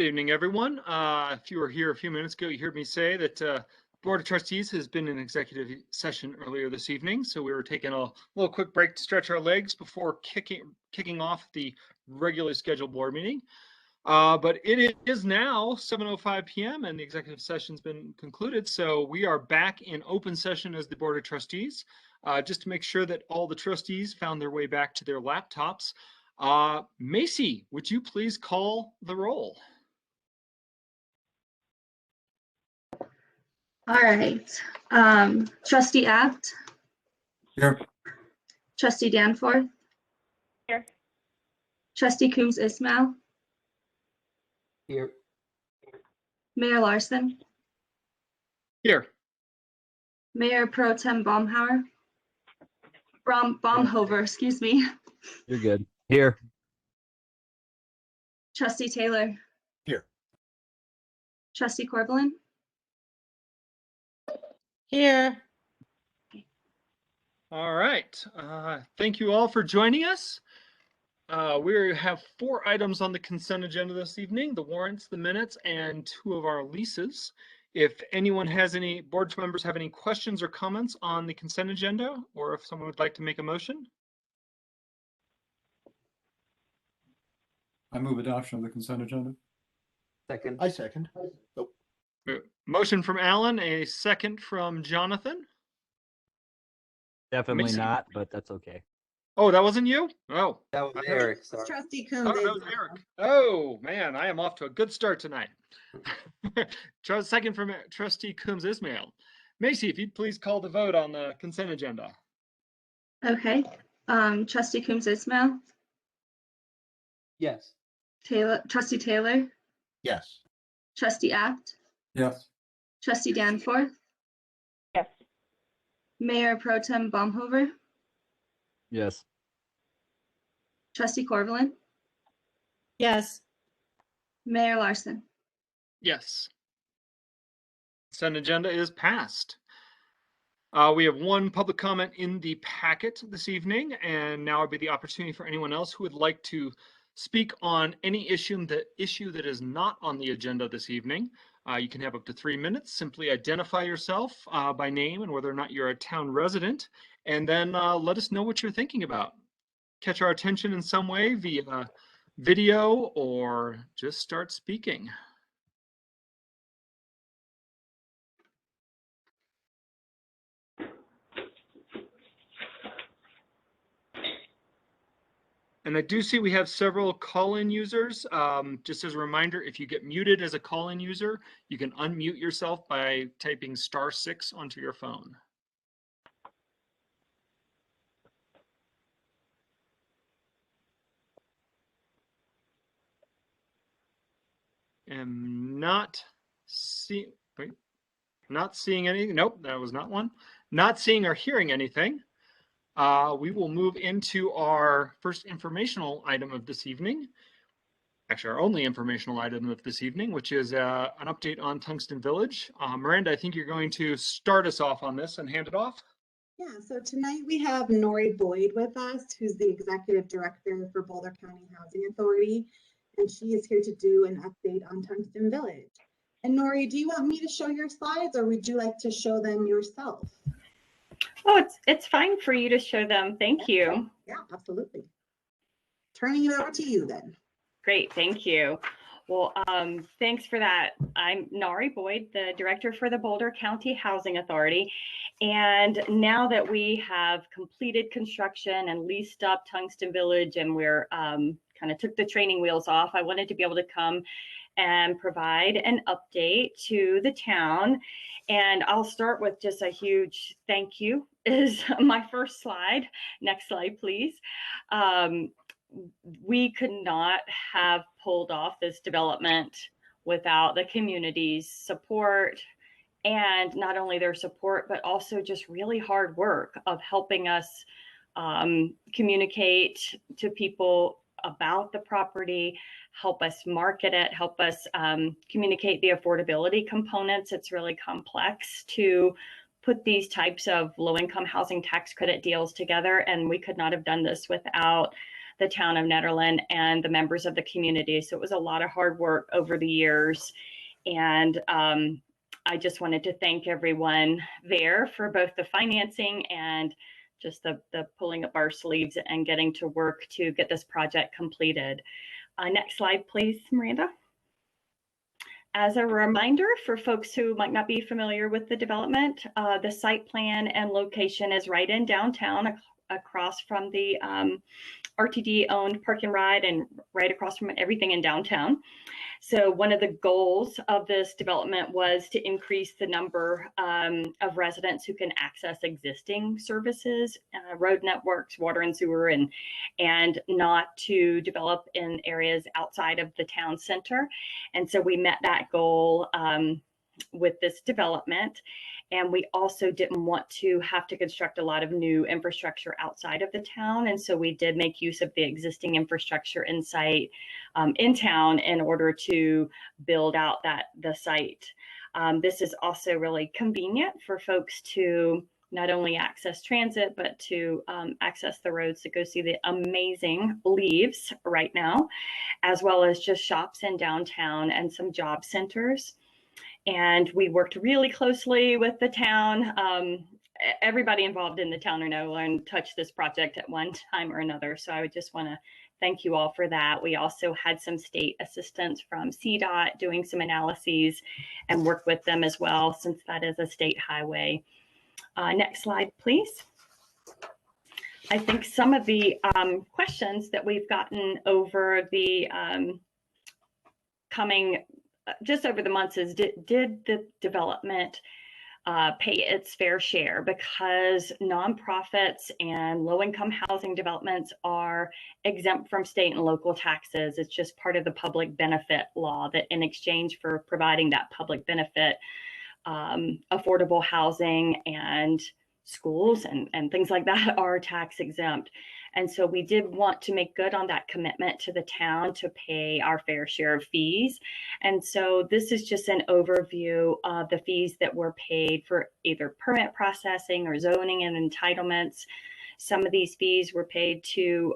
Good evening, everyone. If you were here a few minutes ago, you heard me say that Board of Trustees has been in executive session earlier this evening, so we were taking a little quick break to stretch our legs before kicking off the regularly scheduled board meeting. But it is now 7:05 p.m. and the executive session's been concluded, so we are back in open session as the Board of Trustees. Just to make sure that all the trustees found their way back to their laptops. Macy, would you please call the roll? All right. Trustee Apt. Here. Trustee Danforth. Here. Trustee Coombs Ismail. Here. Mayor Larson. Here. Mayor Pro Tem Baumhover. Baumhover, excuse me. You're good. Here. Trustee Taylor. Here. Trustee Corvallin. Here. All right. Thank you all for joining us. We have 4 items on the consent agenda this evening: the warrants, the minutes, and 2 of our leases. If anyone has any, board members have any questions or comments on the consent agenda, or if someone would like to make a motion. I move adoption of the consent agenda. Second. I second. Motion from Alan, a second from Jonathan. Definitely Macy. not, but that's okay. Oh, that wasn't you? Oh. That was Eric. Sorry. Trustee Oh, Coombs. that was Eric. Oh, man, I am off to a good start tonight. Second from Trustee Coombs Ismail. Macy, if you'd please call the vote on the consent agenda. Okay. Trustee Coombs Ismail. Yes. Trustee Taylor. Yes. Trustee Apt. Yes. Trustee Danforth. Yes. Mayor Pro Tem Baumhover. Yes. Trustee Corvallin. Yes. Mayor Larson. Yes. Consent agenda is passed. We have 1 public comment in the packet this evening, and now would be the opportunity for anyone else who would like to speak on any issue that is not on the agenda this evening. You can have up to 3 minutes. Simply identify yourself by name and whether or not you're a town resident, and then let us know what you're thinking about. Catch our attention in some way via video or just start speaking. And I do see we have several call-in users. Just as a reminder, if you get muted as a call-in user, you can unmute yourself by typing *6 onto your phone. Am not seeing anything. Nope, that was not one. Not seeing or hearing anything. We will move into our first informational item of this evening. Actually, our only informational item of this evening, which is an update on Tungsten Village. Miranda, I think you're going to start us off on this and hand it off. Yeah, so tonight we have Nori Boyd with us, who's the Executive Director for Boulder County Housing Authority, and she is here to do an update on Tungsten Village. And Nori, do you want me to show your slides, or would you like to show them yourself? Oh, it's fine for you to show them. Thank you. Yeah, absolutely. Turning it over to you then. Great, thank you. Well, thanks for that. I'm Nori Boyd, the Director for the Boulder County Housing Authority. And now that we have completed construction and leased up Tungsten Village and we're kind of took the training wheels off, I wanted to be able to come and provide an update to the town. And I'll start with just a huge thank you is my first slide. Next slide, please. We could not have pulled off this development without the community's support, and not only their support, but also just really hard work of helping us communicate to people about the property, help us market it, help us communicate the affordability components. It's really complex to put these types of low-income housing tax credit deals together, and we could not have done this without the town of Nederland and the members of the community. So it was a lot of hard work over the years. And I just wanted to thank everyone there for both the financing and just the pulling up our sleeves and getting to work to get this project completed. Next slide, please, Miranda. As a reminder for folks who might not be familiar with the development, the site plan and location is right in downtown across from the RTD owned Park and Ride and right across from everything in downtown. So one of the goals of this development was to increase the number of residents who can access existing services, road networks, water and sewer, and not to develop in areas outside of the town center. And so we met that goal with this development. And we also didn't want to have to construct a lot of new infrastructure outside of the town. And so we did make use of the existing infrastructure in town in order to build out the site. This is also really convenient for folks to not only access transit, but to access the roads to go see the amazing leaves right now, as well as just shops in downtown and some job centers. And we worked really closely with the town. Everybody involved in the town of Nederland touched this project at one time or another. So I would just want to thank you all for that. We also had some state assistance from CDOT doing some analyses and work with them as well, since that is a state highway. Next slide, please. I think some of the questions that we've gotten over the just over the months is, did the development pay its fair share? Because nonprofits and low-income housing developments are exempt from state and local taxes. It's just part of the public benefit law that in exchange for providing that public benefit, affordable housing and schools and things like that are tax exempt. And so we did want to make good on that commitment to the town to pay our fair share of fees. And so this is just an overview of the fees that were paid for either permit processing or zoning and entitlements. Some of these fees were paid to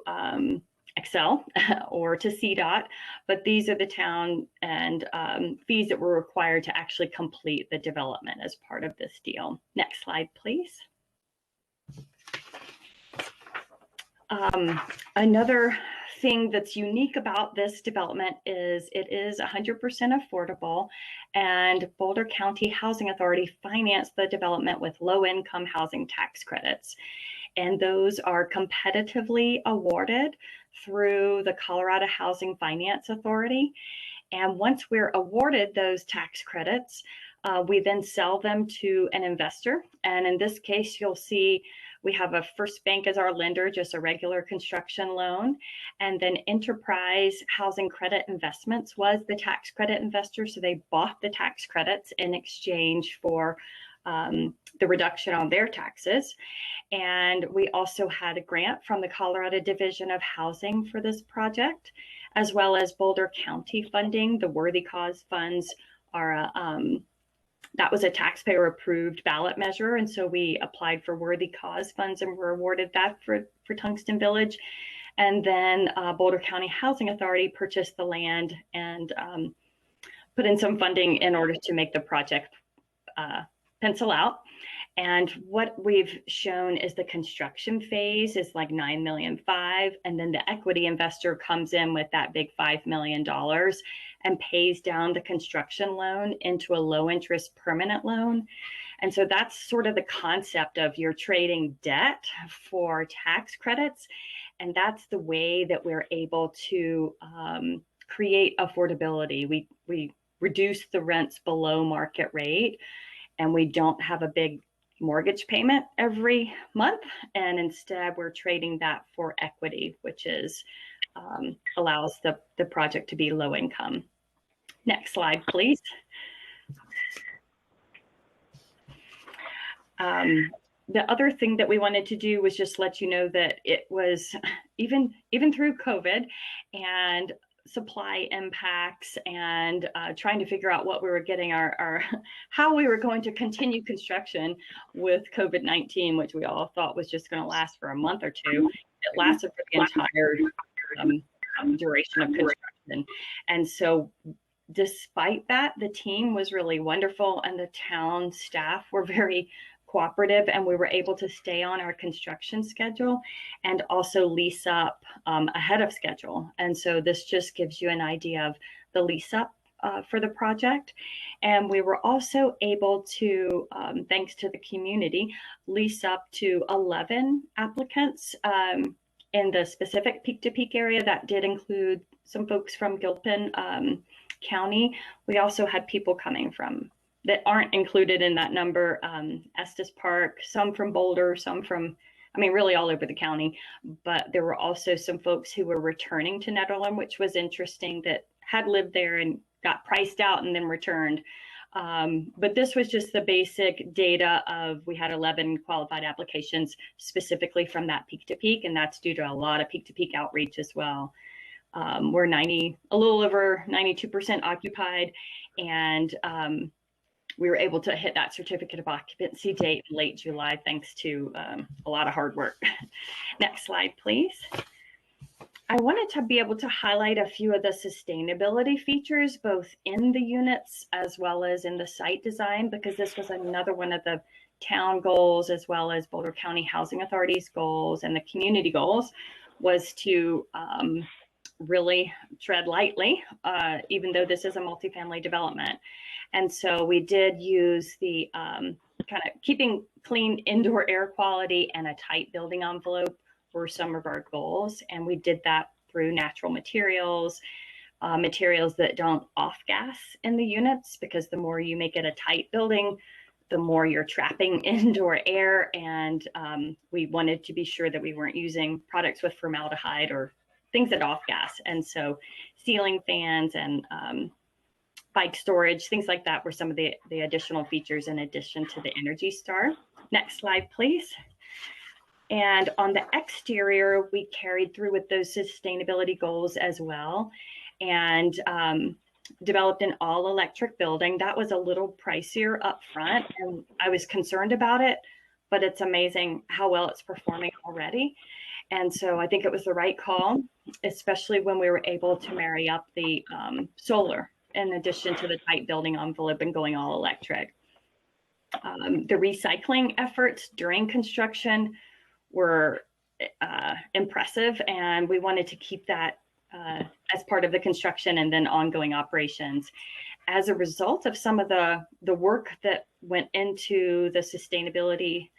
Excel or to CDOT, but these are the town and fees that were required to actually complete the development as part of this deal. Next slide, please. Another thing that's unique about this development is it is 100% affordable, and Boulder County Housing Authority financed the development with low-income housing tax credits. And those are competitively awarded through the Colorado Housing Finance Authority. And once we're awarded those tax credits, we then sell them to an investor. And in this case, you'll see we have a First Bank as our lender, just a regular construction loan. And then Enterprise Housing Credit Investments was the tax credit investor. So they bought the tax credits in exchange for the reduction on their taxes. And we also had a grant from the Colorado Division of Housing for this project, as well as Boulder County funding. The Worthy Cause funds are that was a taxpayer approved ballot measure. And so we applied for Worthy Cause funds and were awarded that for Tungsten Village. And then Boulder County Housing Authority purchased the land and put in some funding in order to make the project pencil out. And what we've shown is the construction phase is like $9.5 million. And then the equity investor comes in with that big $5 million and pays down the construction loan into a low interest permanent loan. And so that's sort of the concept of you're trading debt for tax credits. And that's the way that we're able to create affordability. We reduce the rents below market rate, and we don't have a big mortgage payment every month. And instead we're trading that for equity, which is allows the project to be low income. Next slide, please. The other thing that we wanted to do was just let you know that it was even through COVID and supply impacts and trying to figure out what we were getting how we were going to continue construction with COVID-19, which we all thought was just going to last for a month or two. It lasted for the entire duration of construction. And so despite that, the team was really wonderful and the town staff were very cooperative, and we were able to stay on our construction schedule and also lease up ahead of schedule. And so this just gives you an idea of the lease up for the project. And we were also able to, thanks to the community, lease up to 11 applicants in the specific peak-to-peak area. That did include some folks from Gilpin County. We also had people coming from that aren't included in that number, Estes Park, some from Boulder, some from, I mean, really all over the county. But there were also some folks who were returning to Nederland, which was interesting, that had lived there and got priced out and then returned. But this was just the basic data of, we had 11 qualified applications specifically from that peak to peak, and that's due to a lot of peak to peak outreach as well. We're a little over 92% occupied, and we were able to hit that certificate of occupancy date in late July, thanks to a lot of hard work. Next slide, please. I wanted to be able to highlight a few of the sustainability features, both in the units as well as in the site design, because this was another one of the town goals, as well as Boulder County Housing Authority's goals and the community goals, was to really tread lightly, even though this is a multifamily development. And so we did use the kind of keeping clean indoor air quality and a tight building envelope were some of our goals. And we did that through natural materials, materials that don't off gas in the units, because the more you make it a tight building, the more you're trapping indoor air. And we wanted to be sure that we weren't using products with formaldehyde or things that off gas. And so ceiling fans and bike storage, things like that were some of the additional features in addition to the Energy Star. Next slide, please. And on the exterior, we carried through with those sustainability goals as well, and developed an all electric building. That was a little pricier up front, and I was concerned about it, but it's amazing how well it's performing already. And so I think it was the right call, especially when we were able to marry up the solar in addition to the tight building envelope and going all electric. The recycling efforts during construction were impressive, and we wanted to keep that as part of the construction and then ongoing operations. As a result of some of the work that went into the sustainability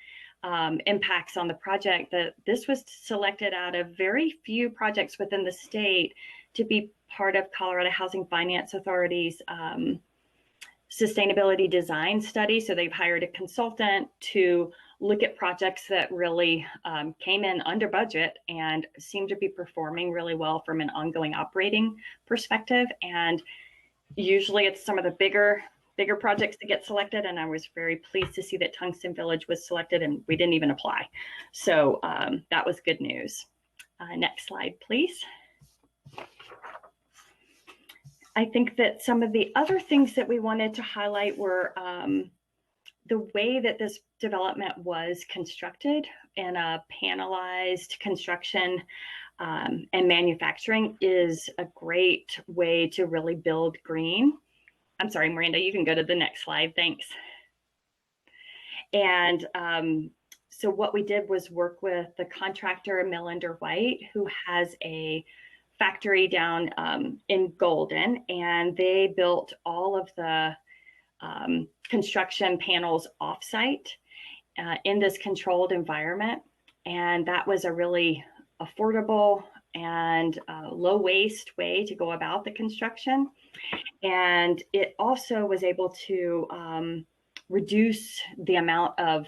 impacts on the project, that this was selected out of very few projects within the state to be part of Colorado Housing Finance Authority's sustainability design study. So they've hired a consultant to look at projects that really came in under budget and seem to be performing really well from an ongoing operating perspective. And usually it's some of the bigger projects that get selected. And I was very pleased to see that Tungsten Village was selected, and we didn't even apply. So that was good news. Next slide, please. I think that some of the other things that we wanted to highlight were the way that this development was constructed in a panelized construction and manufacturing is a great way to really build green. I'm sorry, Miranda, you can go to the next slide. Thanks. And so what we did was work with the contractor, Millender White, who has a factory down in Golden, and they built all of the construction panels offsite in this controlled environment. And that was a really affordable and low waste way to go about the construction. And it also was able to reduce the amount of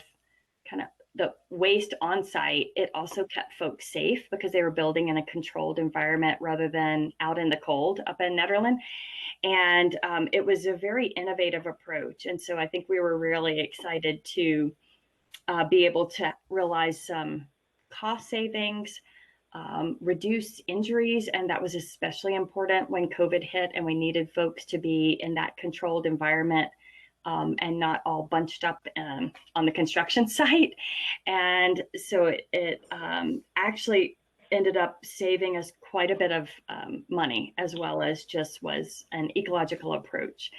kind of the waste on site. It also kept folks safe because they were building in a controlled environment rather than out in the cold up in Nederland. And it was a very innovative approach. And so I think we were really excited to be able to realize some cost savings, reduce injuries. And that was especially important when COVID hit and we needed folks to be in that controlled environment and not all bunched up on the construction site. And so it actually ended up saving us quite a bit of money, as well as just was an ecological approach.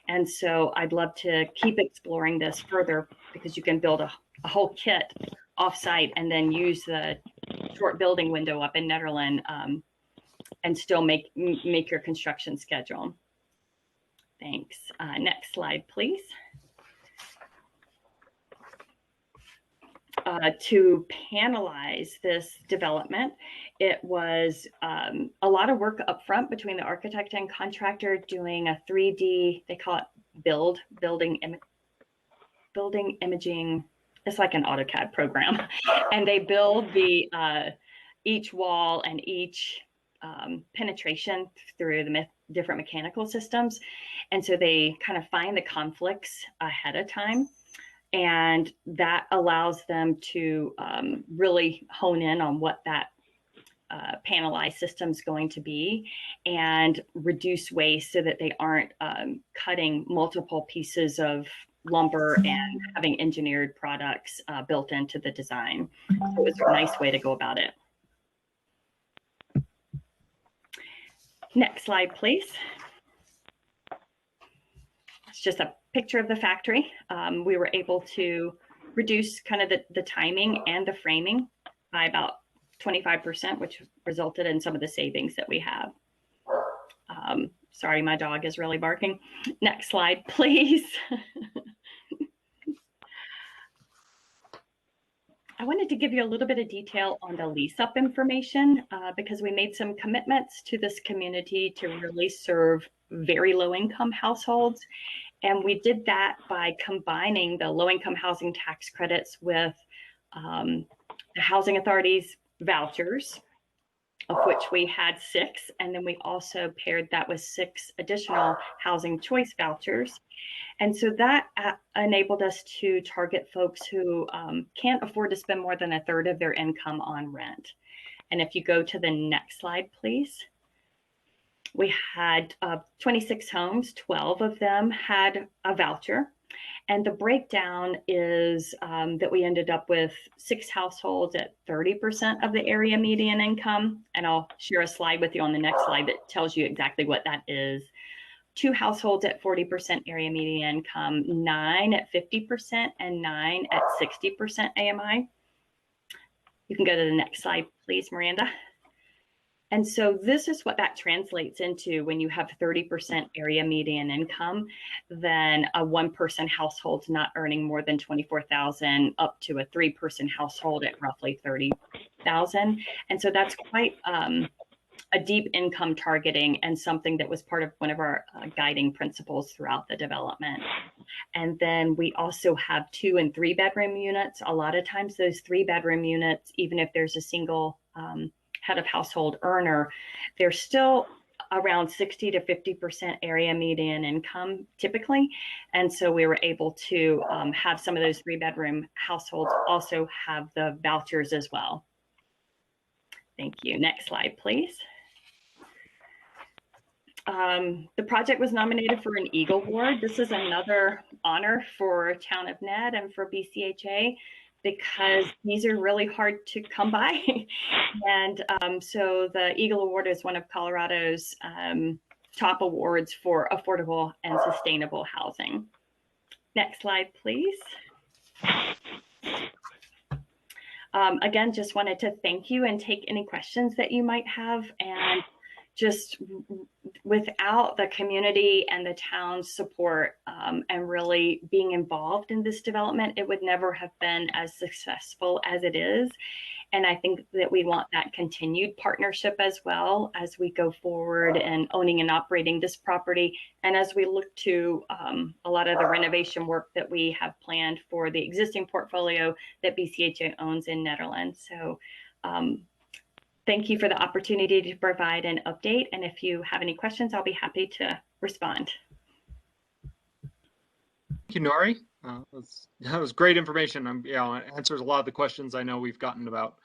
And so I'd love to keep exploring this further, because you can build a whole kit offsite and then use the short building window up in Nederland and still make your construction schedule. Thanks. Next slide, please. To panelize this development, it was a lot of work up front between the architect and contractor doing a 3D, they call it building imaging. It's like an AutoCAD program. And they build the each wall and each penetration through the different mechanical systems. And so they kind of find the conflicts ahead of time. And that allows them to really hone in on what that panelized system is going to be and reduce waste so that they aren't cutting multiple pieces of lumber and having engineered products built into the design. So it was a nice way to go about it. Next slide, please. It's just a picture of the factory. We were able to reduce kind of the timing and the framing by about 25%, which resulted in some of the savings that we have. Sorry, my dog is really barking. Next slide, please. I wanted to give you a little bit of detail on the lease up information because we made some commitments to this community to really serve very low income households. And we did that by combining the low income housing tax credits with the housing authority's vouchers, of which we had 6. And then we also paired that with 6 additional housing choice vouchers. And so that enabled us to target folks who can't afford to spend more than 1/3 of their income on rent. And if you go to the next slide, please. We had 26 homes, 12 of them had a voucher. And the breakdown is that we ended up with 6 households at 30% of the area median income. And I'll share a slide with you on the next slide that tells you exactly what that is. 2 households at 40% area median income, 9 at 50%, and 9 at 60% AMI. You can go to the next slide, please, Miranda. And so this is what that translates into when you have 30% area median income, then a 1-person household not earning more than $24,000 up to a 3-person household at roughly $30,000. And so that's quite a deep income targeting and something that was part of one of our guiding principles throughout the development. And then we also have 2- and 3-bedroom units. A lot of times those 3-bedroom units, even if there's a single head of household earner, they're still around 60 to 50% area median income typically. And so we were able to have some of those 3-bedroom households also have the vouchers as well. Thank you. Next slide, please. The project was nominated for an Eagle Award. This is another honor for Town of Ned and for BCHA because these are really hard to come by. And so the Eagle Award is one of Colorado's top awards for affordable and sustainable housing. Next slide, please. Again, just wanted to thank you and take any questions that you might have. And just without the community and the town's support and really being involved in this development, it would never have been as successful as it is. And I think that we want that continued partnership as well as we go forward and owning and operating this property. And as we look to a lot of the renovation work that we have planned for the existing portfolio that BCHA owns in Nederland. So thank you for the opportunity to provide an update. And if you have any questions, I'll be happy to respond. Thank you, Nori. That was great information. Yeah, it answers a lot of the questions I know we've gotten about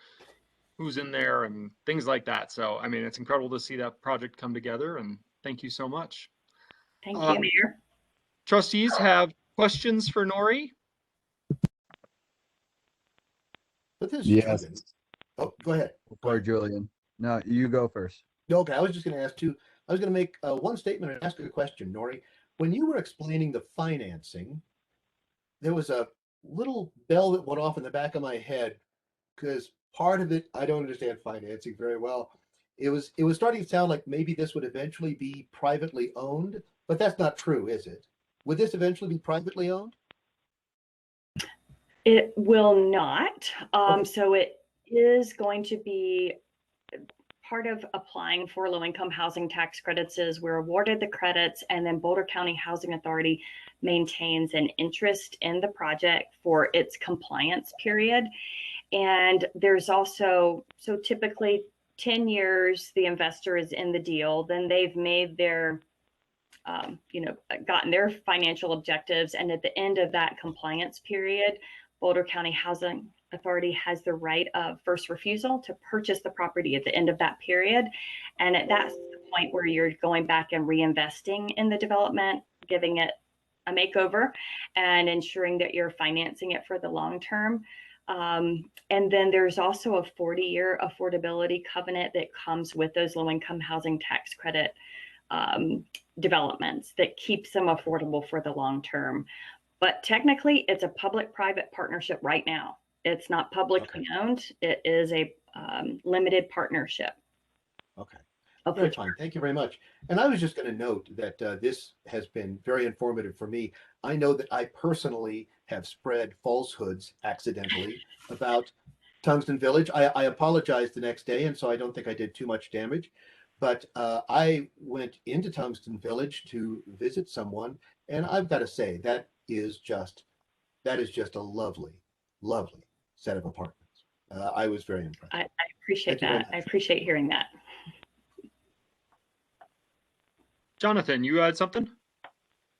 who's in there and things like that. So, I mean, it's incredible to see that project come together, and thank you so much. Thank you, Mayor. Trustees have questions for Nori? But this Yes. student, Oh, go ahead. Go Or ahead. Julian. No, you go first. Okay, I was just going to ask two. I was going to make one statement and ask a question, Nori. When you were explaining the financing, there was a little bell that went off in the back of my head because part of it, I don't understand financing very well. It was starting to sound like maybe this would eventually be privately owned, but that's not true, is it? Would this eventually be privately owned? It will not. Okay. So it is going to be part of applying for low-income housing tax credits is we're awarded the credits, and then Boulder County Housing Authority maintains an interest in the project for its compliance period. And there's also, so typically 10 years, the investor is in the deal, then they've made their, gotten their financial objectives. And at the end of that compliance period, Boulder County Housing Authority has the right of first refusal to purchase the property at the end of that period. And that's the point where you're going back and reinvesting in the development, giving it a makeover, and ensuring that you're financing it for the long term. And then there's also a 40-year affordability covenant that comes with those low-income housing tax credit developments that keeps them affordable for the long term. But technically, it's a public-private partnership right now. It's not publicly owned. It is a limited partnership. Okay. Very fine. Thank you very much. And I was just going to note that this has been very informative for me. I know that I personally have spread falsehoods accidentally about Tungsten Village. I apologized the next day, and so I don't think I did too much damage. But I went into Tungsten Village to visit someone, and I've got to say that is just a lovely, lovely set of apartments. I was very impressed. I appreciate Thank you very that. I much. appreciate hearing that. Jonathan, you had something?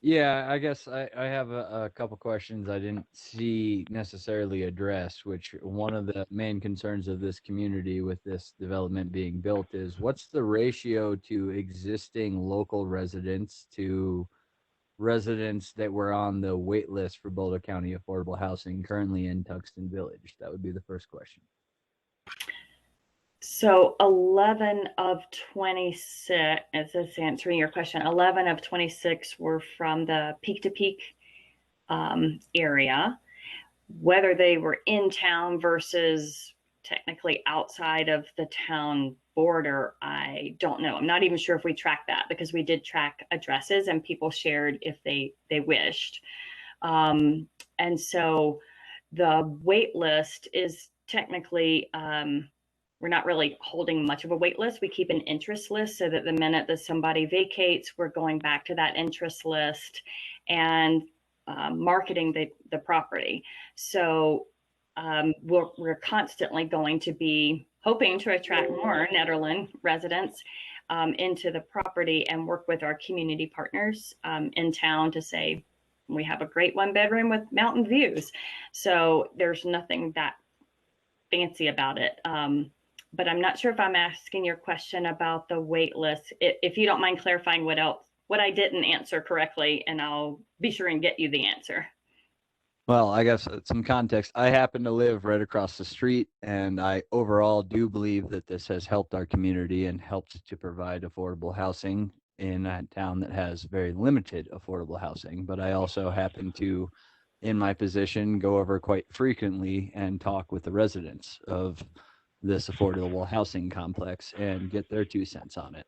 Yeah, I guess I have a couple questions I didn't see necessarily addressed, which one of the main concerns of this community with this development being built is what's the ratio to existing local residents to residents that were on the wait list for Boulder County affordable housing currently in Tungsten Village? That would be the first question. So 11 of 26, as this answering your question, 11 of 26 were from the Peak to Peak area. Whether they were in town versus technically outside of the town border, I don't know. I'm not even sure if we tracked that, because we did track addresses and people shared if they wished. And so the wait list is technically, we're not really holding much of a wait list. We keep an interest list so that the minute that somebody vacates, we're going back to that interest list and marketing the property. So we're constantly going to be hoping to attract more Nederland residents into the property and work with our community partners in town to say, we have a great 1-bedroom with mountain views. So there's nothing that fancy about it. But I'm not sure if I'm asking your question about the wait list. If you don't mind clarifying what I didn't answer correctly, and I'll be sure and get you the answer. Well, I guess some context. I happen to live right across the street, and I overall do believe that this has helped our community and helped to provide affordable housing in a town that has very limited affordable housing. But I also happen to, in my position, go over quite frequently and talk with the residents of this affordable housing complex and get their 2 cents on it.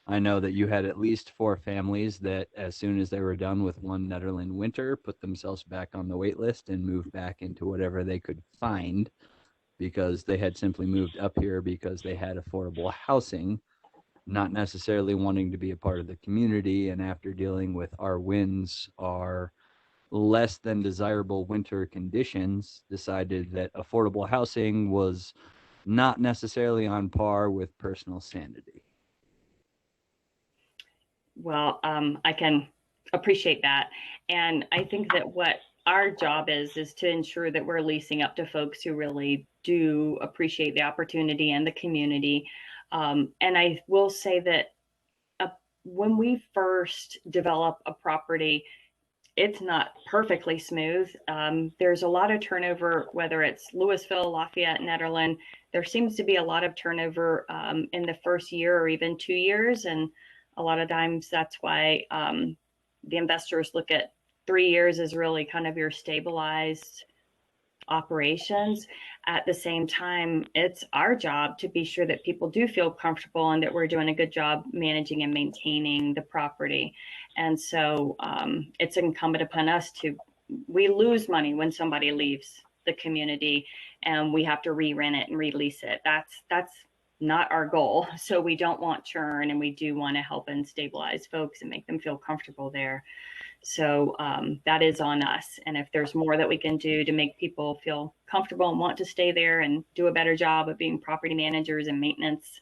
I know that you had at least 4 families that, as soon as they were done with one Nederland winter, put themselves back on the wait list and moved back into whatever they could find, because they had simply moved up here because they had affordable housing, not necessarily wanting to be a part of the community. And after dealing with our winds, our less than desirable winter conditions, decided that affordable housing was not necessarily on par with personal sanity. Well, I can appreciate that. And I think that what our job is to ensure that we're leasing up to folks who really do appreciate the opportunity and the community. And I will say that when we first develop a property, it's not perfectly smooth. There's a lot of turnover, whether it's Louisville, Lafayette, Nederland. There seems to be a lot of turnover in the first year or even 2 years. And a lot of times that's why the investors look at 3 years as really kind of your stabilized operations. At the same time, it's our job to be sure that people do feel comfortable and that we're doing a good job managing and maintaining the property. And so it's incumbent upon us we lose money when somebody leaves the community and we have to re-rent it and release it. That's not our goal. So we don't want churn, and we do want to help and stabilize folks and make them feel comfortable there. So that is on us. And if there's more that we can do to make people feel comfortable and want to stay there and do a better job of being property managers and maintenance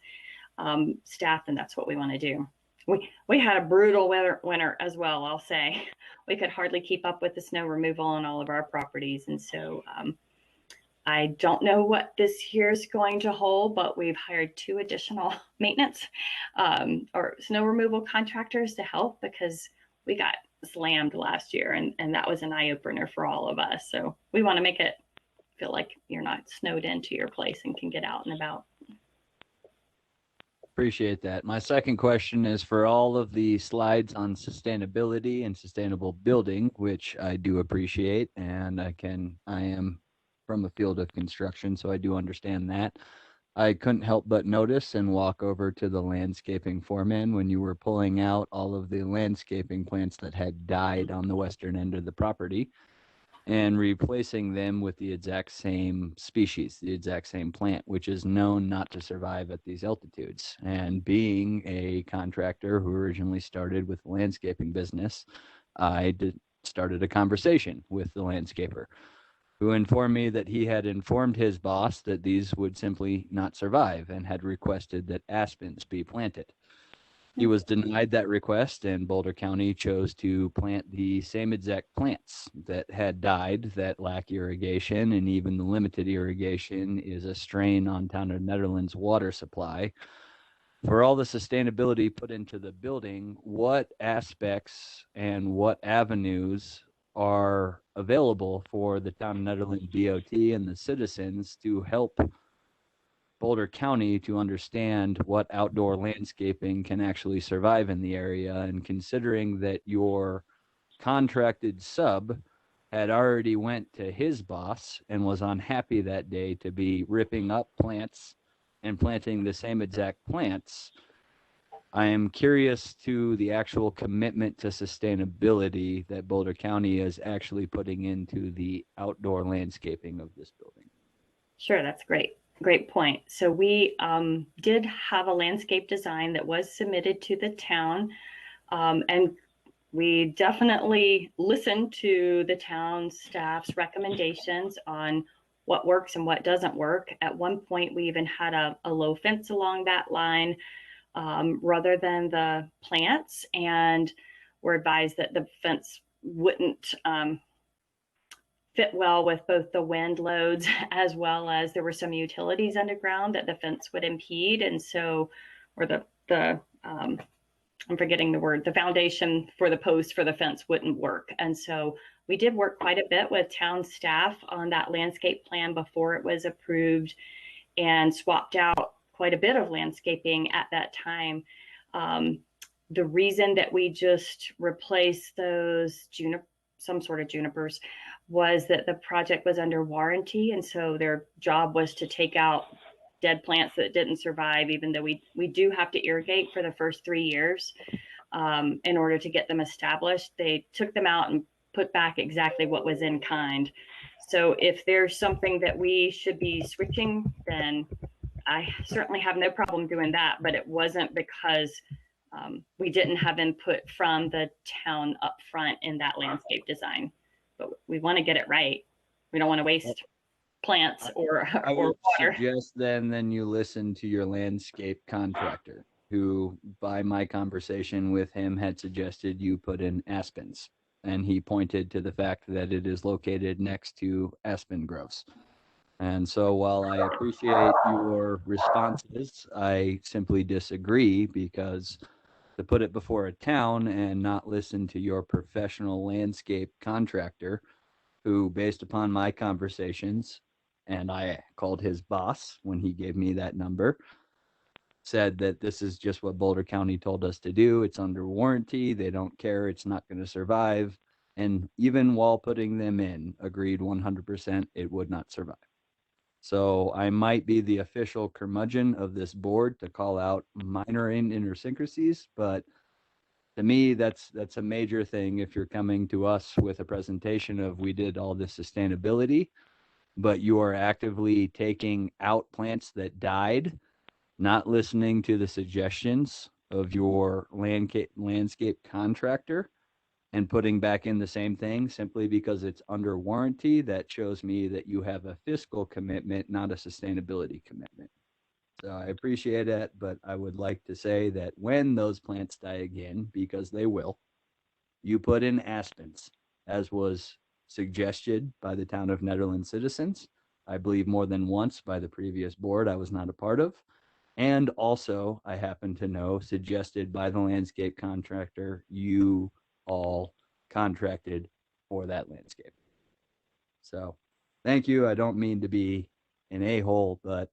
staff, then that's what we want to do. We had a brutal winter as well, I'll say. We could hardly keep up with the snow removal on all of our properties. And so I don't know what this year is going to hold, but we've hired 2 additional maintenance or snow removal contractors to help, because we got slammed last year, and that was an eye-opener for all of us. So we want to make it feel like you're not snowed into your place and can get out and about. Appreciate that. My second question is for all of the slides on sustainability and sustainable building, which I do appreciate, and I am from the field of construction, so I do understand that. I couldn't help but notice and walk over to the landscaping foreman when you were pulling out all of the landscaping plants that had died on the western end of the property and replacing them with the exact same species, the exact same plant, which is known not to survive at these altitudes. And being a contractor who originally started with the landscaping business, I started a conversation with the landscaper, who informed me that he had informed his boss that these would simply not survive and had requested that aspens be planted. He was denied that request, and Boulder County chose to plant the same exact plants that had died that lack irrigation, and even the limited irrigation is a strain on town of Nederland's water supply. For all the sustainability put into the building, what aspects and what avenues are available for the town of Nederland DOT and the citizens to help Boulder County to understand what outdoor landscaping can actually survive in the area? And considering that your contracted sub had already went to his boss and was unhappy that day to be ripping up plants and planting the same exact plants, I am curious to the actual commitment to sustainability that Boulder County is actually putting into the outdoor landscaping of this building. Sure, that's great. Great point. So we did have a landscape design that was submitted to the town, and we definitely listened to the town staff's recommendations on what works and what doesn't work. At one point, we even had a low fence along that line rather than the plants, and were advised that the fence wouldn't fit well with both the wind loads as well as there were some utilities underground that the fence would impede. And so, or I'm forgetting the word, the foundation for the post for the fence wouldn't work. And so we did work quite a bit with town staff on that landscape plan before it was approved, and swapped out quite a bit of landscaping at that time. The reason that we just replaced those some sort of junipers was that the project was under warranty, and so their job was to take out dead plants that didn't survive, even though we do have to irrigate for the first 3 years in order to get them established. They took them out and put back exactly what was in kind. So if there's something that we should be switching, then I certainly have no problem doing that, but it wasn't because we didn't have input from the town up front in that landscape design. But we want to get it right. We don't want to waste plants or water. Suggest then you listen to your landscape contractor, who by my conversation with him had suggested you put in aspens. And he pointed to the fact that it is located next to aspen groves. And so while I appreciate your responses, I simply disagree, because to put it before a town and not listen to your professional landscape contractor who, based upon my conversations, and I called his boss when he gave me that number, said that this is just what Boulder County told us to do. It's under warranty. They don't care. It's not going to survive. And even while putting them in, agreed 100% it would not survive. So I might be the official curmudgeon of this board to call out minor idiosyncrasies, but to me, that's a major thing if you're coming to us with a presentation of we did all this sustainability, but you are actively taking out plants that died, not listening to the suggestions of your landscape contractor, and putting back in the same thing simply because it's under warranty. That shows me that you have a fiscal commitment, not a sustainability commitment. So I appreciate it, but I would like to say that when those plants die again, because they will, you put in aspens, as was suggested by the town of Nederland citizens, I believe more than once by the previous board I was not a part of. And also, I happen to know, suggested by the landscape contractor, you all contracted for that landscape. So thank you. I don't mean to be an a-hole, but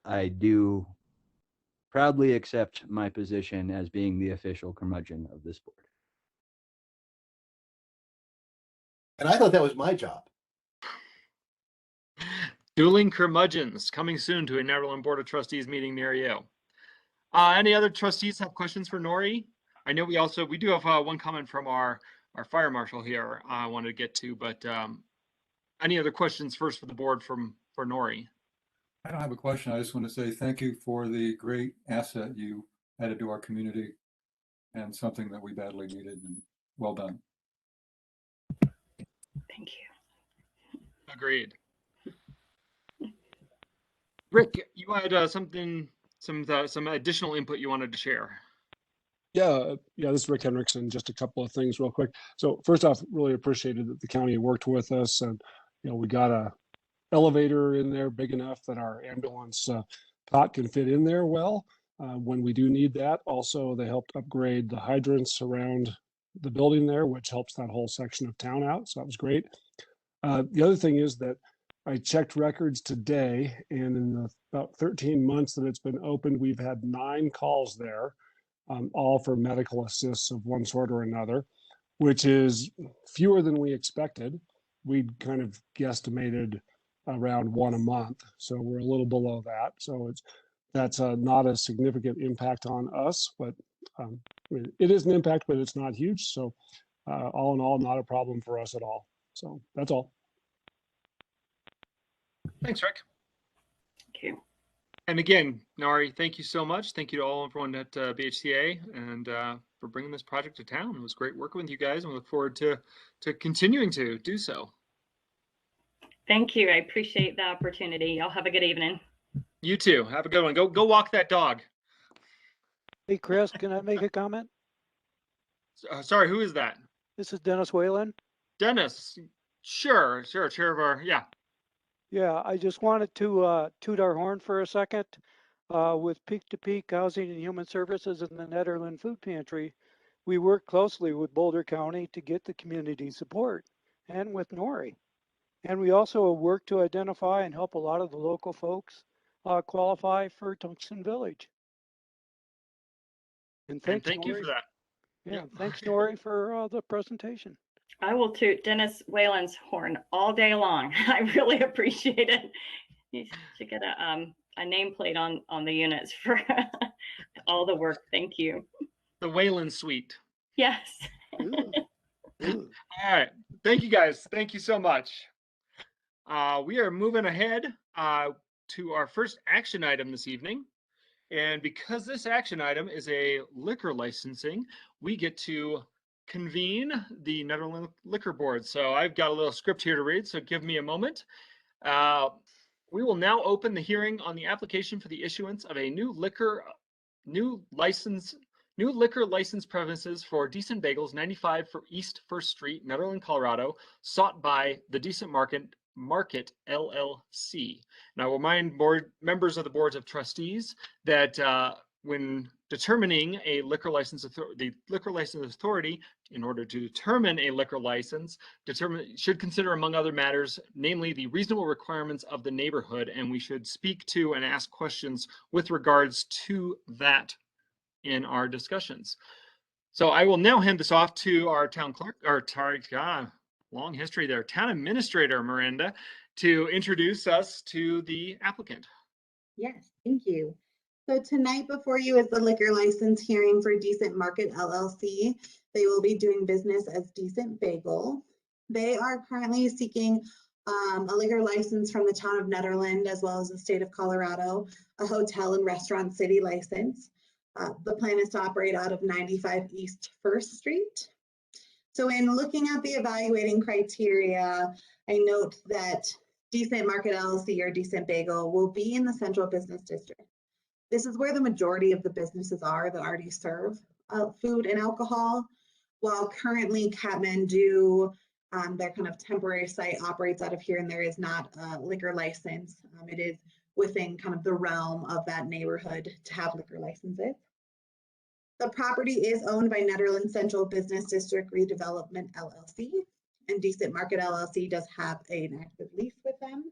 I do proudly accept my position as being the official curmudgeon of this board. And I thought that was my job. Dueling curmudgeons coming soon to a Nederland Board of Trustees meeting near you. Any other trustees have questions for Nori? I know we do have one comment from our fire marshal here I wanted to get to, but any other questions first for the board for Nori? I don't have a question. I just want to say thank you for the great asset you added to our community and something that we badly needed, and well done. Thank you. Agreed. Rick, you had some additional input you wanted to share. Yeah, this is Rick Henriksen. Just a couple of things real quick. So first off, really appreciated that the county worked with us, and we got a elevator in there big enough that our ambulance cot can fit in there well when we do need that. Also, they helped upgrade the hydrants around the building there, which helps that whole section of town out. So that was great. The other thing is that I checked records today, and in the about 13 months that it's been opened, we've had 9 calls there, all for medical assists of one sort or another, which is fewer than we expected. We'd kind of guesstimated around 1 a month, so we're a little below that. So that's not a significant impact on us, but it is an impact, but it's not huge. So all in all, not a problem for us at all. So that's all. Thanks, Rick. Thank you. And again, Nari, thank you so much. Thank you to everyone at BHCA and for bringing this project to town. It was great working with you guys, and we look forward to continuing to do so. Thank you. I appreciate the opportunity. Y'all have a good evening. You too. Have a good one. Go walk that dog. Hey, Chris, can I make a comment? Sorry, who is that? This is Dennis Whalen. Dennis. Sure. Chair of our, yeah. Yeah, I just wanted to toot our horn for a second. With Peak to Peak Housing and Human Services and the Nederland Food Pantry, we work closely with Boulder County to get the community support, and with Nori. And we also work to identify and help a lot of the local folks qualify for Tungsten Village. And thanks, thank you Nori. for that. Yeah, thanks, Nori, for the presentation. I will toot Dennis Whalen's horn all day long. I really appreciate it. You should get a nameplate on the units for all the work. Thank you. The Whalen Suite. Yes. All right. Thank you, guys. Thank you so much. We are moving ahead to our first action item this evening. And because this action item is a liquor licensing, we get to convene the Nederland Liquor Board. So I've got a little script here to read, so give me a moment. We will now open the hearing on the application for the issuance of a new liquor license premises for Decent Bagels, 95 for East 1st Street, Nederland, Colorado, sought by the Decent Market LLC. Now, remind board members of the boards of trustees that when determining a liquor license the liquor license authority, in order to determine a liquor license, should consider, among other matters, namely the reasonable requirements of the neighborhood, and we should speak to and ask questions with regards to that in our discussions. So I will now hand this off to our town clerk, long history there, town administrator, Miranda, to introduce us to the applicant. Yes, thank you. So tonight before you is the liquor license hearing for Decent Market LLC. They will be doing business as Decent Bagel. They are currently seeking a liquor license from the town of Nederland as well as the state of Colorado, a hotel and restaurant city license. The plan is to operate out of 95 East 1st Street. So in looking at the evaluating criteria, I note that Decent Market LLC or Decent Bagel will be in the central business district. This is where the majority of the businesses are that already serve food and alcohol, while currently Kathmandu, their kind of temporary site, operates out of here, and there is not a liquor license. It is within kind of the realm of that neighborhood to have liquor licenses. The property is owned by Nederland Central Business District Redevelopment LLC, and Decent Market LLC does have an active lease with them.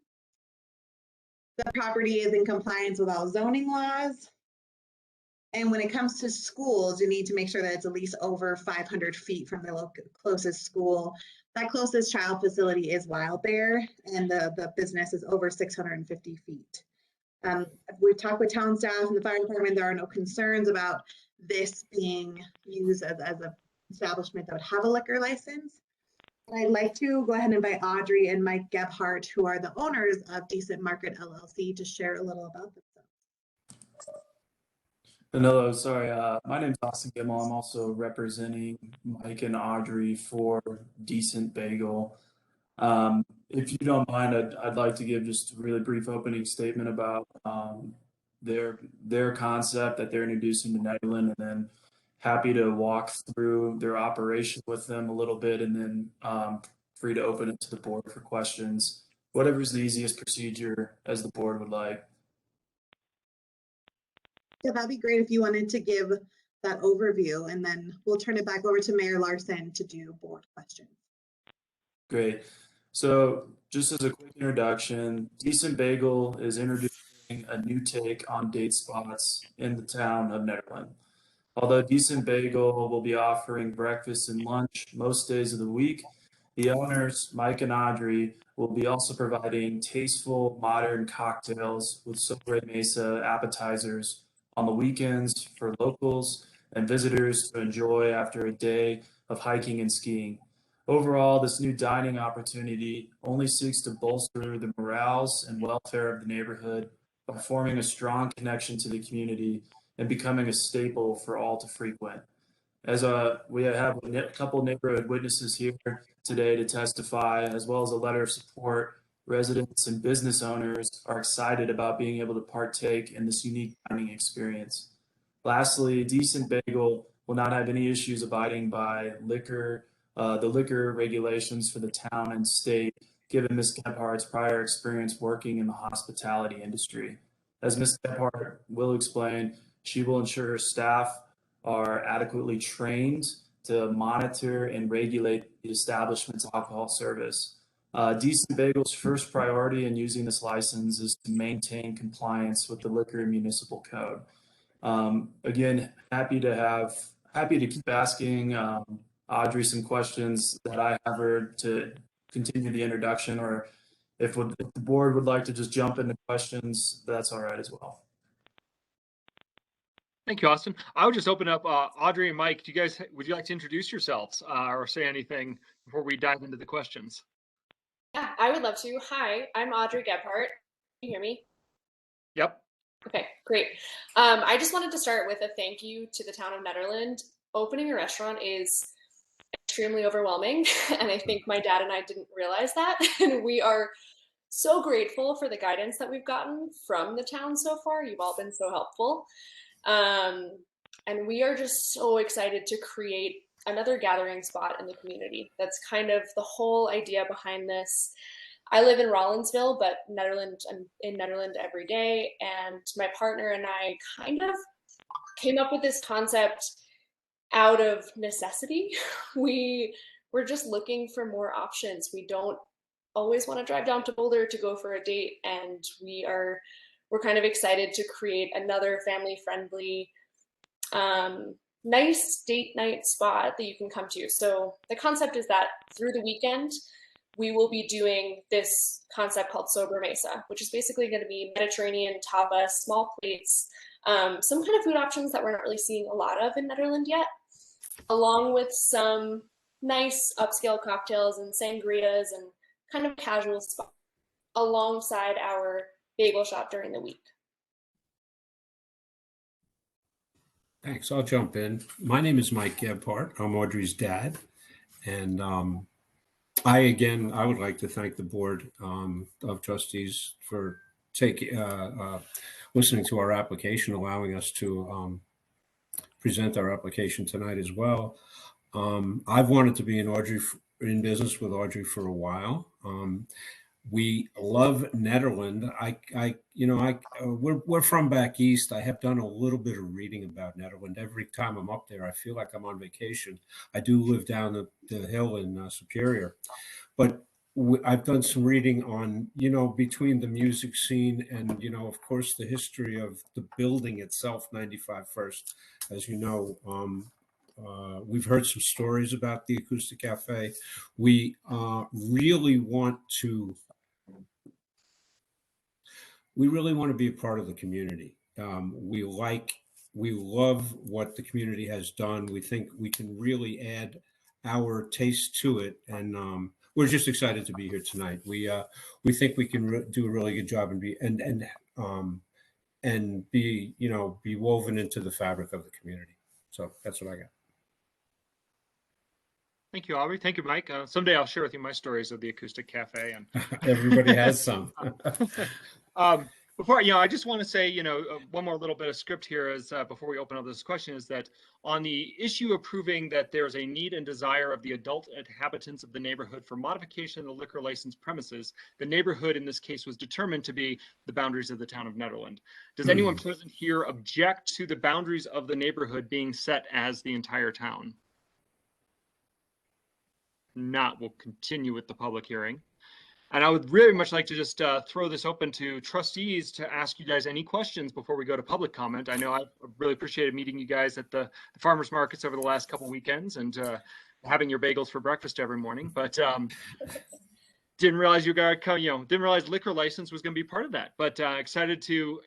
The property is in compliance with all zoning laws. And when it comes to schools, you need to make sure that it's at least over 500 feet from the closest school. That closest child facility is Wild Bear, and the business is over 650 feet. We've talked with town staff and the fire department. There are no concerns about this being used as an establishment that would have a liquor license. I'd like to go ahead and invite Audrey and Mike Gebhardt, who are the owners of Decent Market LLC, to share a little about themselves. Hello, sorry. My name's Austin Gimmel. I'm also representing Mike and Audrey for Decent Bagel. If you don't mind, I'd like to give just a really brief opening statement about their concept that they're introducing to Nederland, and then happy to walk through their operation with them a little bit, and then free to open it to the board for questions. Whatever's the easiest procedure as the board would like. Yeah, that'd be great if you wanted to give that overview, and then we'll turn it back over to Mayor Larson to do board questions. Great. So just as a quick introduction, Decent Bagel is introducing a new take on date spots in the town of Nederland. Although Decent Bagel will be offering breakfast and lunch most days of the week, the owners, Mike and Audrey, will be also providing tasteful, modern cocktails with Sobre Mesa appetizers on the weekends for locals and visitors to enjoy after a day of hiking and skiing. Overall, this new dining opportunity only seeks to bolster the morals and welfare of the neighborhood by forming a strong connection to the community and becoming a staple for all to frequent. As we have a couple neighborhood witnesses here today to testify, as well as a letter of support, residents and business owners are excited about being able to partake in this unique dining experience. Lastly, Decent Bagel will not have any issues abiding by the liquor regulations for the town and state, given Ms. Gephardt's prior experience working in the hospitality industry. As Ms. Gebhardt will explain, she will ensure her staff are adequately trained to monitor and regulate the establishment's alcohol service. Decent Bagel's first priority in using this license is to maintain compliance with the Liquor and Municipal Code. Again, happy to keep asking Audrey some questions that I have her to continue the introduction, or if the board would like to just jump into questions, that's all right as well. Thank you, Austin. I would just open up Audrey and Mike. Would you like to introduce yourselves or say anything before we dive into the questions? Yeah, I would love to. Hi, I'm Audrey Gebhardt. Can you hear me? Yep. Okay, great. I just wanted to start with a thank you to the town of Nederland. Opening a restaurant is extremely overwhelming, and I think my dad and I didn't realize that. And we are so grateful for the guidance that we've gotten from the town so far. You've all been so helpful. And we are just so excited to create another gathering spot in the community. That's kind of the whole idea behind this. I live in Rollinsville, but I'm in Nederland every day, and my partner and I kind of came up with this concept out of necessity. We're just looking for more options. We don't always want to drive down to Boulder to go for a date, and we're kind of excited to create another family-friendly, nice date night spot that you can come to. So the concept is that through the weekend, we will be doing this concept called Sober Mesa, which is basically going to be Mediterranean tapas, small plates, some kind of food options that we're not really seeing a lot of in Nederland yet, along with some nice upscale cocktails and sangrias and kind of casual spot alongside our bagel shop during the week. Thanks. I'll jump in. My name is Mike Gebhardt. I'm Audrey's dad. And I would like to thank the board of trustees for listening to our application, allowing us to present our application tonight as well. I've wanted to be in business with Audrey for a while. We love Nederland. We're from back east. I have done a little bit of reading about Nederland. Every time I'm up there, I feel like I'm on vacation. I do live down the hill in Superior, but I've done some reading on, between the music scene and, of course, the history of the building itself, 95 First. As you know, we've heard some stories about the Acoustic Cafe. We really want to be a part of the community. We love what the community has done. We think we can really add our taste to it, and we're just excited to be here tonight. We think we can do a really good job and be woven into the fabric of the community. So that's what I got. Thank you, Aubrey. Thank you, Mike. Someday I'll share with you my stories of the Acoustic Cafe. And everybody has some. Before, I just want to say, one more little bit of script here is before we open up this question is that on the issue of proving that there's a need and desire of the adult inhabitants of the neighborhood for modification of the liquor license premises, the neighborhood in this case was determined to be the boundaries of the town of Nederland. Does anyone present here object to the boundaries of the neighborhood being set as the entire town? Not, we'll continue with the public hearing. And I would really much like to just throw this open to trustees to ask you guys any questions before we go to public comment. I know I've really appreciated meeting you guys at the farmers markets over the last couple of weekends and having your bagels for breakfast every morning, but didn't realize didn't realize liquor license was going to be part of that, but excited to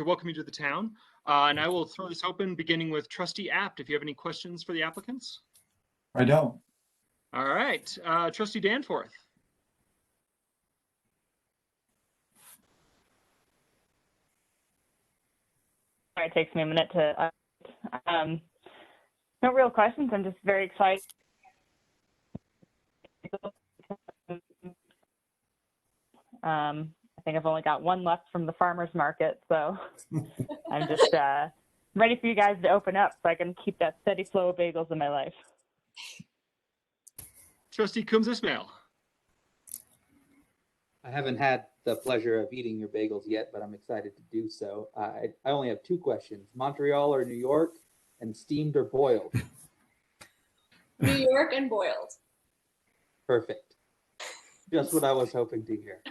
welcome you to the town. And I will throw this open beginning with Trustee Apt, if you have any questions for the applicants. I don't. All right, Trustee Danforth. It takes me a minute to no real questions. I'm just very excited. I think I've only got one left from the farmer's market, so I'm just ready for you guys to open up so I can keep that steady flow of bagels in my life. Trustee Coombs Ismail. I haven't had the pleasure of eating your bagels yet, but I'm excited to do so. I only have two questions: Montreal or New York, and steamed or boiled? New York and boiled. Perfect. Just what I was hoping to hear.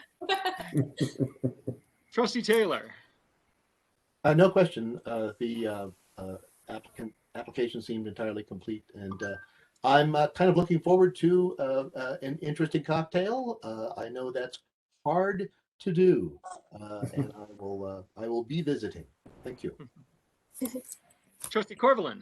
Trustee Taylor. No question. The application seemed entirely complete, and I'm kind of looking forward to an interesting cocktail. I know that's hard to do, and I will be visiting. Thank you. Trustee Corvalin.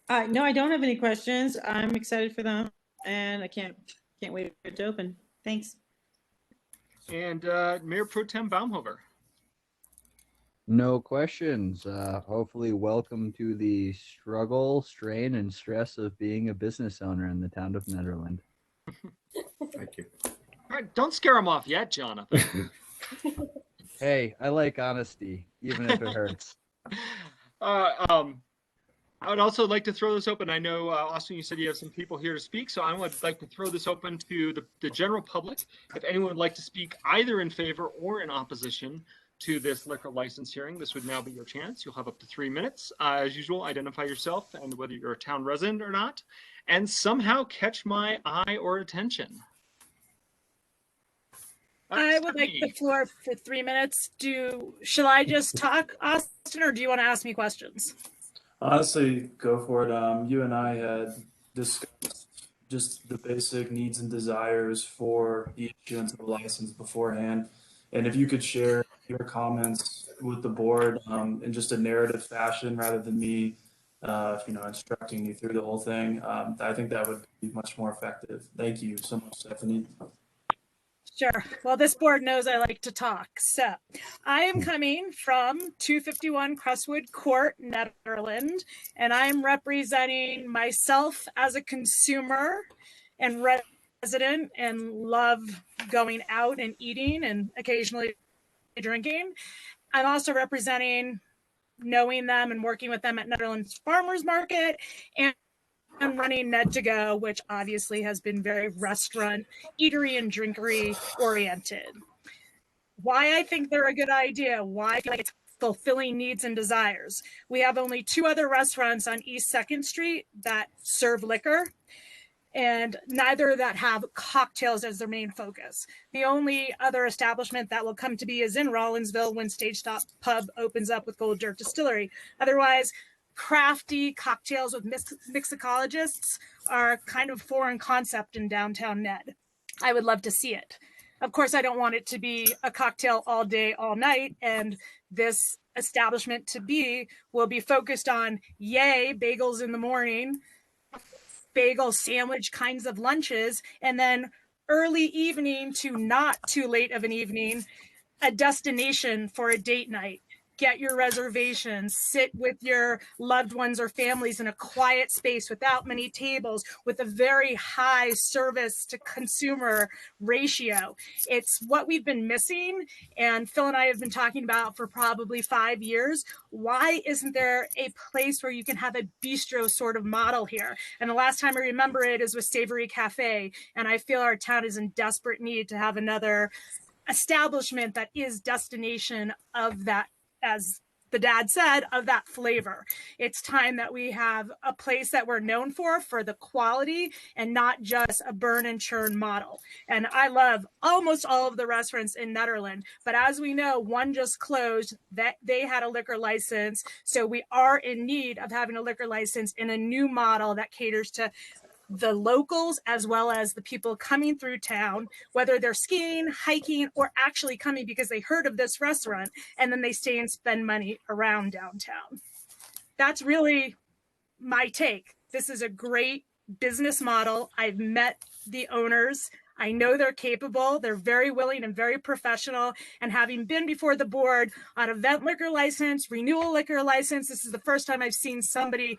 No, I don't have any questions. I'm excited for them, and I can't wait for it to open. Thanks. And Mayor Pro Tem Baumhover. No questions. Hopefully, welcome to the struggle, strain, and stress of being a business owner in the town of Nederland. Thank you. All right, don't scare him off yet, Jonathan. Hey, I like honesty, even if it hurts. I would also like to throw this open. I know, Austin, you said you have some people here to speak, so I would like to throw this open to the general public. If anyone would like to speak either in favor or in opposition to this liquor license hearing. This would now be your chance. You'll have up to 3 minutes. As usual, identify yourself and whether you're a town resident or not, and somehow catch my eye or attention. I would like the floor for 3 minutes. Shall I just talk, Austin, or do you want to ask me questions? Honestly, go for it. You and I had discussed just the basic needs and desires for the issuance of a license beforehand. And if you could share your comments with the board in just a narrative fashion rather than me, instructing you through the whole thing, I think that would be much more effective. Thank you so much, Stephanie. Sure. Well, this board knows I like to talk. So I am coming from 251 Crestwood Court, Nederland, and I'm representing myself as a consumer and resident and love going out and eating and occasionally drinking. I'm also representing knowing them and working with them at Nederland's Farmers Market and running Ned to Go, which obviously has been very restaurant, eatery, and drinkery oriented. Why I think they're a good idea, why I feel like it's fulfilling needs and desires. We have only 2 other restaurants on East 2nd Street that serve liquor, and neither that have cocktails as their main focus. The only other establishment that will come to be is in Rollinsville when Stage Stop Pub opens up with Gold Jerk Distillery. Otherwise, crafty cocktails with mixologists are kind of foreign concept in downtown Ned. I would love to see it. Of course, I don't want it to be a cocktail all day, all night, and this establishment will be focused on, yay, bagels in the morning, bagel sandwich kinds of lunches, and then early evening to not too late of an evening, a destination for a date night. Get your reservations, sit with your loved ones or families in a quiet space without many tables, with a very high service to consumer ratio. It's what we've been missing, and Phil and I have been talking about for probably 5 years. Why isn't there a place where you can have a bistro sort of model here? And the last time I remember it is with Savory Cafe, and I feel our town is in desperate need to have another establishment that is destination of that, as the dad said, of that flavor. It's time that we have a place that we're known for the quality and not just a burn and churn model. And I love almost all of the restaurants in Nederland, but as we know, one just closed, that they had a liquor license. So we are in need of having a liquor license in a new model that caters to the locals as well as the people coming through town, whether they're skiing, hiking, or actually coming because they heard of this restaurant and then they stay and spend money around downtown. That's really my take. This is a great business model. I've met the owners. I know they're capable. They're very willing and very professional. And having been before the board on event liquor license, renewal liquor license, this is the first time I've seen somebody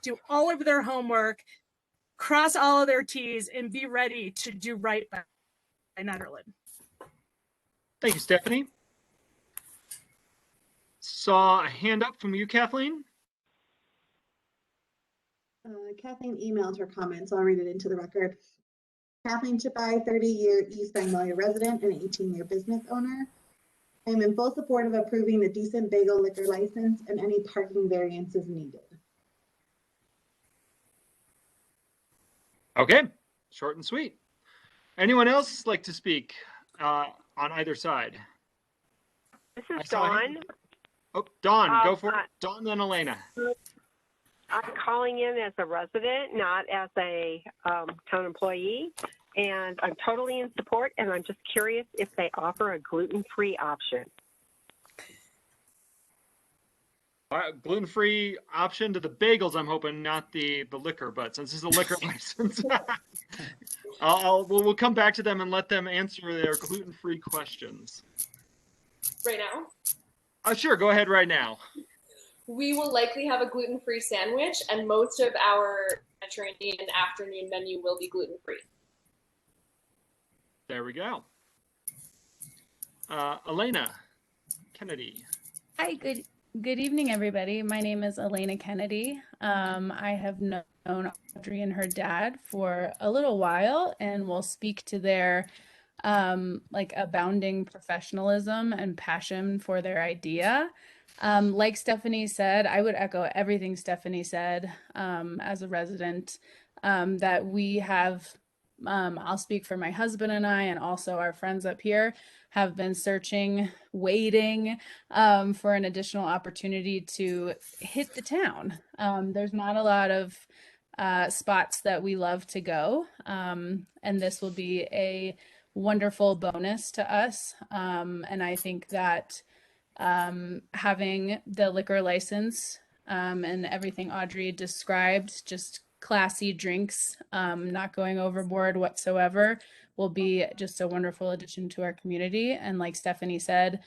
do all of their homework, cross all of their T's, and be ready to do right by Nederland. Thank you, Stephanie. Saw a hand up from you, Kathleen. Kathleen emailed her comments. I'll read it into the record. Kathleen Chipai, 30-year East Magnolia resident and 18-year business owner. I am in full support of approving the Decent Bagel liquor license and any parking variances needed. Okay, short and sweet. Anyone else like to speak on either side? This is Dawn. Oh, Dawn, go for it. Dawn, then Elena. I'm calling in as a resident, not as a town employee, and I'm totally in support, and I'm just curious if they offer a gluten-free option. Gluten-free option to the bagels, I'm hoping, not the liquor, but since this is a liquor license, we'll come back to them and let them answer their gluten-free questions. Right now? Sure, go ahead right now. We will likely have a gluten-free sandwich, and most of our Mediterranean afternoon menu will be gluten-free. There we go. Elena Kennedy. Hi, good evening, everybody. My name is Elena Kennedy. I have known Audrey and her dad for a little while and will speak to their like abounding professionalism and passion for their idea. Like Stephanie said, I would echo everything Stephanie said as a resident, that we have, I'll speak for my husband and I, and also our friends up here, have been searching, waiting for an additional opportunity to hit the town. There's not a lot of spots that we love to go, and this will be a wonderful bonus to us. And I think that having the liquor license and everything Audrey described, just classy drinks, not going overboard whatsoever, will be just a wonderful addition to our community. And like Stephanie said,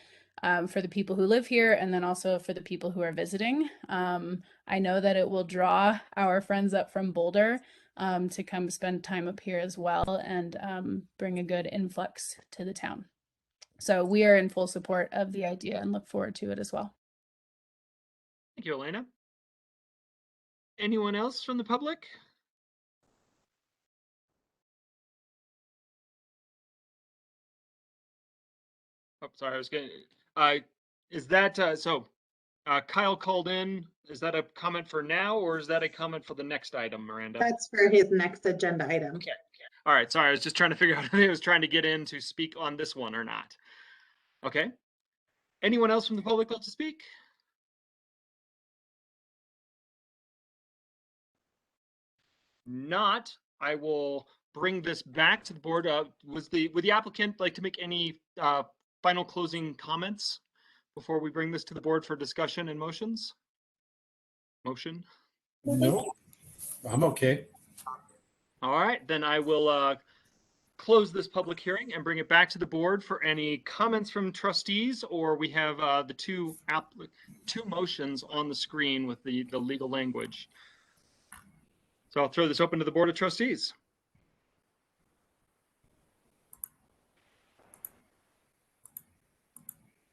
for the people who live here and then also for the people who are visiting, I know that it will draw our friends up from Boulder to come spend time up here as well and bring a good influx to the town. So we are in full support of the idea and look forward to it as well. Thank you, Elena. Anyone else from the public? Oh, sorry, I was getting, is that, Kyle called in, is that a comment for now, or is that a comment for the next item, Miranda? That's for his next agenda item. Okay. All right, sorry, I was just trying to figure out if he was trying to get in to speak on this one or not. Okay. Anyone else from the public like to speak? Not, I will bring this back to the board. Would the applicant like to make any final closing comments before we bring this to the board for discussion and motions? Motion? No, I'm okay. All right, then I will close this public hearing and bring it back to the board for any comments from trustees, or we have the two motions on the screen with the legal language. So I'll throw this open to the Board of Trustees.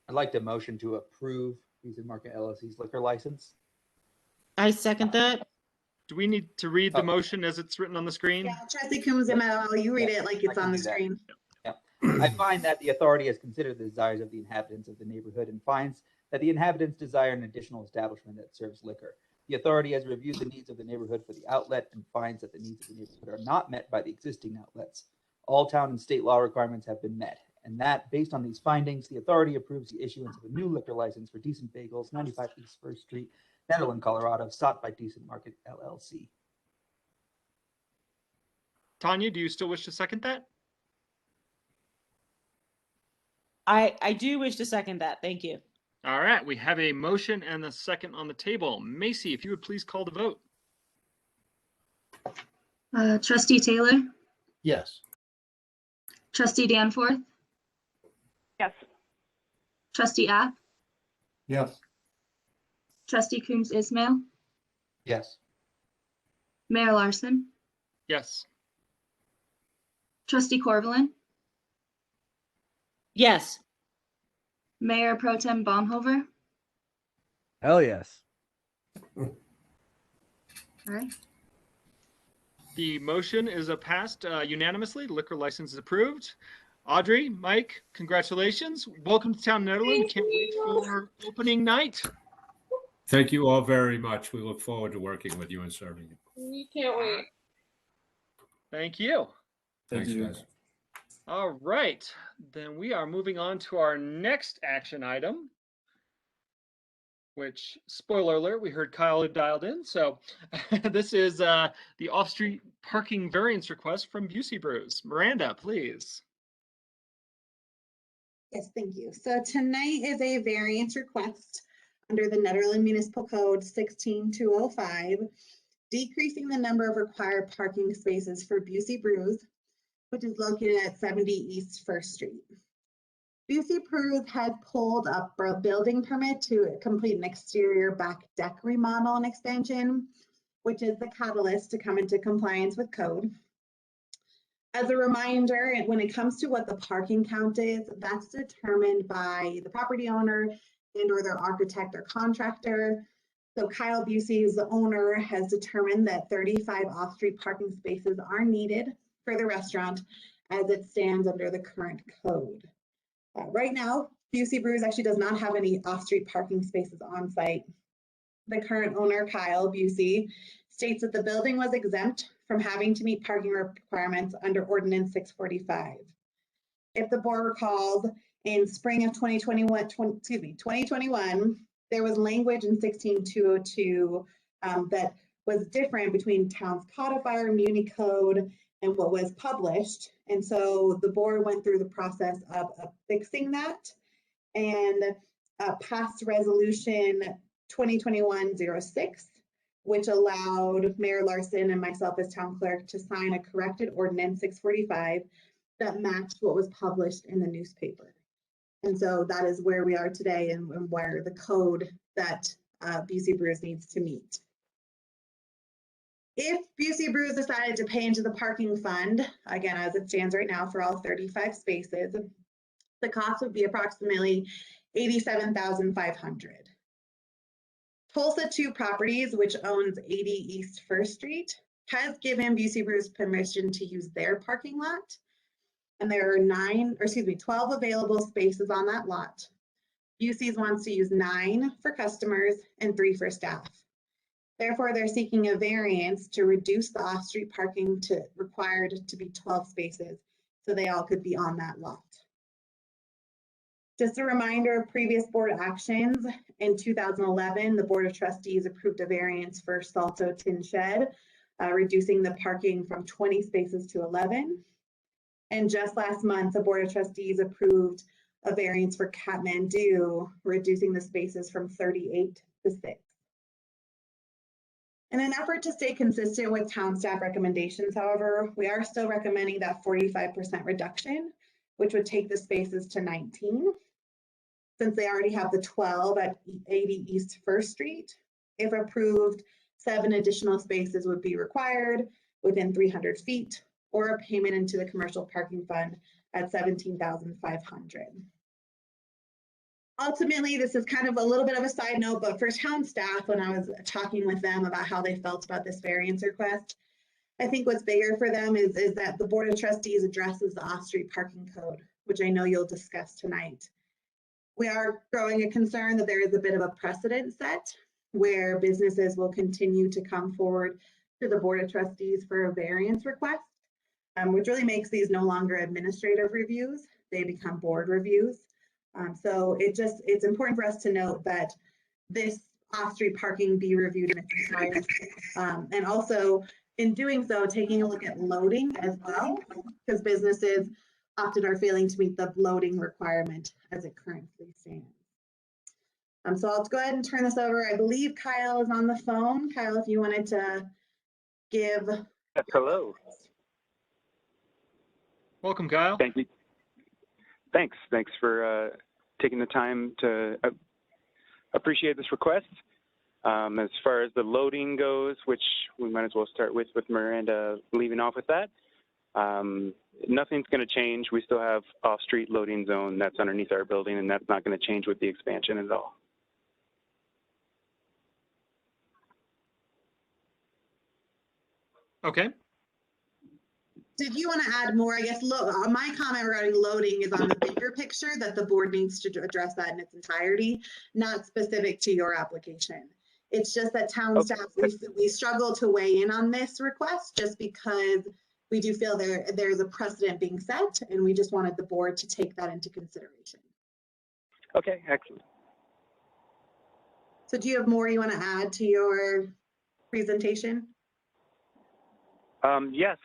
I'd like to motion to approve Beasley Market LLC's liquor license. I second that. Do we need to read the motion as it's written on the screen? Yeah, Trustee Coombs, you read it like it's on the screen. Yeah. I find that the authority has considered the desires of the inhabitants of the neighborhood and finds that the inhabitants desire an additional establishment that serves liquor. The authority has reviewed the needs of the neighborhood for the outlet and finds that the needs of the neighborhood are not met by the existing outlets. All town and state law requirements have been met, and that, based on these findings, the authority approves the issuance of a new liquor license for Decent Bagels, 95 East First Street, Nederland, Colorado, sought by Decent Market LLC. Tanya, do you still wish to second that? I do wish to second that. Thank you. All right, we have a motion and a second on the table. Macy, if you would please call the vote. Trustee Taylor, Yes. Trustee Danforth, Yes. Trustee App, Yes. Trustee Coombs Ismail, Yes. Mayor Larson, Yes. Trustee Corvallin, Yes. Mayor Pro Tem Baumhover. Hell yes. All right. The motion is passed unanimously. Liquor license is approved. Audrey, Mike, congratulations. Welcome to Town Nederland. Can't wait for opening night. Thank you all very much. We look forward to working with you and serving you. We can't wait. Thank you. Thanks, guys. All right, then we are moving on to our next action item, which, spoiler alert, we heard Kyle had dialed in. So this is the off-street parking variance request from Busey Brews. Miranda, please. Yes, thank you. So tonight is a variance request under the Nederland Municipal Code 16205, decreasing the number of required parking spaces for Busey Brews, which is located at 70 East First Street. Busey Brews had pulled up a building permit to complete an exterior back deck remodel and expansion, which is the catalyst to come into compliance with code. As a reminder, when it comes to what the parking count is, that's determined by the property owner and or their architect or contractor. So Kyle Busey, the owner, has determined that 35 off-street parking spaces are needed for the restaurant, as it stands under the current code. Right now, Busey Brews actually does not have any off-street parking spaces on site. The current owner, Kyle Busey, states that the building was exempt from having to meet parking requirements under Ordinance 645. If the board recalls, in spring of 2021, there was language in 16202 that was different between town's codifier, Muni Code, and what was published. And so the board went through the process of fixing that and passed resolution 2021-06, which allowed Mayor Larson and myself as town clerk to sign a corrected ordinance 645 that matched what was published in the newspaper. And so that is where we are today and where the code that Busey Brews needs to meet. If Busey Brews decided to pay into the parking fund, again, as it stands right now for all 35 spaces, the cost would be approximately $87,500. Tulsa 2 Properties, which owns 80 East First Street, has given Busey Brews permission to use their parking lot. And there are 12 available spaces on that lot. Busey's wants to use 9 for customers and 3 for staff. Therefore, they're seeking a variance to reduce the off-street parking required to be 12 spaces, so they all could be on that lot. Just a reminder of previous board actions. In 2011, the Board of Trustees approved a variance for Salto Tin Shed, reducing the parking from 20 spaces to 11. And just last month, the Board of Trustees approved a variance for Kathmandu, reducing the spaces from 38 to 6. In an effort to stay consistent with town staff recommendations, however, we are still recommending that 45% reduction, which would take the spaces to 19. Since they already have the 12 at 80 East First Street, if approved, 7 additional spaces would be required within 300 feet, or a payment into the commercial parking fund at $17,500. Ultimately, this is kind of a little bit of a side note, but for town staff, when I was talking with them about how they felt about this variance request, I think what's bigger for them is that the Board of Trustees addresses the off-street parking code, which I know you'll discuss tonight. We are growing a concern that there is a bit of a precedent set where businesses will continue to come forward to the Board of Trustees for a variance request, which really makes these no longer administrative reviews. They become board reviews. So it's important for us to note that this off-street parking be reviewed in its entirety. And also, in doing so, taking a look at loading as well, because businesses often are failing to meet the loading requirement as it currently stands. So I'll go ahead and turn this over. I believe Kyle is on the phone. Kyle, if you wanted to give. Hello. Welcome, Kyle. Thank you. Thanks for taking the time to appreciate this request. As far as the loading goes, which we might as well start with Miranda leaving off with that. Nothing's going to change. We still have off-street loading zone that's underneath our building, and that's not going to change with the expansion at all. Okay. Did you want to add more? I guess my comment regarding loading is on the bigger picture that the board needs to address that in its entirety, not specific to your application. It's just that town staff, we struggle to weigh in on this request just because we do feel there's a precedent being set, and we just wanted the board to take that into consideration. Okay, excellent. So do you have more you want to add to your presentation? Yes,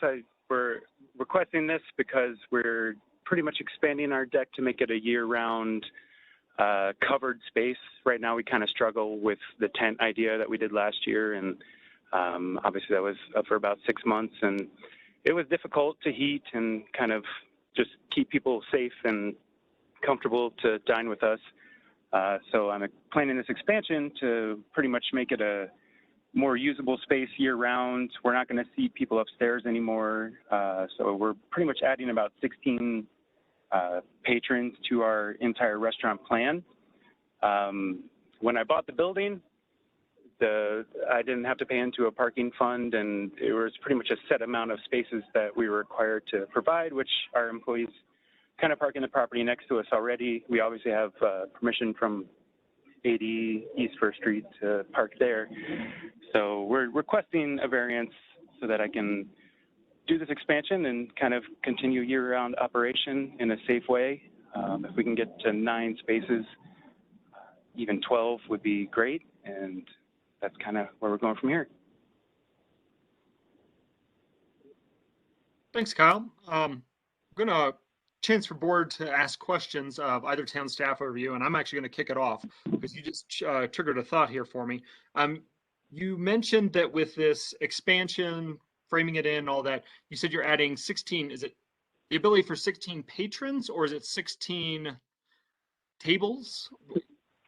we're requesting this because we're pretty much expanding our deck to make it a year-round covered space. Right now, we kind of struggle with the tent idea that we did last year, and obviously that was for about 6 months, and it was difficult to heat and kind of just keep people safe and comfortable to dine with us. So I'm planning this expansion to pretty much make it a more usable space year-round. We're not going to see people upstairs anymore, so we're pretty much adding about 16 patrons to our entire restaurant plan. When I bought the building, I didn't have to pay into a parking fund, and it was pretty much a set amount of spaces that we were required to provide, which our employees kind of park in the property next to us already. We obviously have permission from 80 East First Street to park there. So we're requesting a variance so that I can do this expansion and kind of continue year-round operation in a safe way. If we can get to 9 spaces, even 12 would be great, and that's kind of where we're going from here. Thanks, Kyle. I'm gonna chance for board to ask questions of either town staff or you, and I'm actually going to kick it off because you just triggered a thought here for me. You mentioned that with this expansion, framing it in, all that, you said you're adding 16. Is it the ability for 16 patrons, or is it 16 tables?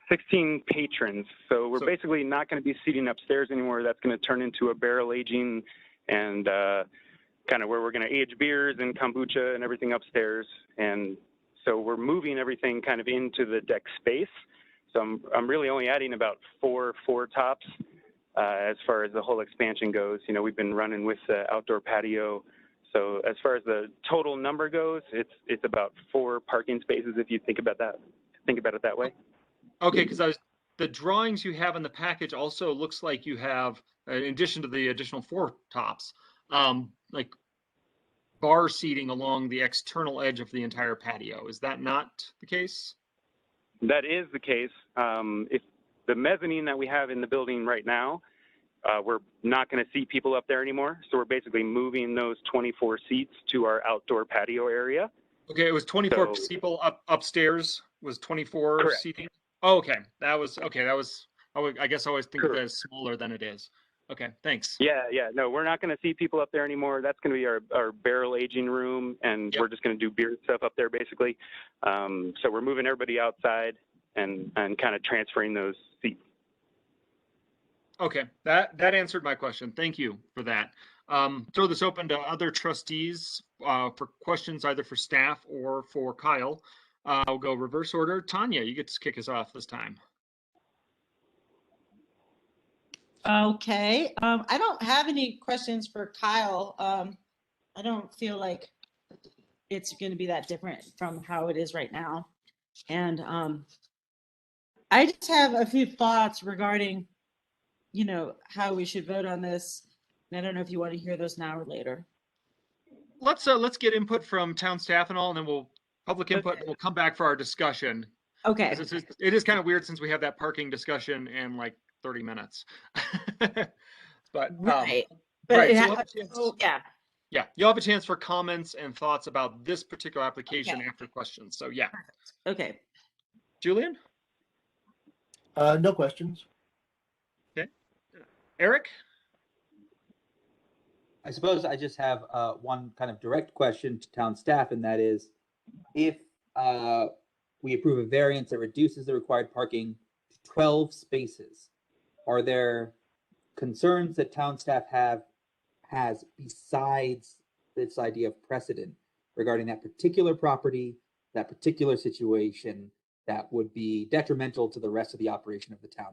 16 patrons. So we're basically not going to be seating upstairs anymore. That's going to turn into a barrel aging and kind of where we're going to age beers and kombucha and everything upstairs. And so we're moving everything kind of into the deck space. So I'm really only adding about four tops as far as the whole expansion goes. You know, we've been running with the outdoor patio. So as far as the total number goes, it's about 4 parking spaces if you think about it that way. Okay, because the drawings you have in the package also looks like you have, in addition to the additional 4 tops, like bar seating along the external edge of the entire patio. Is that not the case? That is the case. If the mezzanine that we have in the building right now, we're not going to see people up there anymore. So we're basically moving those 24 seats to our outdoor patio area. Okay, it was 24 people upstairs was 24 Correct. seating. Oh, okay. That was I guess I always think of it as smaller than it is. Okay, thanks. Yeah. No, we're not going to see people up there anymore. That's going to be our barrel aging room, and we're just going to do beer stuff up there basically. So we're moving everybody outside and kind of transferring those seats. Okay, that answered my question. Thank you for that. Throw this open to other trustees for questions, either for staff or for Kyle. I'll go reverse order. Tanya, you get to kick us off this time. Okay. I don't have any questions for Kyle. I don't feel like it's going to be that different from how it is right now. And I just have a few thoughts regarding, how we should vote on this. And I don't know if you want to hear those now or later. Let's get input from town staff and all, and then we'll public input, and we'll come back for our discussion. Okay. It is kind of weird since we have that parking discussion in like 30 minutes. But right. Yeah, you'll have a chance for comments and thoughts about this particular application after questions. So yeah. Okay. Julian? No questions. Okay. Eric? I suppose I just have one kind of direct question to town staff, and that is, if we approve a variance that reduces the required parking to 12 spaces, are there concerns that town staff has besides this idea of precedent regarding that particular property, that particular situation that would be detrimental to the rest of the operation of the town?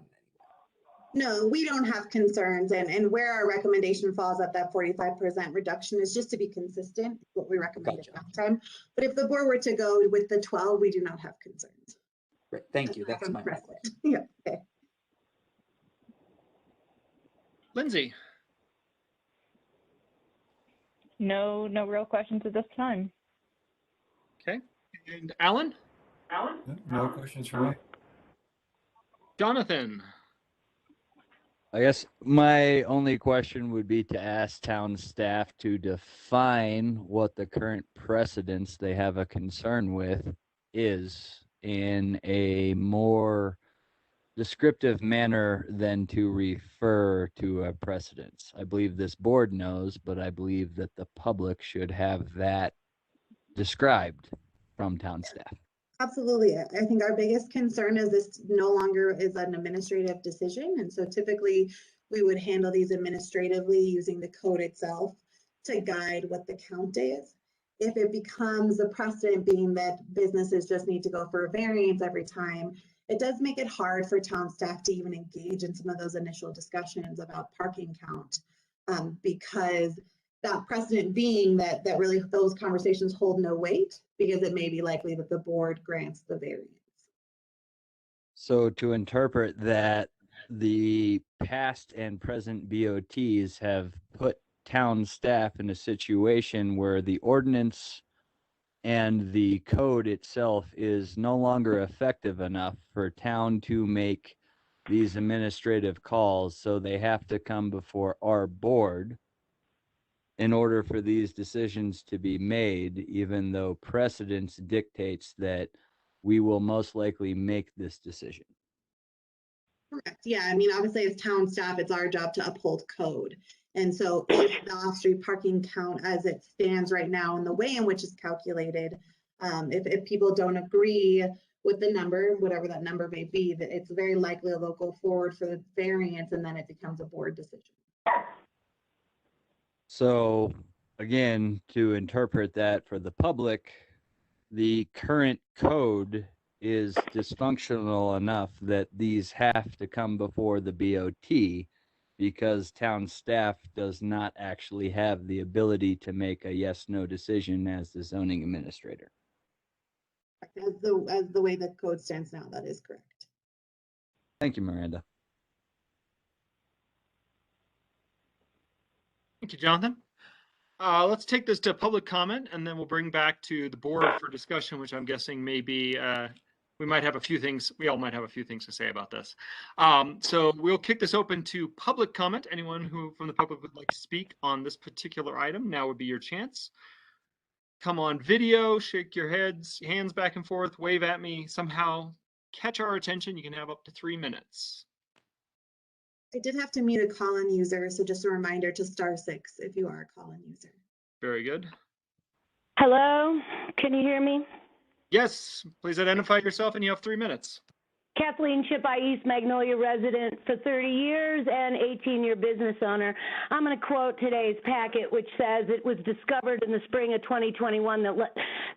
No, we don't have concerns, and where our recommendation falls at that 45% reduction is just to be consistent with what we recommended last time. But if the board were to go with the 12, we do not have concerns. Great, thank you. That's my question. Yeah, okay. Lindsay? No real questions at this time. Okay. And Alan? No questions for me. Jonathan? I guess my only question would be to ask town staff to define what the current precedents they have a concern with is in a more descriptive manner than to refer to a precedence. I believe this board knows, but I believe that the public should have that described from town staff. Absolutely. I think our biggest concern is this no longer is an administrative decision. And so typically we would handle these administratively using the code itself to guide what the count is. if it becomes a precedent being that businesses just need to go for a variance every time, it does make it hard for town staff to even engage in some of those initial discussions about parking count, because that precedent being that really those conversations hold no weight because it may be likely that the board grants the variance. So to interpret that, the past and present BOTs have put town staff in a situation where the ordinance and the code itself is no longer effective enough for town to make these administrative calls, so they have to come before our board in order for these decisions to be made, even though precedence dictates that we will most likely make this decision. Correct. Yeah, I mean, obviously as town staff, it's our job to uphold code. And so if the off-street parking count as it stands right now and the way in which it's calculated, if people don't agree with the number, whatever that number may be, that it's very likely they'll go forward for the variance and then it becomes a board decision. So again, to interpret that for the public, the current code is dysfunctional enough that these have to come before the BOT because town staff does not actually have the ability to make a yes/no decision as the zoning administrator. As the way the code stands now, that is correct. Thank you, Miranda. Thank you, Jonathan. Let's take this to public comment, and then we'll bring back to the board for discussion, which I'm guessing may be, we might have a few things, we all might have a few things to say about this. So we'll kick this open to public comment. Anyone who from the public would like to speak on this particular item, now would be your chance. Come on video, shake your hands back and forth, wave at me, somehow catch our attention. You can have up to 3 minutes. I did have to mute a call-in user, so just a reminder to *6 if you are a call-in user. Very good. Hello, can you hear me? Yes, please identify yourself and you have 3 minutes. Kathleen Chipeye, East Magnolia resident for 30 years and 18-year business owner. I'm going to quote today's packet, which says it was discovered in the spring of 2021 that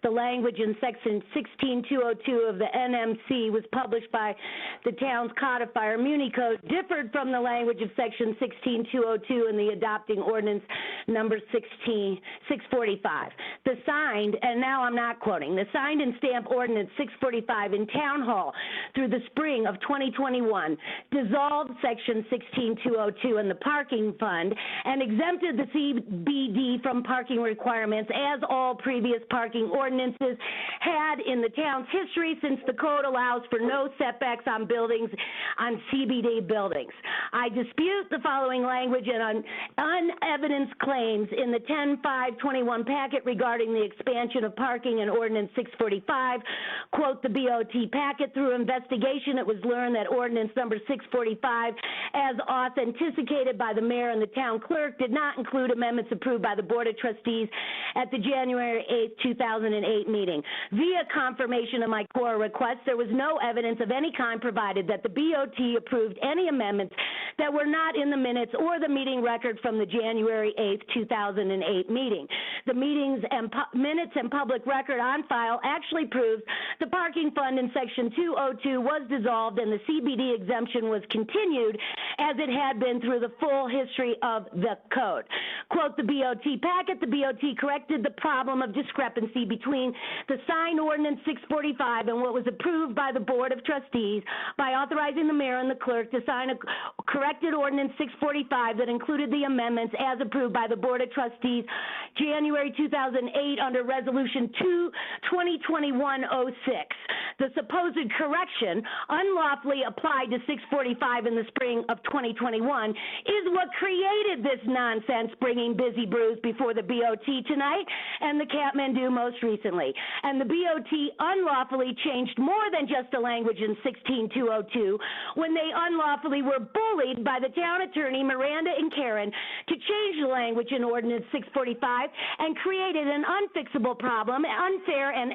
the language in section 16202 of the NMC was published by the town's codifier Muni Code differed from the language of section 16202 in the adopting ordinance number 645. The signed, and now I'm not quoting, the signed and stamped ordinance 645 in Town Hall through the spring of 2021 dissolved section 16202 in the parking fund and exempted the CBD from parking requirements as all previous parking ordinances had in the town's history since the code allows for no setbacks on buildings on CBD buildings. I dispute the following language and unevidenced claims in the 10/5/21 packet regarding the expansion of parking in ordinance 645. Quote the BOT packet, through investigation it was learned that ordinance number 645 as authenticated by the mayor and the town clerk did not include amendments approved by the Board of Trustees at the January 8, 2008 meeting. Via confirmation of my core request, there was no evidence of any kind provided that the BOT approved any amendments that were not in the minutes or the meeting record from the January 8, 2008 meeting. The meetings and minutes and public record on file actually proves the parking fund in section 202 was dissolved and the CBD exemption was continued as it had been through the full history of the code. Quote the BOT packet, the BOT corrected the problem of discrepancy between the signed ordinance 645 and what was approved by the Board of Trustees by authorizing the mayor and the clerk to sign a corrected ordinance 645 that included the amendments as approved by the Board of Trustees January 2008 under Resolution 2021-06. The supposed correction unlawfully applied to 645 in the spring of 2021 is what created this nonsense, bringing Busy Brews before the BOT tonight and the Kathmandu most recently. And the BOT unlawfully changed more than just the language in 16202 when they unlawfully were bullied by the town attorney Miranda and Karen to change the language in ordinance 645 and created an unfixable problem, unfair and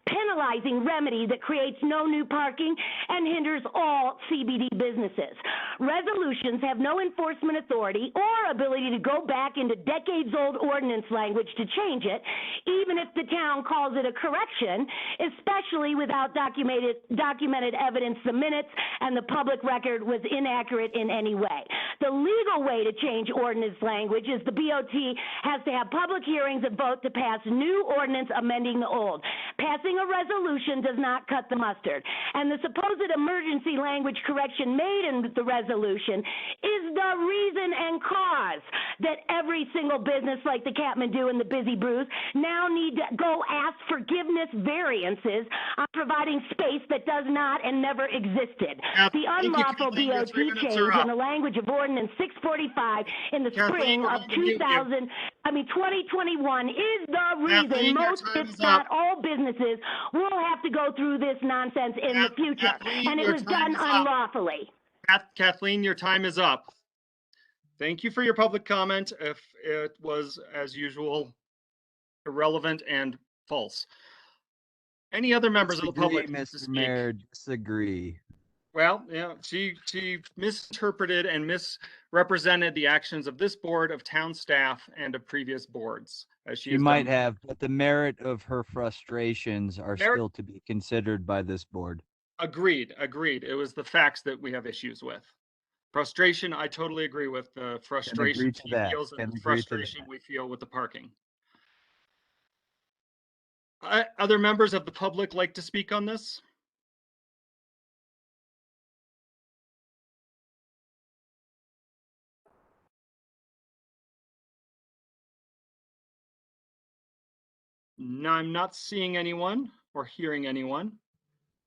penalizing remedy that creates no new parking and hinders all CBD businesses. Resolutions have no enforcement authority or ability to go back into decades-old ordinance language to change it, even if the town calls it a correction, especially without documented evidence the minutes and the public record was inaccurate in any way. The legal way to change ordinance language is the BOT has to have public hearings and vote to pass new ordinance amending the old. Passing a resolution does not cut the mustard. And the supposed emergency language correction made in the resolution is the reason and cause that every single business like the Kathmandu and the Busy Brews now need to go ask forgiveness variances on providing space that does not and never existed. The unlawful BOT change in the language of Ordinance 645 in the spring of 2021 is the reason most, if not all, businesses will have to go through this nonsense in the future. And it was done unlawfully. Kathleen, your time is up. Thank you for your public comment. If it was, as usual, irrelevant and false. Any other members of the public? Mr. Mayor, disagree. Well, yeah, she misinterpreted and misrepresented the actions of this board, of town staff, and of previous boards. As She might have, but the merit of her frustrations are still to be considered by this board. Agreed. It was the facts that we have issues with. Frustration, I totally agree with the frustration she feels and the frustration we feel with the parking. Other members of the public like to speak on this? No, I'm not seeing anyone or hearing anyone.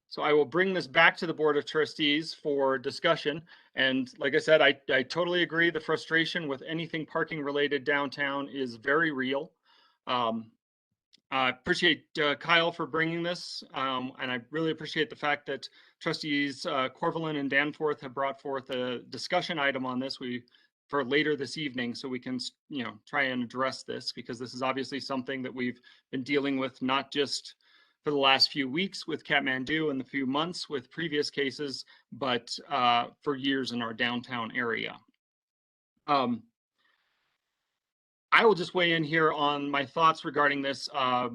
So I will bring this back to the Board of Trustees for discussion. And like I said, I totally agree. The frustration with anything parking related downtown is very real. I appreciate Kyle for bringing this. And I really appreciate the fact that Trustees Corvalin and Danforth have brought forth a discussion item on this for later this evening, so we can try and address this, because this is obviously something that we've been dealing with not just for the last few weeks with Kathmandu and the few months with previous cases, but for years in our downtown area. I will just weigh in here on my thoughts regarding this. As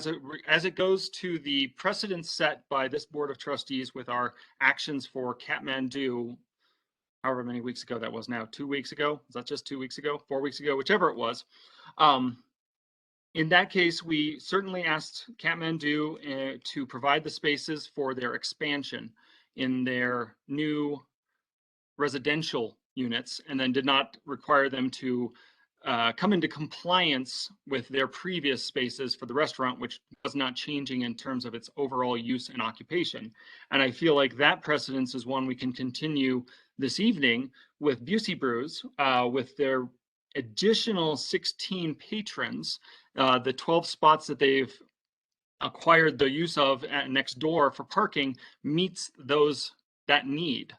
it goes to the precedent set by this Board of Trustees with our actions for Kathmandu, however many weeks ago that was now, 2 weeks ago? Is that just 2 weeks ago, 4 weeks ago, whichever it was. In that case, we certainly asked Kathmandu to provide the spaces for their expansion in their new residential units, and then did not require them to come into compliance with their previous spaces for the restaurant, which was not changing in terms of its overall use and occupation. And I feel like that precedence is one we can continue this evening with Busey Brews, with their additional 16 patrons, the 12 spots that they've acquired the use of next door for parking meets that need.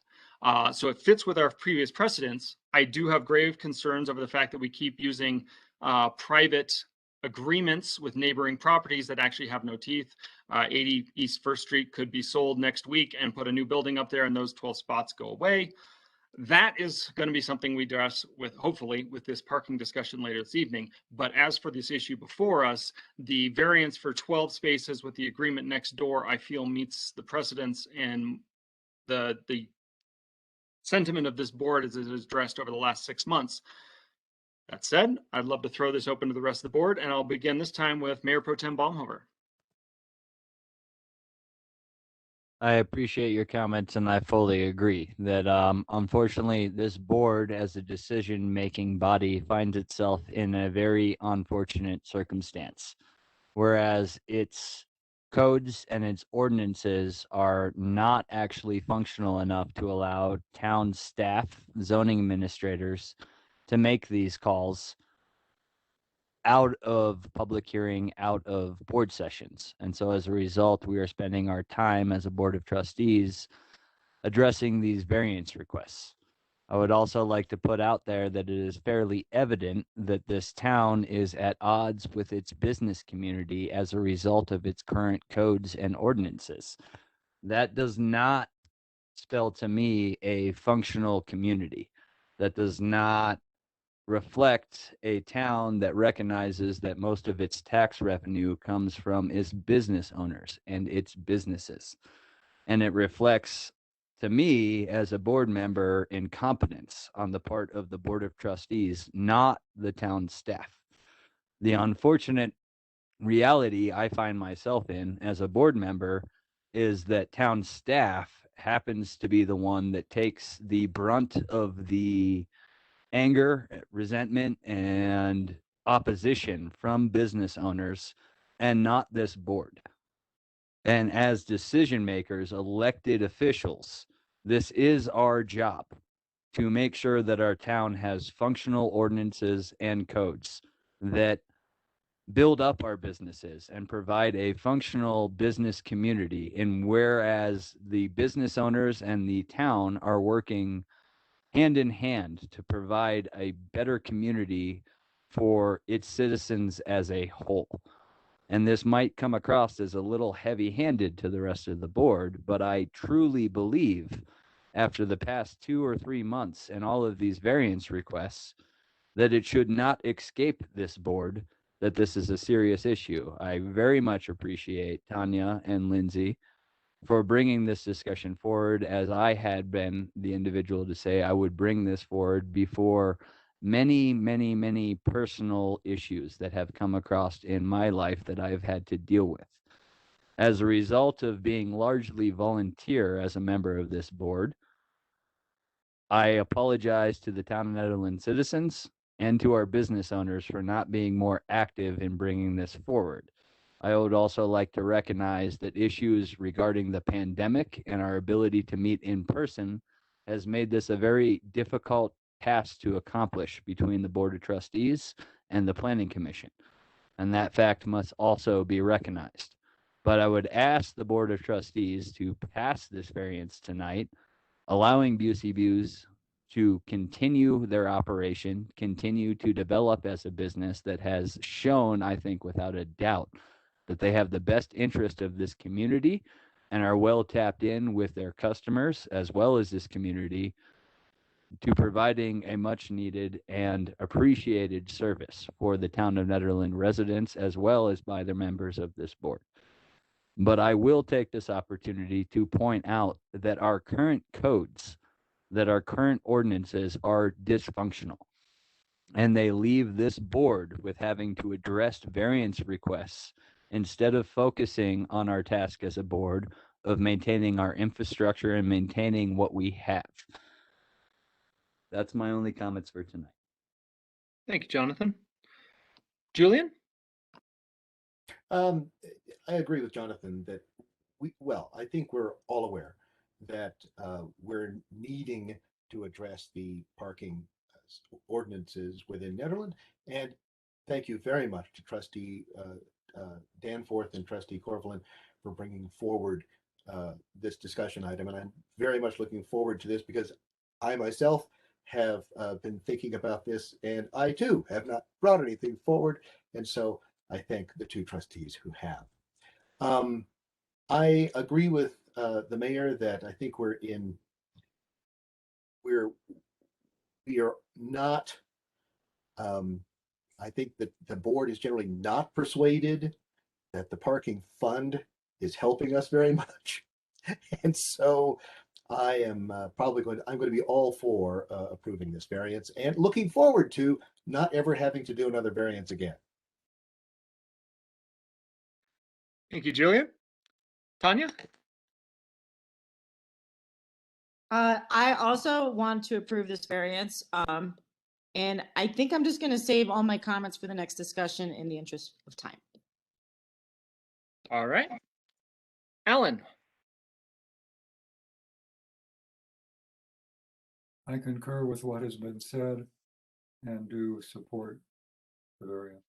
So it fits with our previous precedents. I do have grave concerns over the fact that we keep using private agreements with neighboring properties that actually have no teeth. 80 East First Street could be sold next week and put a new building up there, and those 12 spots go away. That is going to be something we address with, hopefully, with this parking discussion later this evening. But as for this issue before us, the variance for 12 spaces with the agreement next door, I feel meets the precedents and the sentiment of this board as it is addressed over the last 6 months. That said, I'd love to throw this open to the rest of the board, and I'll begin this time with Mayor Pro Tem Baumhofer. I appreciate your comments, and I fully agree that unfortunately this board as a decision-making body finds itself in a very unfortunate circumstance, whereas its codes and its ordinances are not actually functional enough to allow town staff, zoning administrators to make these calls out of public hearing, out of board sessions. And so as a result, we are spending our time as a board of trustees addressing these variance requests. I would also like to put out there that it is fairly evident that this town is at odds with its business community as a result of its current codes and ordinances. That does not spell to me a functional community. That does not reflect a town that recognizes that most of its tax revenue comes from its business owners and its businesses. And it reflects to me as a board member incompetence on the part of the Board of Trustees, not the town staff. The unfortunate reality I find myself in as a board member is that town staff happens to be the one that takes the brunt of the anger, resentment, and opposition from business owners and not this board. And as decision makers, elected officials, this is our job to make sure that our town has functional ordinances and codes that build up our businesses and provide a functional business community. And whereas the business owners and the town are working hand in hand to provide a better community for its citizens as a whole. And this might come across as a little heavy-handed to the rest of the board, but I truly believe after the past 2 or 3 months and all of these variance requests that it should not escape this board that this is a serious issue. I very much appreciate Tanya and Lindsay for bringing this discussion forward, as I had been the individual to say I would bring this forward before many, many, many personal issues that have come across in my life that I've had to deal with. As a result of being largely volunteer as a member of this board, I apologize to the town of Nederland citizens and to our business owners for not being more active in bringing this forward. I would also like to recognize that issues regarding the pandemic and our ability to meet in person has made this a very difficult task to accomplish between the Board of Trustees and the Planning Commission. And that fact must also be recognized. But I would ask the Board of Trustees to pass this variance tonight, allowing Busey Buse to continue their operation, continue to develop as a business that has shown, I think, without a doubt, that they have the best interest of this community and are well tapped in with their customers as well as this community to providing a much needed and appreciated service for the town of Nederland residents as well as by the members of this board. But I will take this opportunity to point out that our current codes, that our current ordinances are dysfunctional. And they leave this board with having to address variance requests instead of focusing on our task as a board of maintaining our infrastructure and maintaining what we have. That's my only comments for tonight. Thank you, Jonathan. Julian? I agree with Jonathan that I think we're all aware that we're needing to address the parking ordinances within Nederland. And thank you very much to Trustee Danforth and Trustee Corvallin for bringing forward this discussion item. And I'm very much looking forward to this because I myself have been thinking about this, and I too have not brought anything forward. And so I thank the two trustees who have. I agree with the mayor that I think we are not, I think that the board is generally not persuaded that the parking fund is helping us very much. And so I am I'm going to be all for approving this variance and looking forward to not ever having to do another variance again. Thank you, Julian. Tanya? I also want to approve this variance. And I think I'm just going to save all my comments for the next discussion in the interest of time. All right. Alan? I concur with what has been said and do support the variance.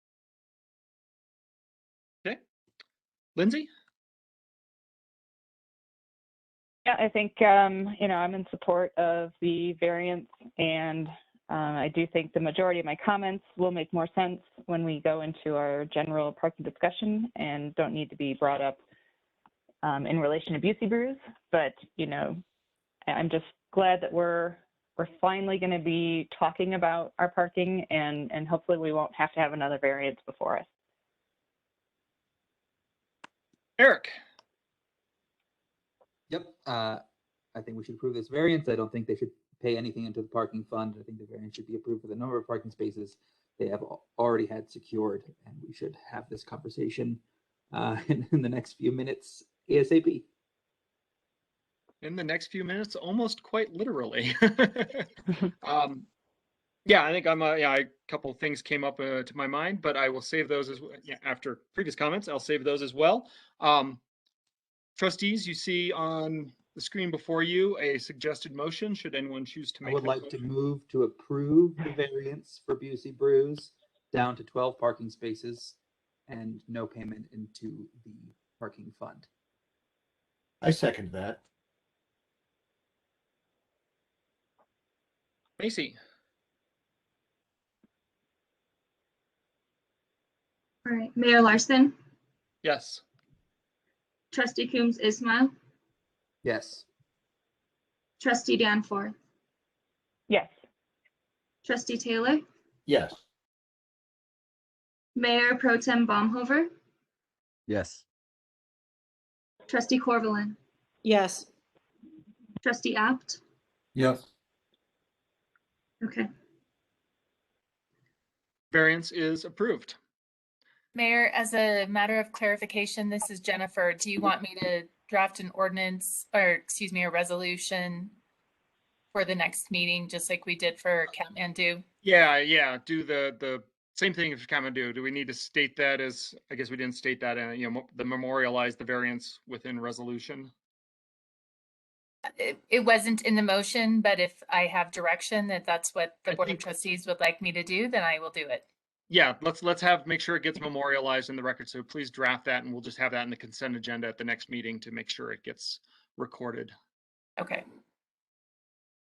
Okay. Lindsay? Yeah, I think, I'm in support of the variance, and I do think the majority of my comments will make more sense when we go into our general parking discussion and don't need to be brought up in relation to Busey Brews, but you know, I'm just glad that we're finally going to be talking about our parking, and hopefully we won't have to have another variance before us. Eric. Yep. I think we should approve this variance. I don't think they should pay anything into the parking fund. I think the variance should be approved for the number of parking spaces they have already had secured, and we should have this conversation in the next few minutes ASAP. In the next few minutes, almost quite literally. Yeah, I think a couple of things came up to my mind, but I will save those as after previous comments. I'll save those as well. Trustees, you see on the screen before you a suggested motion. Should anyone choose to make I would that like motion? to move to approve the variance for Busey Brews down to 12 parking spaces and no payment into the parking fund. I second that. Macy. All right, Mayor Larson, Yes. Trustee Coombs Ismail, Yes. Trustee Danforth, Yes. Trustee Taylor, Yes. Mayor Pro Tem Baumhover, Yes. Trustee Corvallin, Yes. Trustee Apt. Yes. Okay. Variance is approved. Mayor, as a matter of clarification, this is Jennifer. Do you want me to draft an ordinance, or excuse me, a resolution for the next meeting, just like we did for Kathmandu? Yeah. Do the same thing as Kathmandu. Do we need to state that as, I guess we didn't state that, the memorialize the variance within resolution? It wasn't in the motion, but if I have direction that that's what the Board of Trustees would like me to do, then I will do it. Yeah, let's make sure it gets memorialized in the record. So please draft that, and we'll just have that in the consent agenda at the next meeting to make sure it gets recorded. Okay.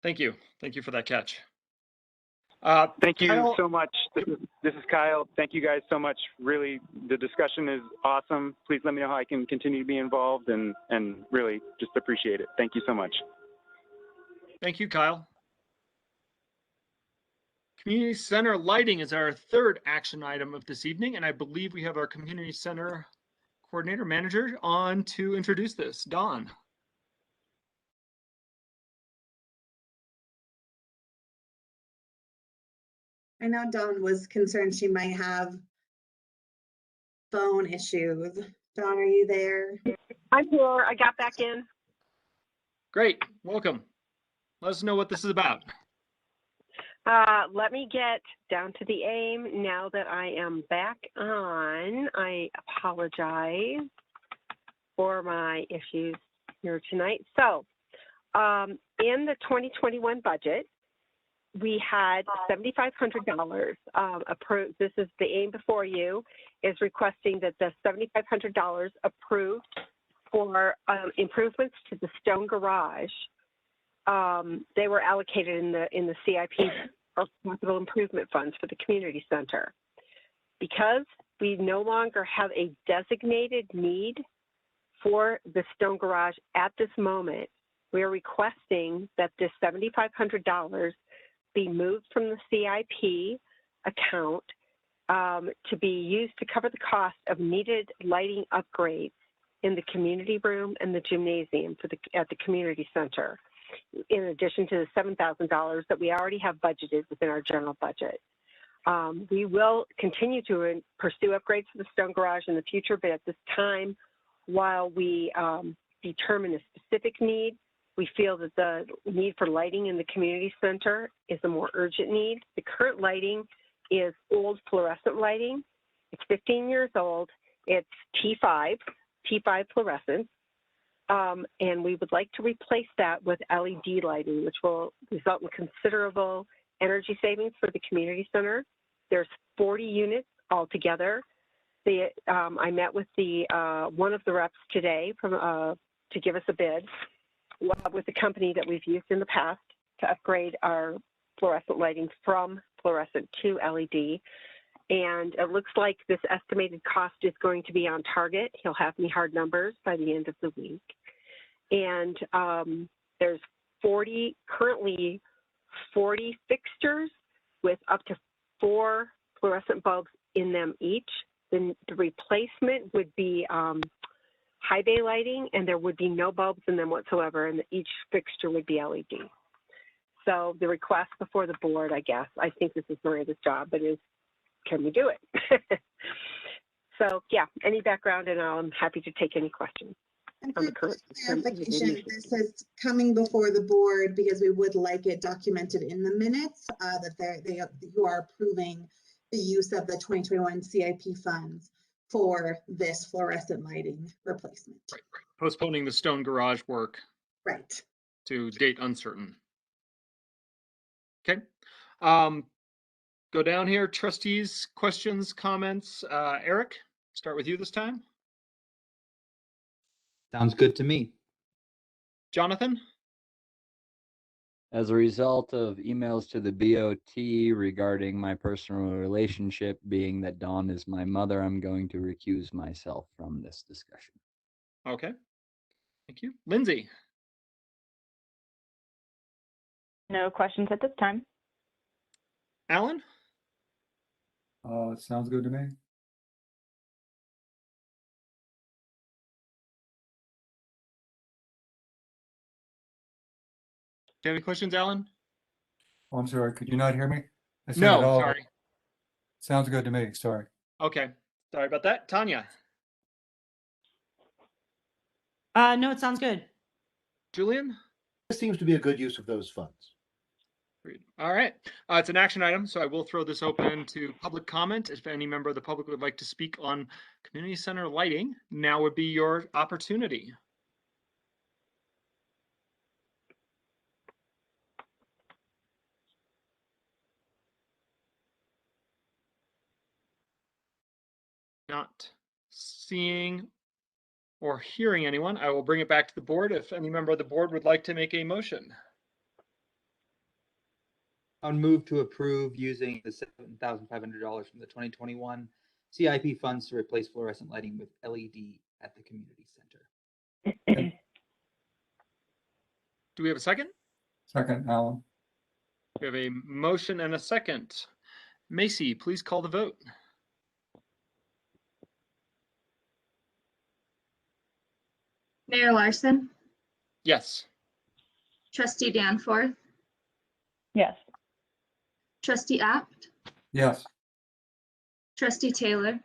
Thank you. Thank you for that catch. Thank you Kyle- so much. This is Kyle. Thank you guys so much. Really, the discussion is awesome. Please let me know how I can continue to be involved, and really just appreciate it. Thank you so much. Thank you, Kyle. Community center lighting is our third action item of this evening, and I believe we have our community center coordinator manager on to introduce this. Dawn. I know Dawn was concerned she might have phone issues. Dawn, are you there? I'm here. I got back in. Great, welcome. Let us know what this is about. Let me get down to the aim now that I am back on. I apologize for my issues here tonight. So, in the 2021 budget, we had $7,500 approved. This is the aim before you, is requesting that the $7,500 approved for improvements to the stone garage. They were allocated in the CIP, or capital improvement funds, for the community center. Because we no longer have a designated need for the stone garage at this moment, we are requesting that this $7,500 be moved from the CIP account to be used to cover the cost of needed lighting upgrades in the community room and the gymnasium at the community center, in addition to the $7,000 that we already have budgeted within our general budget. We will continue to pursue upgrades for the stone garage in the future, but at this time, while we determine a specific need, we feel that the need for lighting in the community center is a more urgent need. The current lighting is old fluorescent lighting. It's 15 years old. It's T5 fluorescent. And we would like to replace that with LED lighting, which will result in considerable energy savings for the community center. There's 40 units altogether. I met with one of the reps today to give us a bid with the company that we've used in the past to upgrade our fluorescent lighting from fluorescent to LED. And it looks like this estimated cost is going to be on target. He'll have me hard numbers by the end of the week. And there's currently 40 fixtures with up to 4 fluorescent bulbs in them each. Then the replacement would be high bay lighting, and there would be no bulbs in them whatsoever, and each fixture would be LED. So the request before the board, I guess, I think this is Miranda's job, but is, can we do it? So yeah, any background, and I'm happy to take any questions. And for clarification, this is coming before the board because we would like it documented in the minutes that you are approving the use of the 2021 CIP funds for this fluorescent lighting replacement. Right. Postponing the stone garage work. Right. To date uncertain. Okay. Go down here. Trustees, questions, comments. Eric, start with you this time. Sounds good to me. Jonathan? As a result of emails to the BOT regarding my personal relationship, being that Dawn is my mother, I'm going to recuse myself from this discussion. Okay. Thank you. Lindsay? No questions at this time. Alan? Sounds good to me. Do you have any questions, Alan? Oh, I'm sorry. Could you not hear me? I said No, it all. sorry. Sounds good to me. Sorry. Okay. Sorry about that. Tanya? No, it sounds good. Julian? This seems to be a good use of those funds. Great. All right. It's an action item, so I will throw this open to public comment. If any member of the public would like to speak on community center lighting, now would be your opportunity. Not seeing or hearing anyone, I will bring it back to the board if any member of the board would like to make a motion. I'll move to approve using the $7,500 from the 2021 CIP funds to replace fluorescent lighting with LED at the community center. Do we have a second? Second, Alan. We have a motion and a second. Macy, please call the vote. Mayor Larson, Yes. Trustee Danforth, Yes. Trustee Apt, Yes. Trustee Taylor,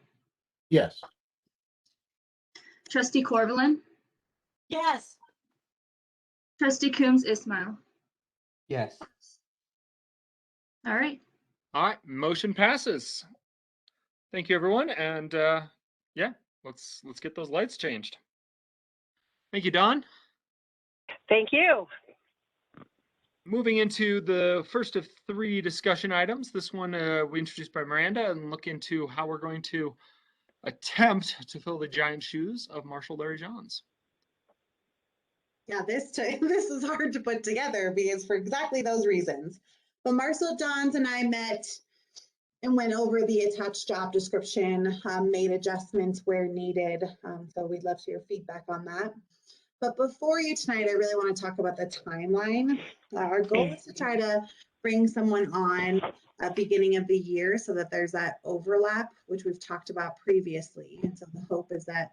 Yes. Trustee Corvallin, Yes. Trustee Coombs Ismail. Yes. All right. All right, motion passes. Thank you, everyone, and yeah, let's get those lights changed. Thank you, Dawn. Thank you. Moving into the first of 3 discussion items. This one we introduced by Miranda and look into how we're going to attempt to fill the giant shoes of Marshall Larry Johns. Yeah, this is hard to put together because for exactly those reasons. But Marcel Johns and I met and went over the attached job description, made adjustments where needed. So we'd love to hear feedback on that. But before you tonight, I really want to talk about the timeline. Our goal is to try to bring someone on at beginning of the year so that there's that overlap, which we've talked about previously. And so the hope is that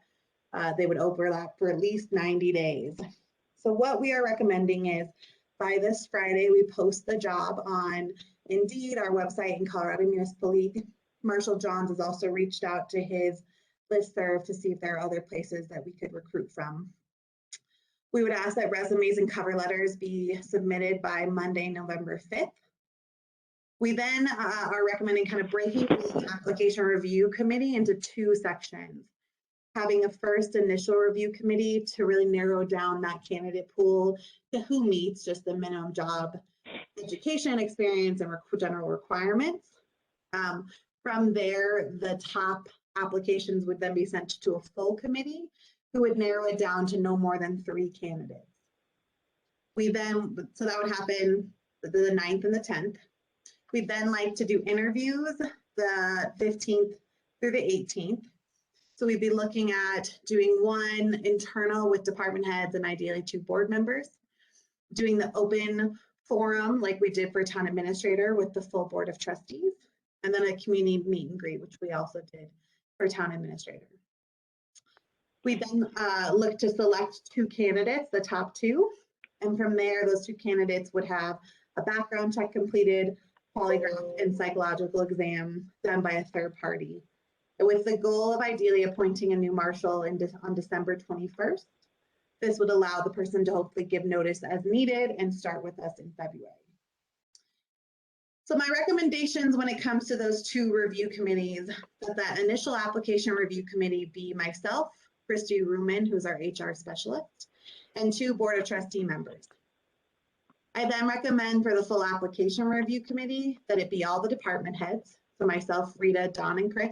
they would overlap for at least 90 days. So what we are recommending is by this Friday, we post the job on Indeed, our website in Colorado Municipal League. Marshall Johns has also reached out to his listserv to see if there are other places that we could recruit from. We would ask that resumes and cover letters be submitted by Monday, November 5th. We then are recommending kind of breaking the application review committee into 2 sections. Having a first initial review committee to really narrow down that candidate pool to who meets just the minimum job education experience and general requirements. From there, the top applications would then be sent to a full committee who would narrow it down to no more than 3 candidates. So that would happen the 9th and the 10th. We'd then like to do interviews the 15th through the 18th. So we'd be looking at doing one internal with department heads and ideally 2 board members, doing the open forum like we did for town administrator with the full board of trustees, and then a community meet and greet, which we also did for town administrator. We then look to select 2 candidates, the top 2, and from there, those 2 candidates would have a background check completed, polygraph, and psychological exam done by a third party, with the goal of ideally appointing a new marshal on December 21st. This would allow the person to hopefully give notice as needed and start with us in February. So my recommendations when it comes to those 2 review committees, that initial application review committee be myself, Christy Ruman, who's our HR specialist, and 2 board of trustee members. I then recommend for the full application review committee that it be all the department heads, so myself, Rita, Don, and Chris,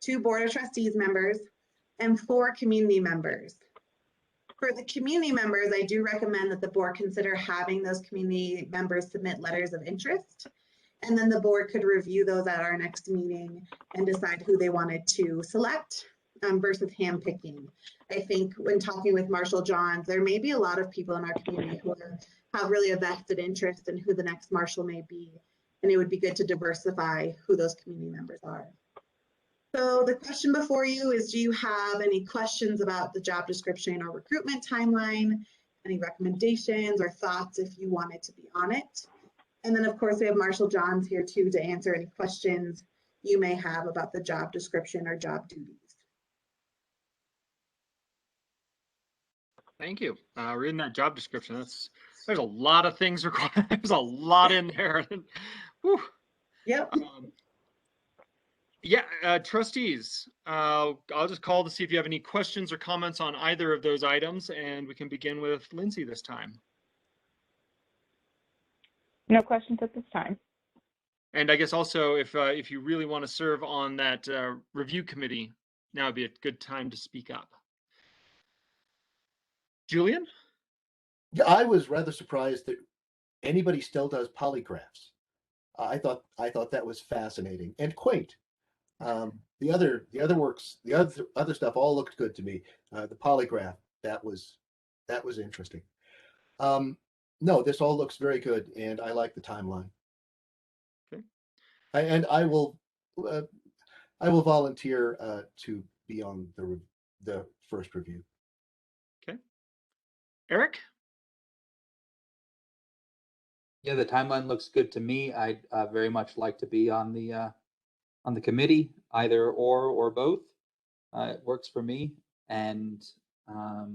2 board of trustees members, and 4 community members. For the community members, I do recommend that the board consider having those community members submit letters of interest, and then the board could review those at our next meeting and decide who they wanted to select versus handpicking. I think when talking with Marshall Johns, there may be a lot of people in our community who have really a vested interest in who the next marshal may be, and it would be good to diversify who those community members are. So the question before you is, do you have any questions about the job description or recruitment timeline? Any recommendations or thoughts if you wanted to be on it? And then of course we have Marshall Johns here too to answer any questions you may have about the job description or job duties. Thank you. Reading that job description, there's a lot of things required. There's a lot in there. Whew. Yep. Yeah, trustees, I'll just call to see if you have any questions or comments on either of those items, and we can begin with Lindsay this time. No questions at this time. And I guess also if you really want to serve on that review committee, now would be a good time to speak up. Julian? Yeah, I was rather surprised that anybody still does polygraphs. I thought that was fascinating and quaint. The other stuff all looked good to me. The polygraph, that was interesting. No, this all looks very good, and I like the timeline. Okay. And I will volunteer to be on the first review. Okay. Eric? Yeah, the timeline looks good to me. I'd very much like to be on the committee, either or both. It works for me. And I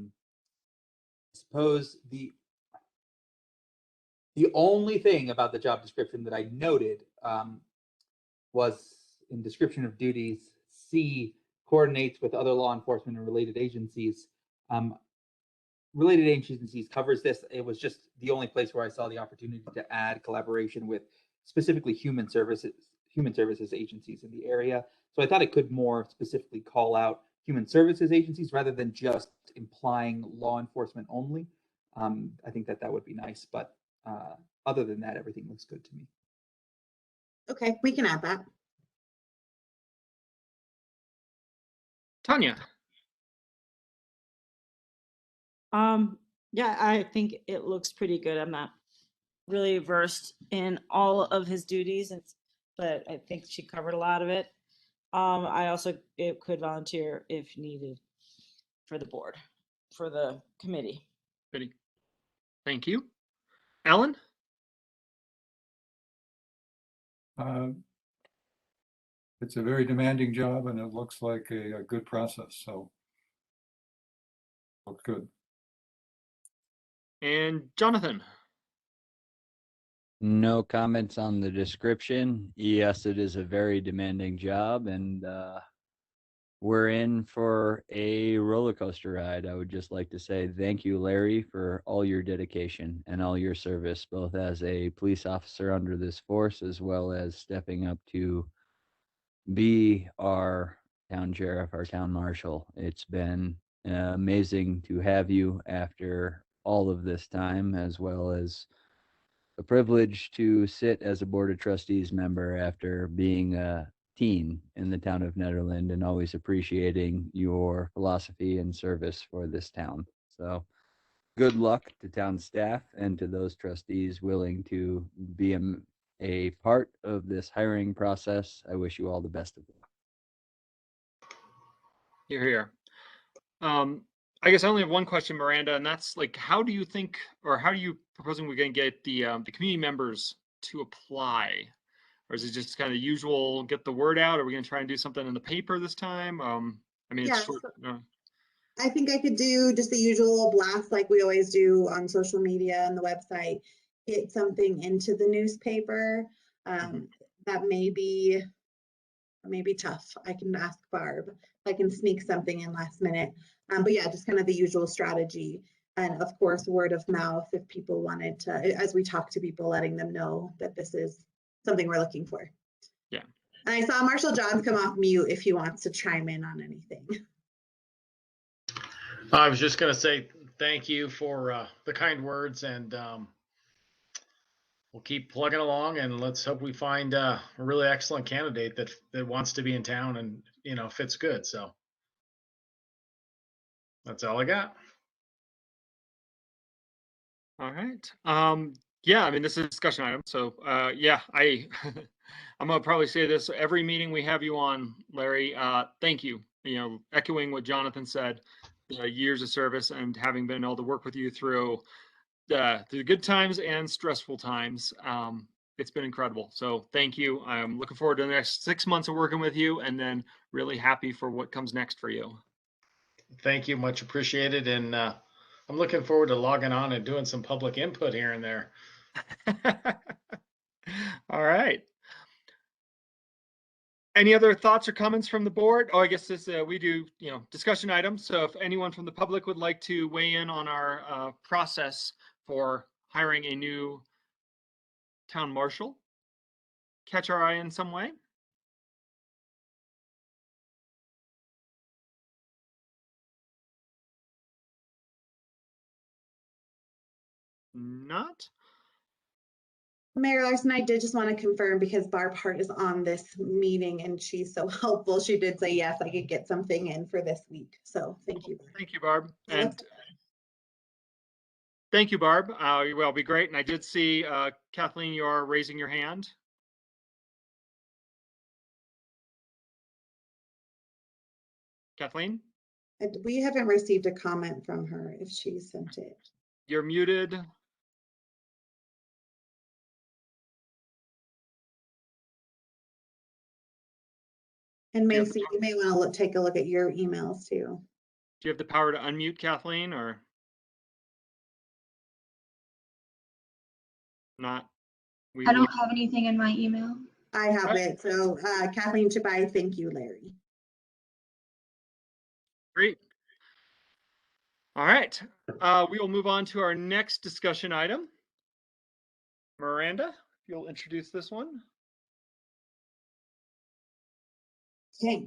suppose the only thing about the job description that I noted was in description of duties, C, coordinates with other law enforcement and related agencies. Related agencies covers this. It was just the only place where I saw the opportunity to add collaboration with specifically human services agencies in the area. So I thought it could more specifically call out human services agencies rather than just implying law enforcement only. I think that would be nice, but other than that, everything looks good to me. Okay, we can add that. Tanya? Yeah, I think it looks pretty good. I'm not really versed in all of his duties, but I think she covered a lot of it. I also could volunteer if needed for the board, for the committee. Thank you. Alan? It's a very demanding job, and it looks like a good process. So, looks good. And Jonathan? No comments on the description. Yes, it is a very demanding job, and we're in for a roller coaster ride. I would just like to say thank you, Larry, for all your dedication and all your service, both as a police officer under this force, as well as stepping up to be our town sheriff, our town marshal. It's been amazing to have you after all of this time, as well as a privilege to sit as a Board of Trustees member after being a teen in the town of Nederland and always appreciating your philosophy and service for this town. So good luck to town staff and to those trustees willing to be a part of this hiring process. I wish you all the best of luck. You're here. I guess I only have one question, Miranda, and that's like, how do you think, or how are you proposing we're going to get the community members to apply? Or is it just kind of usual, get the word out? Are we going to try and do something in the paper this time? I mean, it's Yes. short. I think I could do just the usual blast like we always do on social media and the website, get something into the newspaper. That may be tough. I can ask Barb if I can sneak something in last minute. But yeah, just kind of the usual strategy. And of course, word of mouth if people wanted to, as we talk to people, letting them know that this is something we're looking for. Yeah. And I saw Marshall Johns come off mute if he wants to chime in on anything. I was just going to say thank you for the kind words, and we'll keep plugging along, and let's hope we find a really excellent candidate that wants to be in town and, you know, fits good. So that's all I got. All right. Yeah, I mean, this is a discussion item. So yeah, I'm gonna probably say this every meeting we have you on, Larry. Thank you. You know, echoing what Jonathan said, years of service and having been able to work with you through the good times and stressful times. It's been incredible. So thank you. I'm looking forward to the next 6 months of working with you, and then really happy for what comes next for you. Thank you, much appreciated, and I'm looking forward to logging on and doing some public input here and there. All right. Any other thoughts or comments from the board? Oh, I guess this we do, you know, discussion items. So if anyone from the public would like to weigh in on our process for hiring a new town marshal, catch our eye in some way. Not. Mayor Larson, I did just want to confirm because Barb Hart is on this meeting and she's so helpful. She did say, yes, I could get something in for this week. So thank you. Thank you, Barb. And thank you, Barb. You will be great. And I did see Kathleen, you are raising your hand. Kathleen? We haven't received a comment from her if she sent it. You're muted. And Macy, you may want to take a look at your emails too. Do you have the power to unmute Kathleen or not? I don't have anything in my email. I have it. So Kathleen Chibai, thank you, Larry. Great. All right. We will move on to our next discussion item. Miranda, if you'll introduce this one. Okay.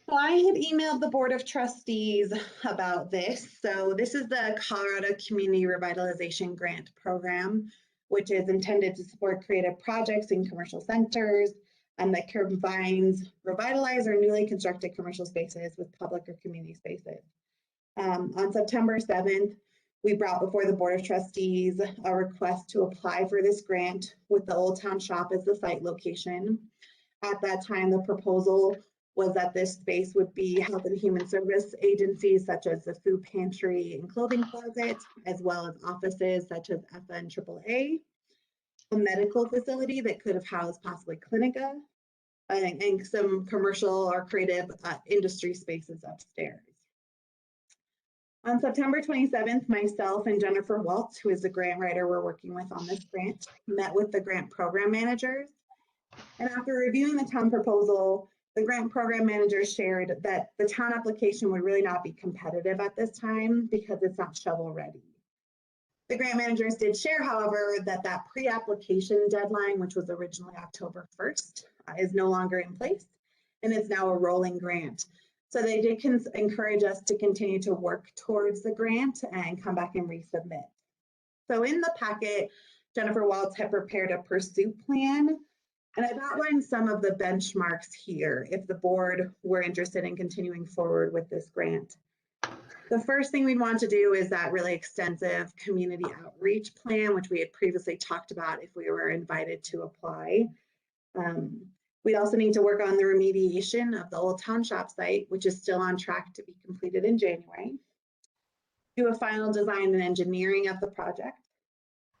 So I had emailed the Board of Trustees about this. So this is the Colorado Community Revitalization Grant Program, which is intended to support creative projects in commercial centers and that combines revitalize or newly constructed commercial spaces with public or community spaces. On September 7th, we brought before the Board of Trustees a request to apply for this grant with the Old Town Shop as the site location. At that time, the proposal was that this space would be health and human service agencies such as the food pantry and clothing closet, as well as offices such as FA and AAA, a medical facility that could have housed possibly Clinica, and some commercial or creative industry spaces upstairs. On September 27th, myself and Jennifer Waltz, who is the grant writer we're working with on this grant, met with the grant program managers. And after reviewing the town proposal, the grant program manager shared that the town application would really not be competitive at this time because it's not shovel ready. The grant managers did share, however, that pre-application deadline, which was originally October 1st, is no longer in place and is now a rolling grant. So they did encourage us to continue to work towards the grant and come back and resubmit. So in the packet, Jennifer Waltz had prepared a pursuit plan, and I've outlined some of the benchmarks here if the board were interested in continuing forward with this grant. The first thing we'd want to do is that really extensive community outreach plan, which we had previously talked about if we were invited to apply. We'd also need to work on the remediation of the Old Town Shop site, which is still on track to be completed in January. Do a final design and engineering of the project,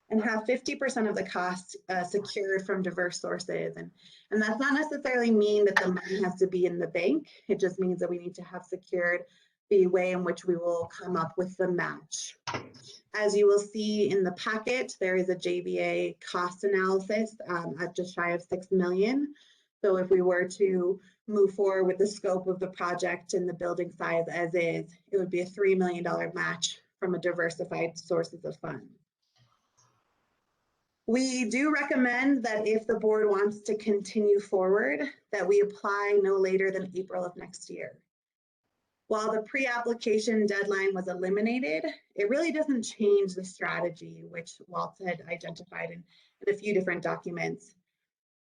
and have 50% of the cost secured from diverse sources. And that's not necessarily mean that the money has to be in the bank. It just means that we need to have secured the way in which we will come up with the match. As you will see in the packet, there is a JVA cost analysis at just shy of 6 million. So if we were to move forward with the scope of the project and the building size as is, it would be a $3 million match from a diversified sources of funds. We do recommend that if the board wants to continue forward, that we apply no later than April of next year. While the pre-application deadline was eliminated, it really doesn't change the strategy which Waltz had identified in a few different documents.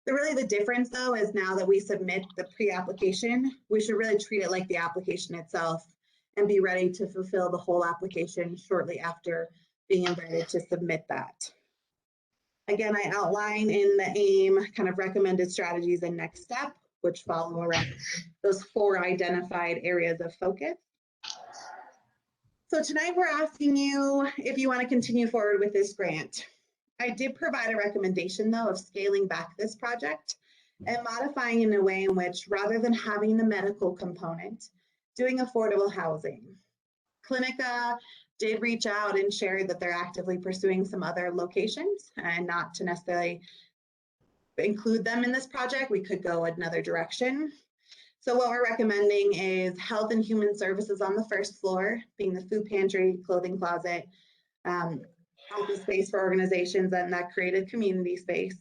The difference though is now that we submit the pre-application, we should really treat it like the application itself and be ready to fulfill the whole application shortly after being invited to submit that. Again, I outline in the AIM kind of recommended strategies and next step, which follow around those 4 identified areas of focus. So tonight we're asking you if you want to continue forward with this grant. I did provide a recommendation though of scaling back this project and modifying in a way in which rather than having the medical component, doing affordable housing. Clinica did reach out and share that they're actively pursuing some other locations and not to necessarily include them in this project. We could go another direction. So what we're recommending is health and human services on the first floor, being the food pantry, clothing closet, office space for organizations and that created community space.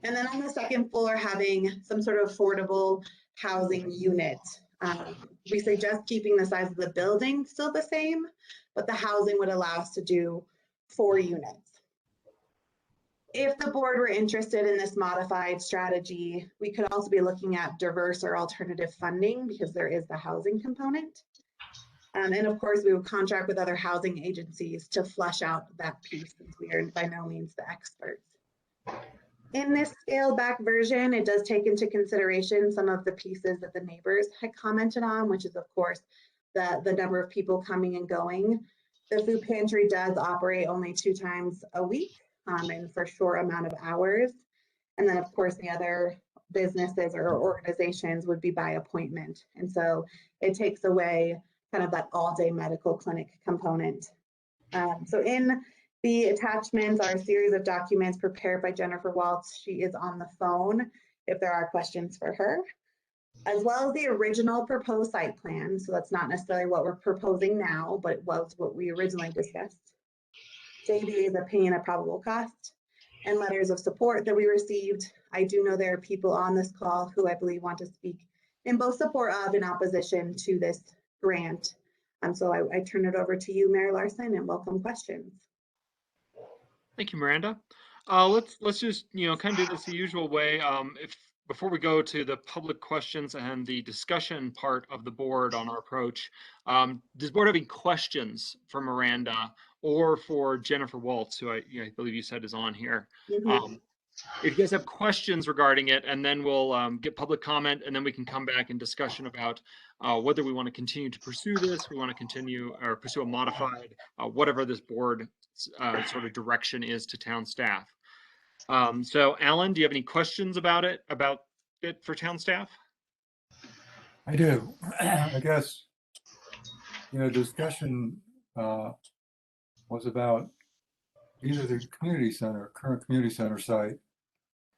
And then on the second floor, having some sort of affordable housing unit. We suggest keeping the size of the building still the same, but the housing would allow us to do 4 units. If the board were interested in this modified strategy, we could also be looking at diverse or alternative funding because there is the housing component. And of course, we would contract with other housing agencies to flesh out that piece since we are by no means the experts. In this scaled back version, it does take into consideration some of the pieces that the neighbors had commented on, which is of course the number of people coming and going. The food pantry does operate only 2 times a week and for a short amount of hours. And then of course the other businesses or organizations would be by appointment. And so it takes away kind of that all-day medical clinic component. So in the attachments are a series of documents prepared by Jennifer Waltz. She is on the phone if there are questions for her, as well as the original proposed site plan. So that's not necessarily what we're proposing now, but it was what we originally discussed. JVA's opinion of probable cost and letters of support that we received. I do know there are people on this call who I believe want to speak in both support of and opposition to this grant. So I turn it over to you, Mayor Larson, and welcome questions. Thank you, Miranda. Let's just kind of do this the usual way. If before we go to the public questions and the discussion part of the board on our approach, does the board have any questions for Miranda or for Jennifer Waltz, who I believe you said is on here? Mm-hmm. If you guys have questions regarding it, and then we'll get public comment, and then we can come back in discussion about whether we want to continue to pursue this, we want to continue or pursue a modified, whatever this board sort of direction is to town staff. So Alan, do you have any questions about it for town staff? I do. I guess, discussion was about either the community center, current community center site,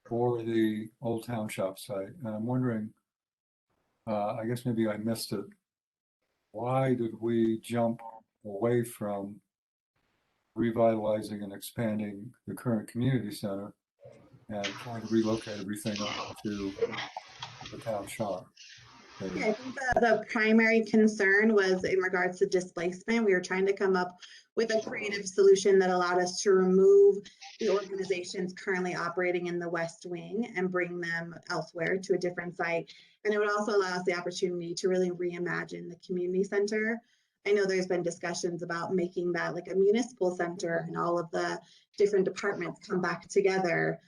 or the Old Town Shop site. And I'm wondering, I guess maybe I missed it. Why did we jump away from revitalizing and expanding the current community center and trying to relocate everything up to the town shop? Yeah, I think the primary concern was in regards to displacement. We were trying to come up with a creative solution that allowed us to remove the organizations currently operating in the West Wing and bring them elsewhere to a different site. And it would also allow us the opportunity to really reimagine the community center. I know there's been discussions about making that like a municipal center and all of the different departments come back together.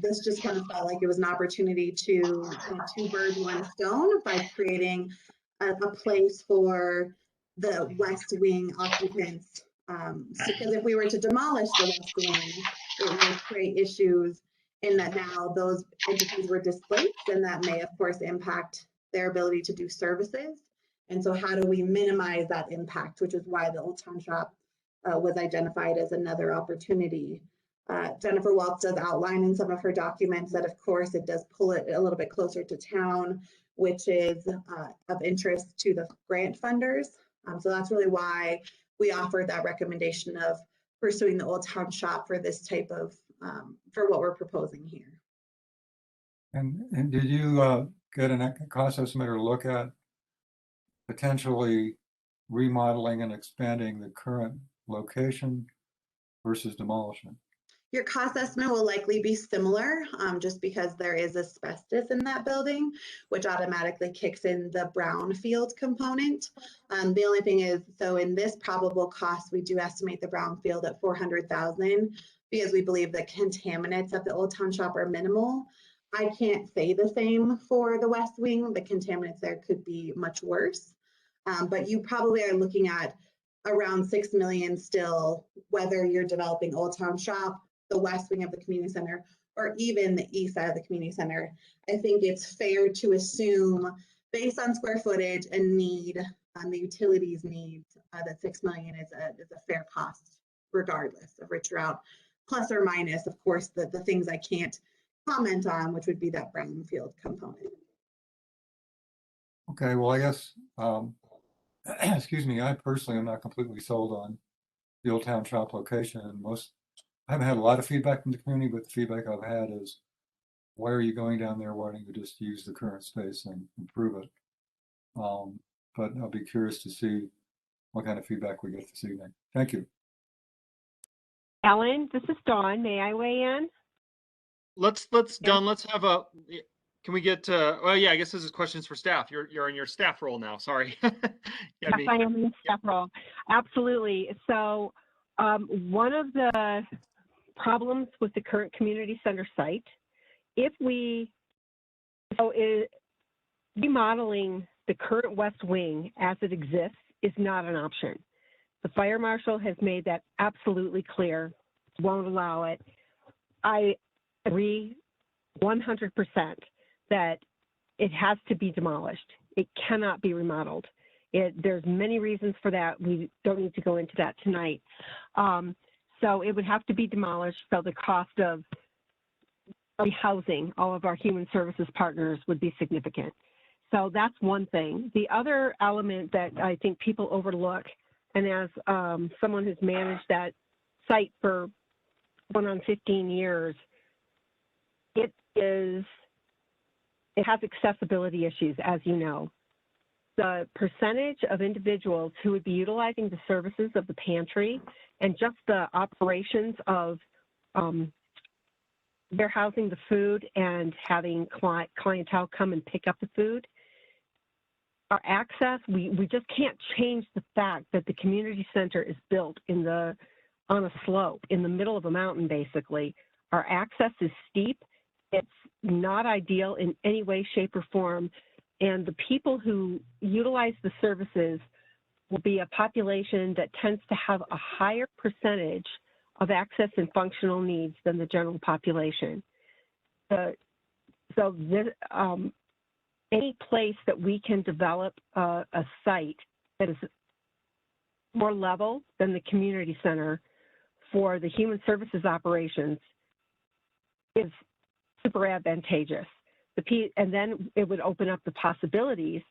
This just kind of felt like it was an opportunity to kind of two birds, one stone by creating a place for the West Wing occupants. Because if we were to demolish the West Wing, it would create issues in that now those entities were displaced, and that may, of course, impact their ability to do services. And so how do we minimize that impact, which is why the Old Town Shop was identified as another opportunity. Jennifer Waltz does outline in some of her documents that, of course, it does pull it a little bit closer to town, which is of interest to the grant funders. So that's really why we offered that recommendation of pursuing the Old Town Shop for this type of, for what we're proposing here. And did you get a cost estimate or look at potentially remodeling and expanding the current location versus demolition? Your cost estimate will likely be similar, just because there is asbestos in that building, which automatically kicks in the brownfield component. The only thing is, so in this probable cost, we do estimate the brownfield at $400,000 because we believe the contaminants of the Old Town Shop are minimal. I can't say the same for the West Wing. The contaminants there could be much worse, but you probably are looking at around $6 million still, whether you're developing Old Town Shop, the West Wing of the community center, or even the east side of the community center. I think it's fair to assume, based on square footage and need, the utilities needs, that $6 million is a fair cost, regardless of which route, plus or minus, of course, the things I can't comment on, which would be that brownfield component. Okay, well, I guess, excuse me, I personally am not completely sold on the Old Town Shop location, and I haven't had a lot of feedback from the community, but the feedback I've had is, why are you going down there? Why don't you just use the current space and improve it? But I'll be curious to see what kind of feedback we get this evening. Thank you. Ellen, this is Dawn. May I weigh in? Dawn, let's have a, can we get, well, yeah, I guess this is questions for staff. You're in your staff role now, sorry. Yes, I am in the staff role. Absolutely. So one of the problems with the current community center site, remodeling the current West Wing as it exists is not an option. The fire marshal has made that absolutely clear, won't allow it. I agree 100% that it has to be demolished. It cannot be remodeled. There's many reasons for that. We don't need to go into that tonight. So it would have to be demolished. So the cost of rehousing all of our human services partners would be significant. So that's one thing. The other element that I think people overlook, and as someone who's managed that site for going on 15 years, it has accessibility issues, as you know. The percentage of individuals who would be utilizing the services of the pantry and just the operations of warehousing the food and having clientele come and pick up the food, our access, we just can't change the fact that the community center is built on a slope in the middle of a mountain, basically. Our access is steep. It's not ideal in any way, shape, or form. And the people who utilize the services will be a population that tends to have a higher percentage of access and functional needs than the general population. Any place that we can develop a site that is more level than the community center for the human services operations is super advantageous. And then it would open up the possibilities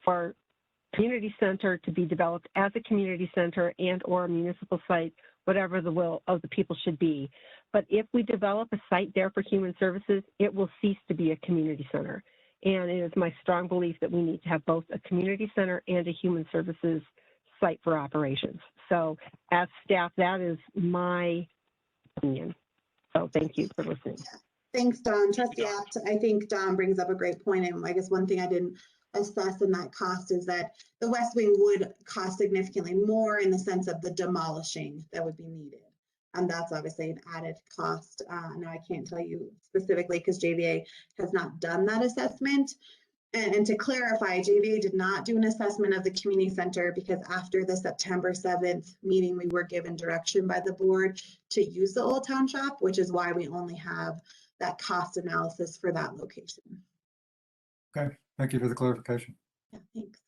for community center to be developed as a community center and or a municipal site, whatever the will of the people should be. But if we develop a site there for human services, it will cease to be a community center. And it is my strong belief that we need to have both a community center and a human services site for operations. So as staff, that is my opinion. So thank you for listening. Thanks, Dawn. Trustee Apt, I think Dawn brings up a great point. And I guess one thing I didn't assess in that cost is that the West Wing would cost significantly more in the sense of the demolishing that would be needed. And that's obviously an added cost. Now I can't tell you specifically because JVA has not done that assessment. And to clarify, JVA did not do an assessment of the community center because after the September 7th meeting, we were given direction by the board to use the Old Town Shop, which is why we only have that cost analysis for that location. Okay, thank you for the clarification. Yeah, thanks.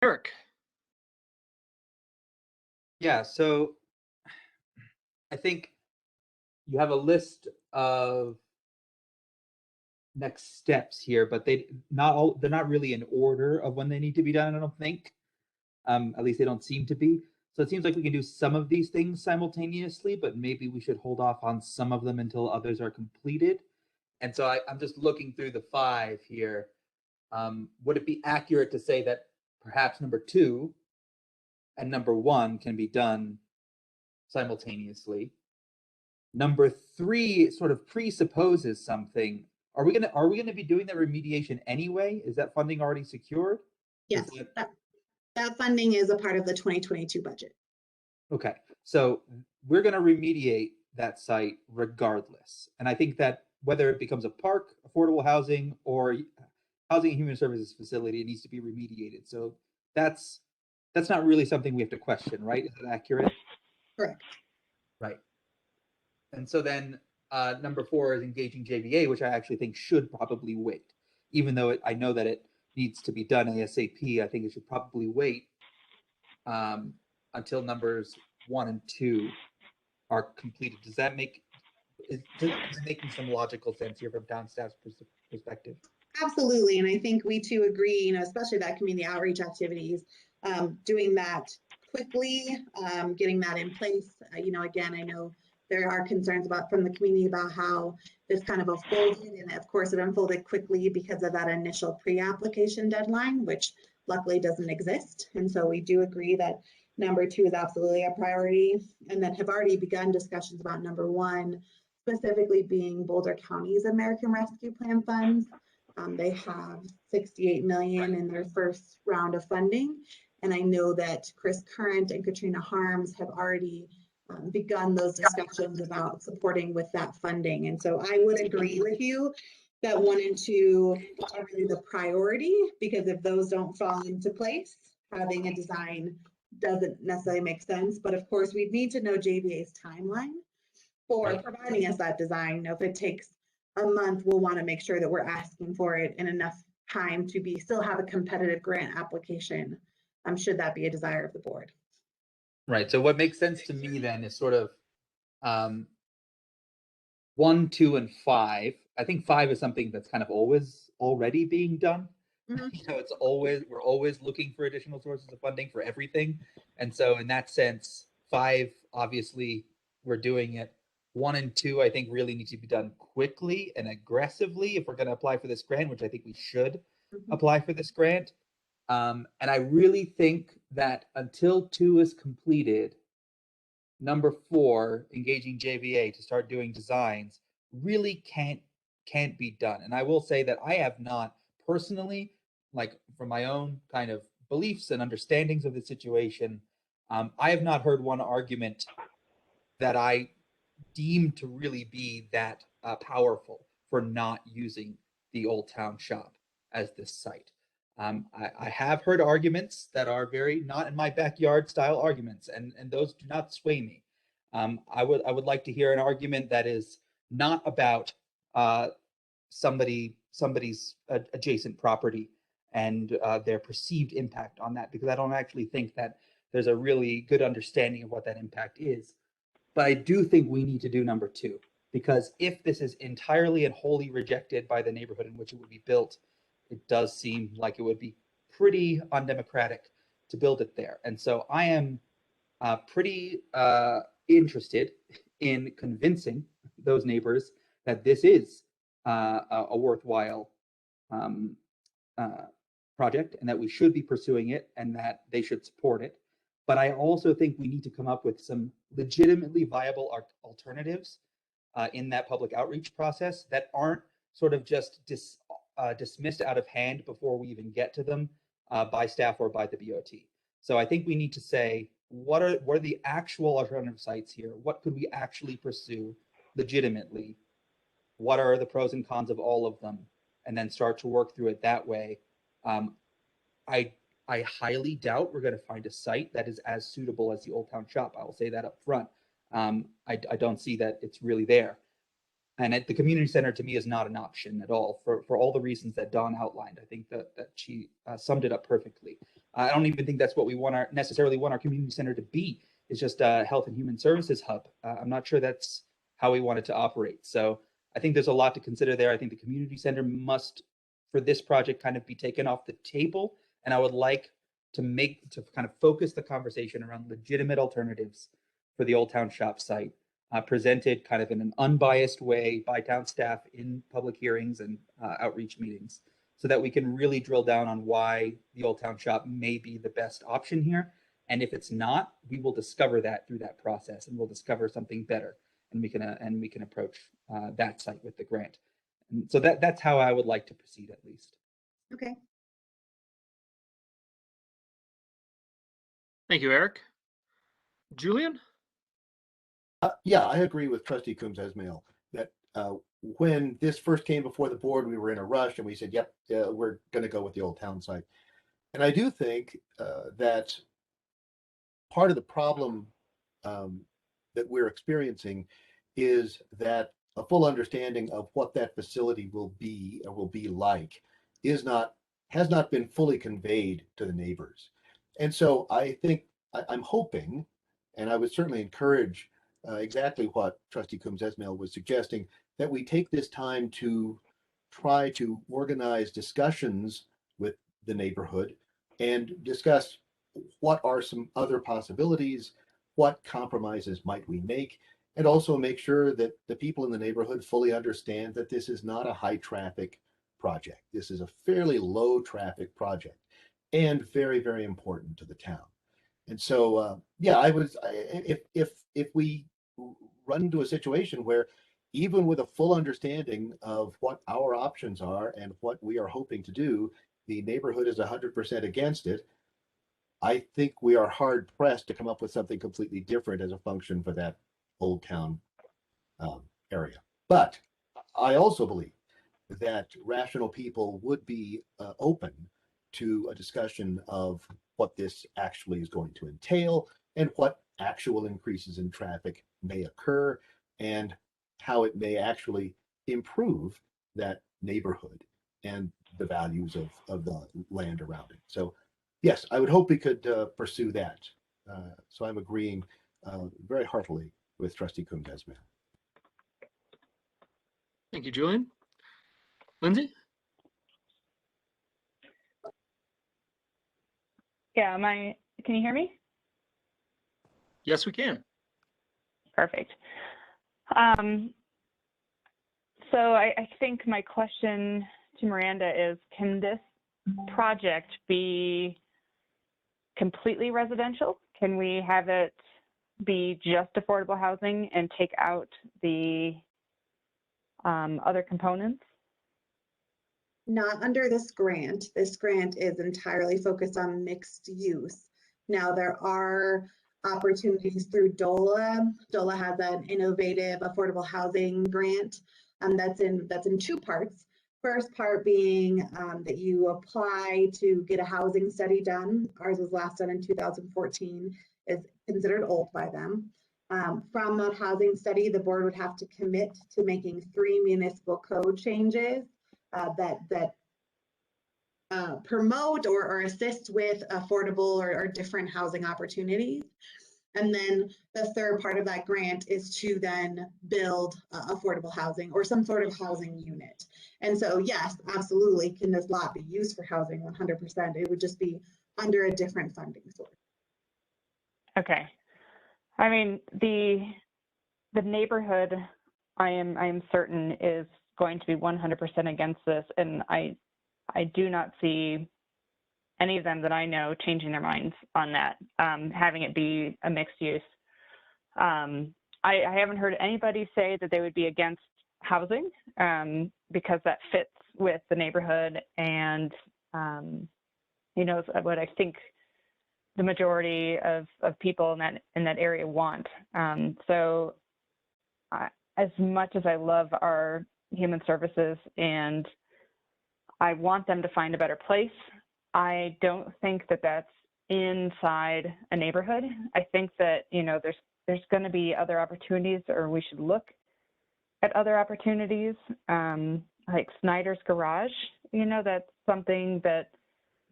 Eric. Yeah, so I think you have a list of next steps here, but they're not really in order of when they need to be done, I don't think. At least they don't seem to be. So it seems like we can do some of these things simultaneously, but maybe we should hold off on some of them until others are completed. And so I'm just looking through the 5 here. Would it be accurate to say that perhaps number 2 and number 1 can be done simultaneously? Number 3 sort of presupposes something. Are we gonna be doing that remediation anyway? Is that funding already secured? Yes, that funding is a part of the 2022 budget. Okay, so we're gonna remediate that site regardless. And I think that whether it becomes a park, affordable housing, or housing and human services facility, it needs to be remediated. So that's not really something we have to question, right? Is that accurate? Correct. Right. And so then number 4 is engaging JVA, which I actually think should probably wait. Even though I know that it needs to be done ASAP, I think it should probably wait until numbers 1 and 2 are completed. Is making some logical sense here from town staff's perspective? Absolutely, and I think we too agree, especially that community outreach activities, doing that quickly, getting that in place. Again, I know there are concerns from the community about how this kind of unfolded, and of course it unfolded quickly because of that initial pre-application deadline, which luckily doesn't exist. And so we do agree that number 2 is absolutely a priority, and then have already begun discussions about number 1, specifically being Boulder County's American Rescue Plan funds. They have $68 million in their first round of funding. And I know that Chris Current and Katrina Harms have already begun those discussions about supporting with that funding. And so I would agree with you that 1 and 2 are really the priority, because if those don't fall into place, having a design doesn't necessarily make sense. But of course, we need to know JVA's timeline for providing us that design. If it takes a month, we'll want to make sure that we're asking for it in enough time to still have a competitive grant application, should that be a desire of the board. Right. So what makes sense to me then is sort of 1, 2, and 5. I think 5 is something that's kind of already being done. Mm-hmm. We're always looking for additional sources of funding for everything. And so in that sense, 5, obviously we're doing it. 1 and 2, I think really need to be done quickly and aggressively if we're going to apply for this grant, which I think we should apply for this grant. And I really think that until 2 is completed, number 4, engaging JVA to start doing designs, really can't be done. And I will say that I have not personally, like from my own kind of beliefs and understandings of the situation, I have not heard one argument that I deem to really be that powerful for not using the Old Town Shop as this site. I have heard arguments that are very not in my backyard style arguments, and those do not sway me. I would like to hear an argument that is not about somebody's adjacent property and their perceived impact on that, because I don't actually think that there's a really good understanding of what that impact is. But I do think we need to do number 2, because if this is entirely and wholly rejected by the neighborhood in which it would be built, it does seem like it would be pretty undemocratic to build it there. And so I am pretty interested in convincing those neighbors that this is a worthwhile um, project, and that we should be pursuing it, and that they should support it. But I also think we need to come up with some legitimately viable alternatives in that public outreach process that aren't sort of just dismissed out of hand before we even get to them by staff or by the BOT. So I think we need to say, what are the actual alternative sites here? What could we actually pursue legitimately? What are the pros and cons of all of them? And then start to work through it that way. I highly doubt we're going to find a site that is as suitable as the Old Town Shop. I will say that up front. I don't see that it's really there. And the community center to me is not an option at all for all the reasons that Dawn outlined. I think that she summed it up perfectly. I don't even think that's what we necessarily want our community center to be. It's just a health and human services hub. I'm not sure that's how we want it to operate. So I think there's a lot to consider there. I think the community center must, for this project, kind of be taken off the table. And I would like to kind of focus the conversation around legitimate alternatives for the Old Town Shop site, presented kind of in an unbiased way by town staff in public hearings and outreach meetings, so that we can really drill down on why the Old Town Shop may be the best option here. And if it's not, we will discover that through that process, and we'll discover something better, and we can approach that site with the grant. And so that's how I would like to proceed, at least. Okay. Thank you, Eric. Julian? Yeah, I agree with Trustee Coombs-Esmail that when this first came before the board, we were in a rush and we said, yep, we're going to go with the Old Town site. And I do think that part of the problem that we're experiencing is that a full understanding of what that facility will be or will be like has not been fully conveyed to the neighbors. And so I think I'm hoping, and I would certainly encourage exactly what Trustee Coombs-Esmail was suggesting, that we take this time to try to organize discussions with the neighborhood and discuss what are some other possibilities, what compromises might we make, and also make sure that the people in the neighborhood fully understand that this is not a high traffic project. This is a fairly low traffic project and very, very important to the town. And so, yeah, if we run into a situation where even with a full understanding of what our options are and what we are hoping to do, the neighborhood is 100% against it, I think we are hard pressed to come up with something completely different as a function for that Old Town area. But I also believe that rational people would be open to a discussion of what this actually is going to entail and what actual increases in traffic may occur and how it may actually improve that neighborhood and the values of the land around it. So yes, I would hope we could pursue that. So I'm agreeing very heartily with Trustee Coombs-Esmail. Thank you, Julian. Lindsay? Yeah, can you hear me? Yes, we can. Perfect. So I think my question to Miranda is, can this project be completely residential? Can we have it be just affordable housing and take out the other components? Not under this grant. This grant is entirely focused on mixed use. Now, there are opportunities through DOLA. DOLA has an innovative affordable housing grant that's in two parts. First part being that you apply to get a housing study done. Ours was last done in 2014, is considered old by them. From that housing study, the board would have to commit to making 3 municipal code changes that promote or assist with affordable or different housing opportunities. And then the third part of that grant is to then build affordable housing or some sort of housing unit. And so, yes, absolutely, can this lot be used for housing? 100%. It would just be under a different funding source. Okay. I mean, the neighborhood, I am certain, is going to be 100% against this, and I do not see any of them that I know changing their minds on that, having it be a mixed use. I haven't heard anybody say that they would be against housing because that fits with the neighborhood and, what I think the majority of people in that area want. So as much as I love our human services and I want them to find a better place, I don't think that that's inside a neighborhood. I think that, there's going to be other opportunities, or we should look at other opportunities, like Snyder's Garage. That's something that,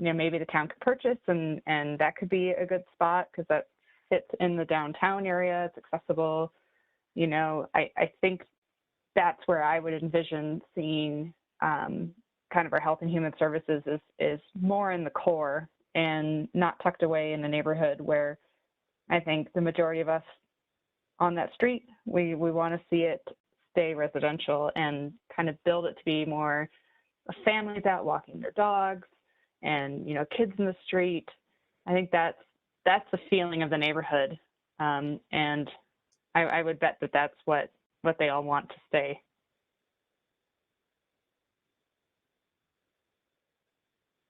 maybe the town could purchase, and that could be a good spot because that fits in the downtown area. It's accessible. I think that's where I would envision seeing kind of our health and human services is more in the core and not tucked away in the neighborhood, where I think the majority of us on that street, we want to see it stay residential and kind of build it to be more families out walking their dogs and, kids in the street. I think that's the feeling of the neighborhood. And I would bet that that's what they all want to stay.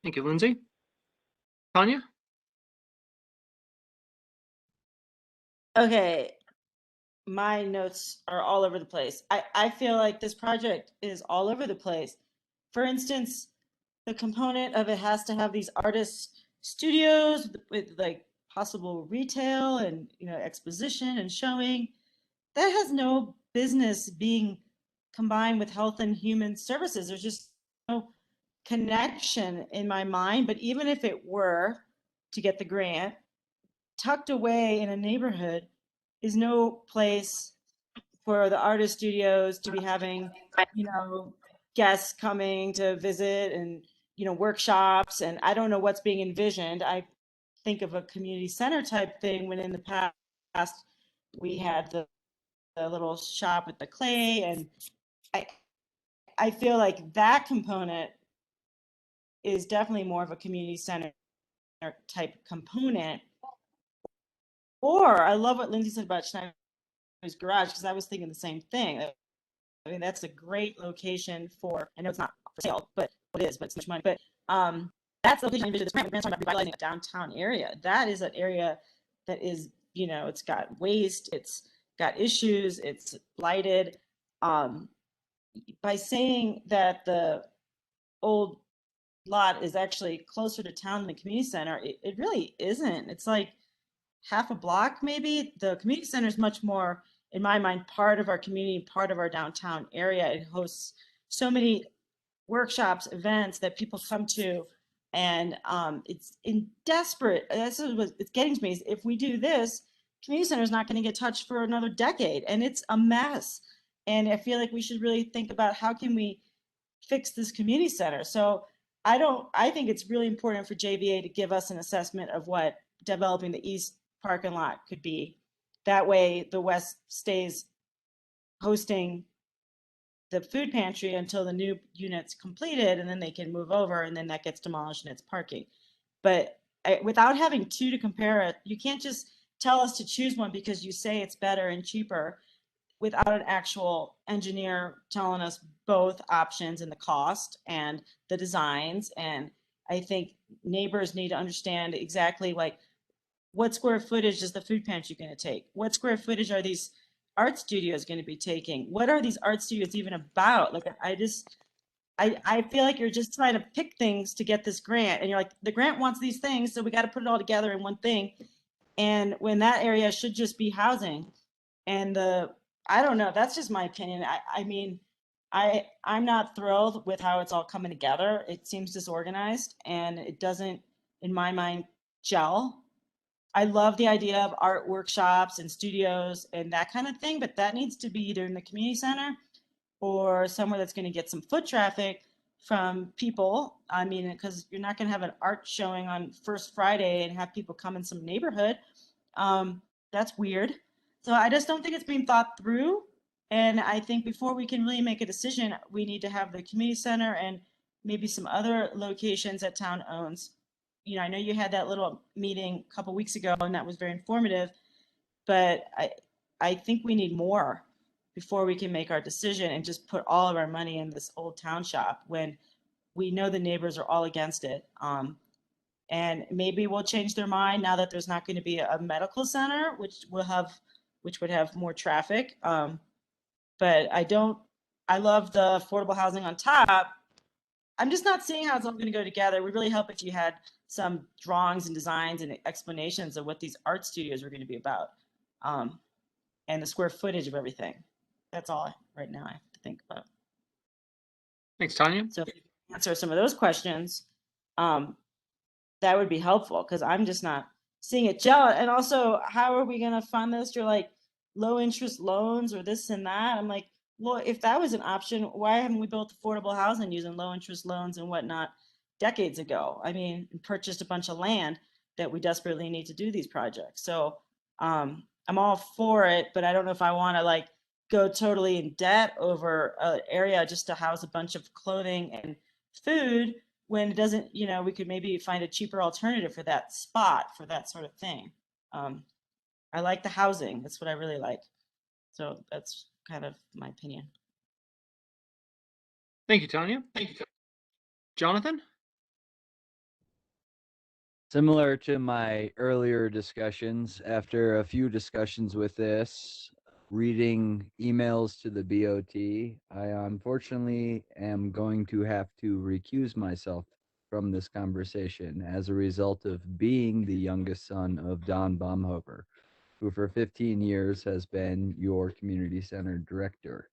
Thank you, Lindsay. Tanya? Okay, my notes are all over the place. I feel like this project is all over the place. For instance, the component of it has to have these artist studios with like possible retail and exposition and showing. That has no business being combined with health and human services. There's just no connection in my mind. But even if it were to get the grant, tucked away in a neighborhood is no place for the artist studios to be having, guests coming to visit and, workshops. And I don't know what's being envisioned. I think of a community center type thing when in the past we had the little shop with the clay. And I feel like that component is definitely more of a community center type component. Or I love what Lindsay said about Schneider's Garage, because I was thinking the same thing. I mean, that's a great location for, I know it's not for sale, but it is, but it's much money. But that's the location I envision this grant. We're talking about revitalizing a downtown area. That is an area that is, it's got waste, it's got issues, it's blighted. By saying that the old lot is actually closer to town than the community center, it really isn't. It's like half a block, maybe. The community center is much more, in my mind, part of our community, part of our downtown area. It hosts so many workshops, events that people come to, and it's in desperate. This is what it's getting to me. Is if we do this, community center is not going to get touched for another decade, and it's a mess. And I feel like we should really think about how can we fix this community center. So I think it's really important for JVA to give us an assessment of what developing the east parking lot could be. That way the west stays hosting the food pantry until the new unit's completed, and then they can move over, and then that gets demolished and it's parking. But without having two to compare it, you can't just tell us to choose one because you say it's better and cheaper without an actual engineer telling us both options and the cost and the designs. And I think neighbors need to understand exactly like what square footage is the food pantry going to take? What square footage are these art studios going to be taking? What are these art studios even about? Like, I feel like you're just trying to pick things to get this grant, and you're like, the grant wants these things, so we got to put it all together in one thing. And when that area should just be housing. And I don't know, that's just my opinion. I mean, I'm not thrilled with how it's all coming together. It seems disorganized, and it doesn't, in my mind, gel. I love the idea of art workshops and studios and that kind of thing, but that needs to be either in the community center or somewhere that's going to get some foot traffic from people. I mean, because you're not going to have an art showing on First Friday and have people come in some neighborhood. That's weird. So I just don't think it's being thought through. And I think before we can really make a decision, we need to have the community center and maybe some other locations that town owns. You know, I know you had that little meeting a couple weeks ago and that was very informative, but I think we need more before we can make our decision and just put all of our money in this old town shop when we know the neighbors are all against it. And maybe we'll change their mind now that there's not going to be a medical center, which would have more traffic. But I love the affordable housing on top. I'm just not seeing how it's all going to go together. It would really help if you had some drawings and designs and explanations of what these art studios are going to be about, and the square footage of everything. That's all right now I have to think about. Thanks, Tanya. So if you can answer some of those questions, that would be helpful because I'm just not seeing it gel. And also, how are we going to fund this? You're like low interest loans or this and that. I'm like, well, if that was an option, why haven't we built affordable housing using low interest loans and whatnot decades ago? I mean, purchased a bunch of land that we desperately need to do these projects. So I'm all for it, but I don't know if I want to like go totally in debt over an area just to house a bunch of clothing and food when it doesn't, you know, we could maybe find a cheaper alternative for that spot for that sort of thing. I like the housing. That's what I really like. So that's kind of my opinion. Thank you, Tanya. Thank you. Jonathan? Similar to my earlier discussions, after a few discussions with this, reading emails to the BOT, I unfortunately am going to have to recuse myself from this conversation as a result of being the youngest son of Don Baumhofer, who for 15 years has been your community center director.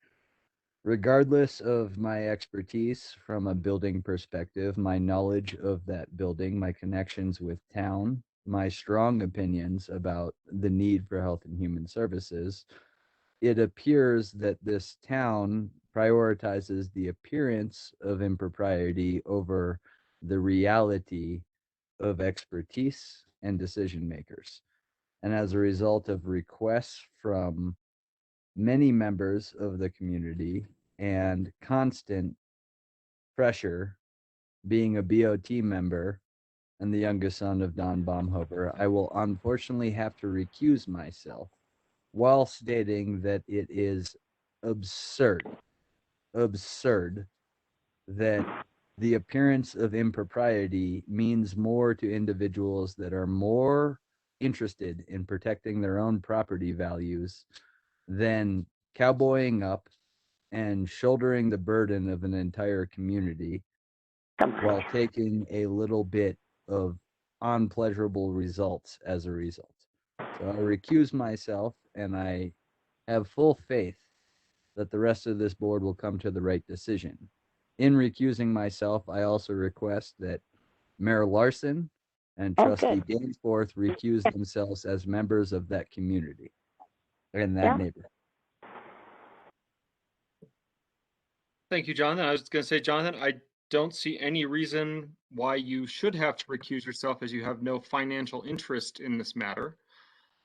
Regardless of my expertise from a building perspective, my knowledge of that building, my connections with town, my strong opinions about the need for health and human services, it appears that this town prioritizes the appearance of impropriety over the reality of expertise and decision makers. And as a result of requests from many members of the community and constant pressure, being a BOT member and the youngest son of Don Baumhofer, I will unfortunately have to recuse myself while stating that it is absurd that the appearance of impropriety means more to individuals that are more interested in protecting their own property values than cowboying up and shouldering the burden of an entire community while taking a little bit of unpleasurable results as a result. So I recuse myself, and I have full faith that the rest of this board will come to the right decision. In recusing myself, I also request that Mayor Larson and Trustee Danforth recuse themselves as members of that community and that neighborhood. Thank you, Jonathan. I was going to say, Jonathan, I don't see any reason why you should have to recuse yourself as you have no financial interest in this matter.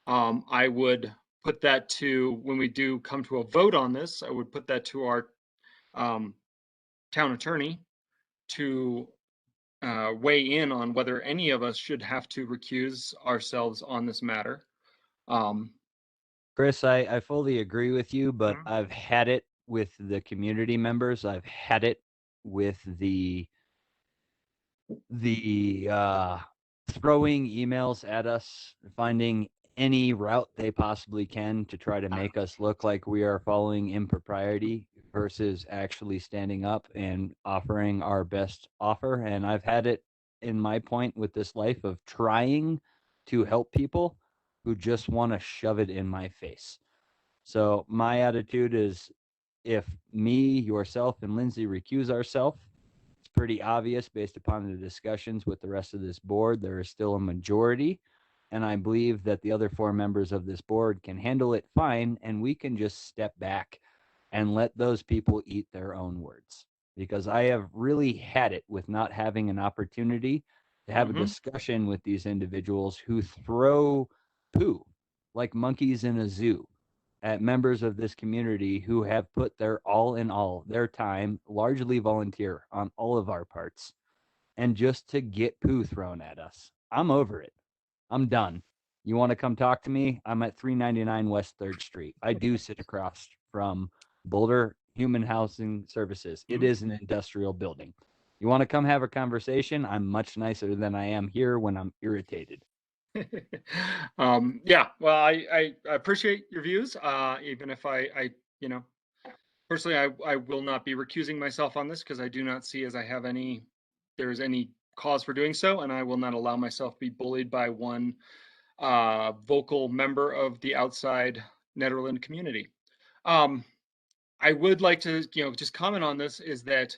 I would put that to, when we do come to a vote on this, I would put that to our town attorney to weigh in on whether any of us should have to recuse ourselves on this matter. Chris, I fully agree with you, but I've had it with the community members. I've had it with the throwing emails at us, finding any route they possibly can to try to make us look like we are following impropriety versus actually standing up and offering our best offer. And I've had it in my point with this life of trying to help people who just want to shove it in my face. So my attitude is, if me, yourself, and Lindsay recuse ourselves, it's pretty obvious based upon the discussions with the rest of this board, there is still a majority. And I believe that the other 4 members of this board can handle it fine, and we can just step back and let those people eat their own words. Because I have really had it with not having an opportunity to have a discussion with these individuals who throw poo like monkeys in a zoo at members of this community who have put their all in all, their time, largely volunteer on all of our parts, and just to get poo thrown at us. I'm over it. I'm done. You want to come talk to me? I'm at 399 West 3rd Street. I do sit across from Boulder Human Housing Services. It is an industrial building. You want to come have a conversation? I'm much nicer than I am here when I'm irritated. Yeah, well, I appreciate your views, even if I you know, personally, I will not be recusing myself on this because I do not see as there's any cause for doing so, and I will not allow myself to be bullied by one vocal member of the outside Nederland community. I would like to, just comment on this is that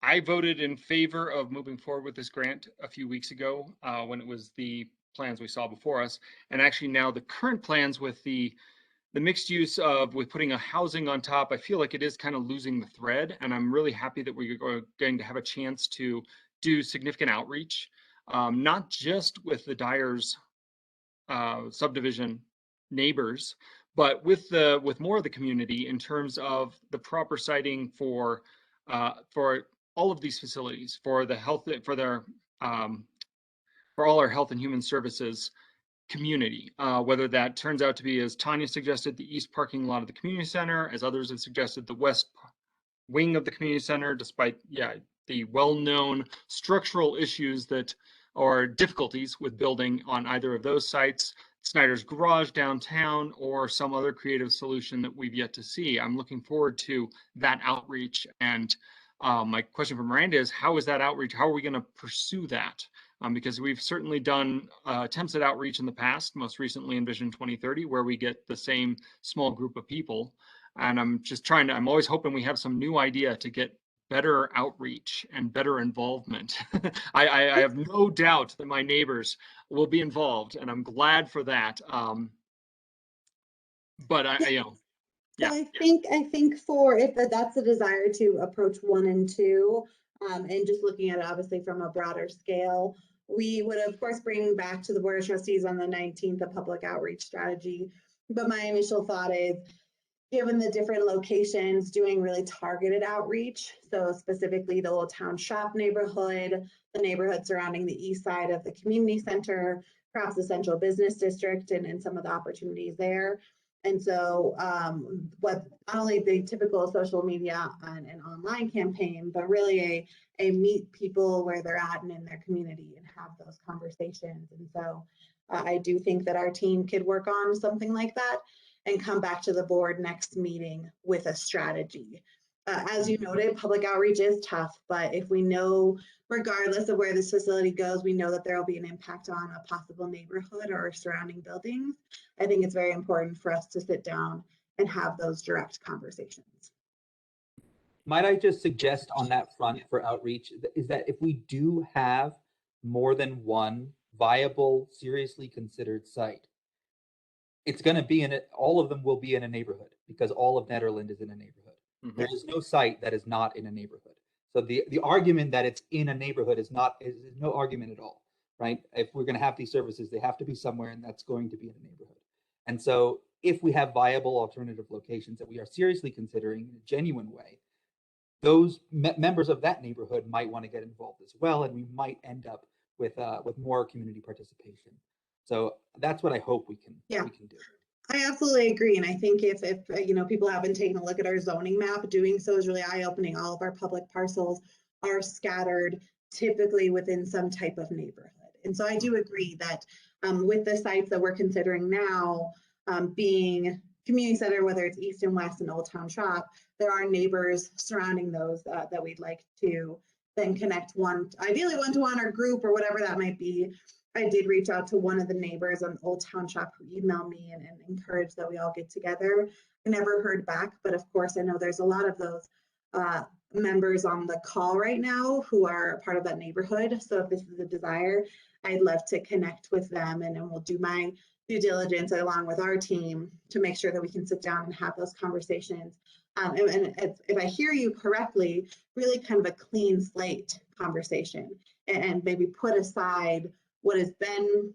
I voted in favor of moving forward with this grant a few weeks ago when it was the plans we saw before us, and actually now the current plans with the mixed use with putting a housing on top, I feel like it is kind of losing the thread, and I'm really happy that we're going to have a chance to do significant outreach, not just with the Dyers subdivision neighbors, but with more of the community in terms of the proper siting for all of these facilities, for the health, for all our health and human services community, whether that turns out to be, as Tanya suggested, the east parking lot of the community center, as others have suggested, the west wing of the community center, despite the well-known structural issues or difficulties with building on either of those sites, Snyder's Garage downtown, or some other creative solution that we've yet to see. I'm looking forward to that outreach. And my question for Miranda is, how is that outreach? How are we going to pursue that? Because we've certainly done attempts at outreach in the past, most recently in Vision 2030, where we get the same small group of people. And I'm always hoping we have some new idea to get better outreach and better involvement. I have no doubt that my neighbors will be involved, and I'm glad for that. But So I think for if that's the desire to approach 1 and 2, and just looking at it obviously from a broader scale, we would of course bring back to the Board of Trustees on the 19th a public outreach strategy. But my initial thought is, given the different locations, doing really targeted outreach. So specifically the Old Town Shop neighborhood, the neighborhood surrounding the east side of the community center, perhaps the central business district and some of the opportunities there. And so what not only the typical social media and online campaign, but really a meet people where they're at and in their community and have those conversations. And so I do think that our team could work on something like that and come back to the board next meeting with a strategy. As you noted, public outreach is tough, but if we know, regardless of where this facility goes, we know that there will be an impact on a possible neighborhood or surrounding buildings, I think it's very important for us to sit down and have those direct conversations. Might I just suggest on that front for outreach is that if we do have more than one viable, seriously considered site, it's going to be all of them will be in a neighborhood because all of Nederland is in a neighborhood. Mm-hmm. There is no site that is not in a neighborhood. So the argument that it's in a neighborhood is no argument at all, right? If we're going to have these services, they have to be somewhere, and that's going to be in a neighborhood. And so if we have viable alternative locations that we are seriously considering in a genuine way, those members of that neighborhood might want to get involved as well, and we might end up with more community participation. So that's what I hope we can do. I absolutely agree. And I think if people haven't taken a look at our zoning map, doing so is really eye-opening. All of our public parcels are scattered typically within some type of neighborhood. And so I do agree that with the sites that we're considering now being community center, whether it's East and West and Old Town Shop, there are neighbors surrounding those that we'd like to then connect ideally one-to-one or group or whatever that might be. I did reach out to one of the neighbors on Old Town Shop who emailed me and encouraged that we all get together. I never heard back, but of course I know there's a lot of those members on the call right now who are part of that neighborhood. So if this is a desire, I'd love to connect with them, and then we'll do my due diligence along with our team to make sure that we can sit down and have those conversations. And if I hear you correctly, really kind of a clean slate conversation, and maybe put aside what has been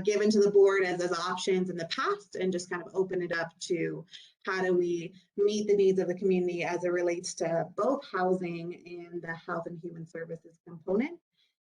given to the board as options in the past, and just kind of open it up to how do we meet the needs of the community as it relates to both housing and the health and human services component.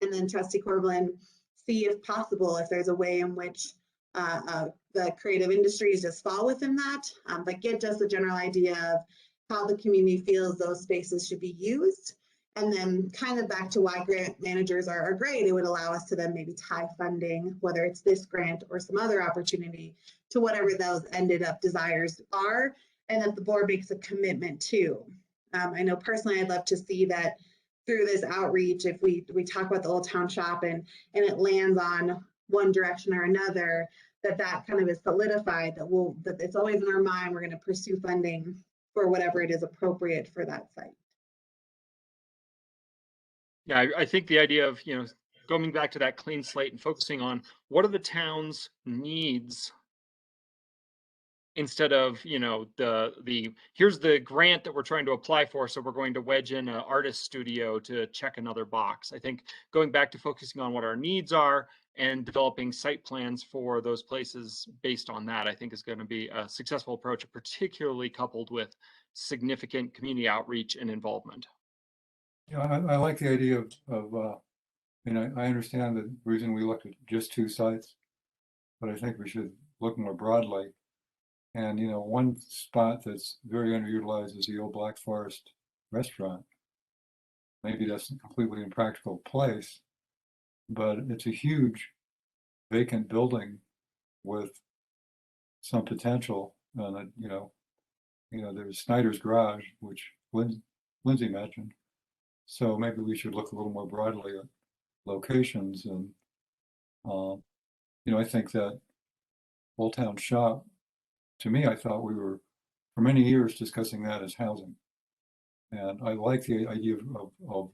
And then Trustee Corbin, see if possible, if there's a way in which the creative industries just fall within that, but get just a general idea of how the community feels those spaces should be used. And then kind of back to why grant managers are great, it would allow us to then maybe tie funding, whether it's this grant or some other opportunity, to whatever those ended up desires are, and that the board makes a commitment to. I know personally I'd love to see that through this outreach, if we talk about the Old Town Shop and it lands on one direction or another, that kind of is solidified, that it's always in our mind, we're going to pursue funding for whatever it is appropriate for that site. Yeah, I think the idea of, going back to that clean slate and focusing on what are the town's needs, instead of, here's the grant that we're trying to apply for, so we're going to wedge in an artist studio to check another box. I think going back to focusing on what our needs are and developing site plans for those places based on that, I think is going to be a successful approach, particularly coupled with significant community outreach and involvement. I like the idea of I understand the reason we looked at just 2 sites, but I think we should look more broadly. And, one spot that's very underutilized is the old Black Forest restaurant. Maybe that's a completely impractical place, but it's a huge vacant building with some potential. And, there's Snyder's Garage, which Lindsay mentioned. So maybe we should look a little more broadly at locations. And, I think that Old Town Shop, to me, I thought we were for many years discussing that as housing. And I like the idea of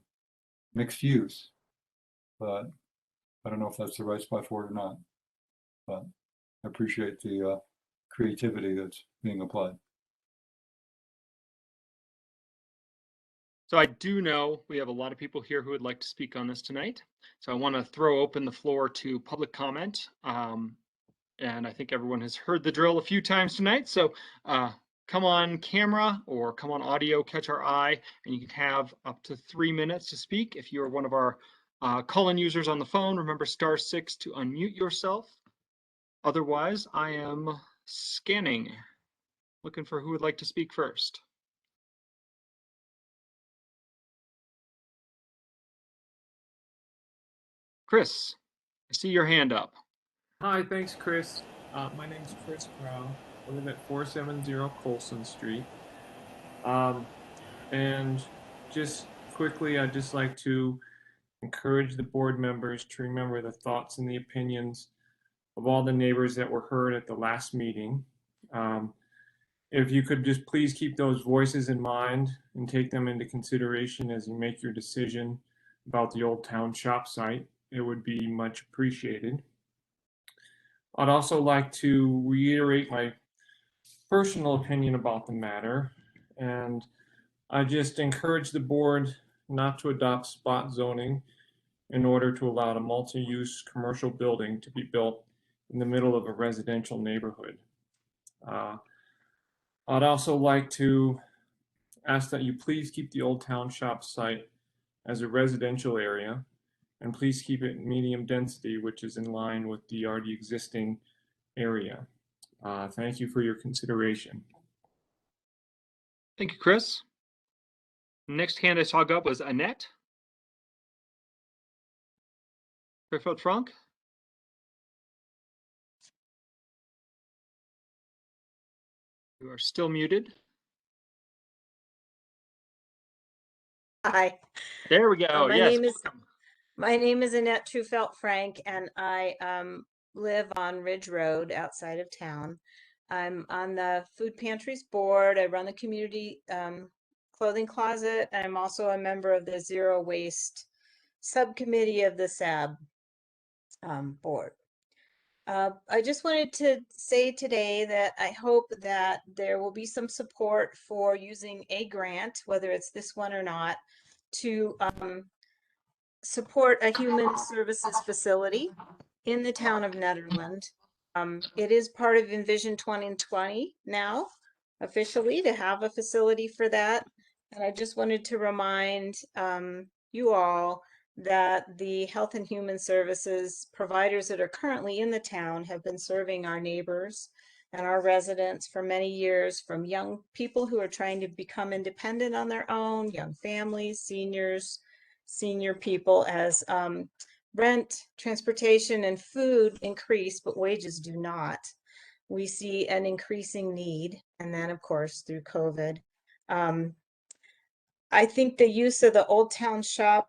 mixed use, but I don't know if that's the right spot for it or not. But I appreciate the creativity that's being applied. So I do know we have a lot of people here who would like to speak on this tonight. So I want to throw open the floor to public comment. And I think everyone has heard the drill a few times tonight. So come on camera or come on audio, catch our eye, and you can have up to 3 minutes to speak. If you're one of our call-in users on the phone, remember *6 to unmute yourself. Otherwise, I am scanning, looking for who would like to speak first. Chris, I see your hand up. Hi, thanks, Chris. My name's Chris Crow. I live at 470 Colson Street. And just quickly, I'd just like to encourage the board members to remember the thoughts and the opinions of all the neighbors that were heard at the last meeting. If you could just please keep those voices in mind and take them into consideration as you make your decision about the Old Town Shop site, it would be much appreciated. I'd also like to reiterate my personal opinion about the matter, and I just encourage the board not to adopt spot zoning in order to allow a multi-use commercial building to be built in the middle of a residential neighborhood. I'd also like to ask that you please keep the Old Town Shop site as a residential area, and please keep it medium density, which is in line with the already existing area. Thank you for your consideration. Thank you, Chris. Next hand I saw up was Annette. Fairfield Frank. You are still muted. Hi. There we go. Yes. My name is Annette Trufelt Frank, and I live on Ridge Road outside of town. I'm on the food pantries board. I run the community clothing closet. I'm also a member of the zero waste subcommittee of the SAB board. I just wanted to say today that I hope that there will be some support for using a grant, whether it's this one or not, to support a human services facility in the town of Nederland. It is part of Envision 2020 now, officially, to have a facility for that. And I just wanted to remind you all that the Health and Human Services providers that are currently in the town have been serving our neighbors and our residents for many years, from young people who are trying to become independent on their own, young families, seniors, senior people, as rent, transportation, and food increase, but wages do not. We see an increasing need, and then, of course, through COVID. I think the use of the Old Town Shop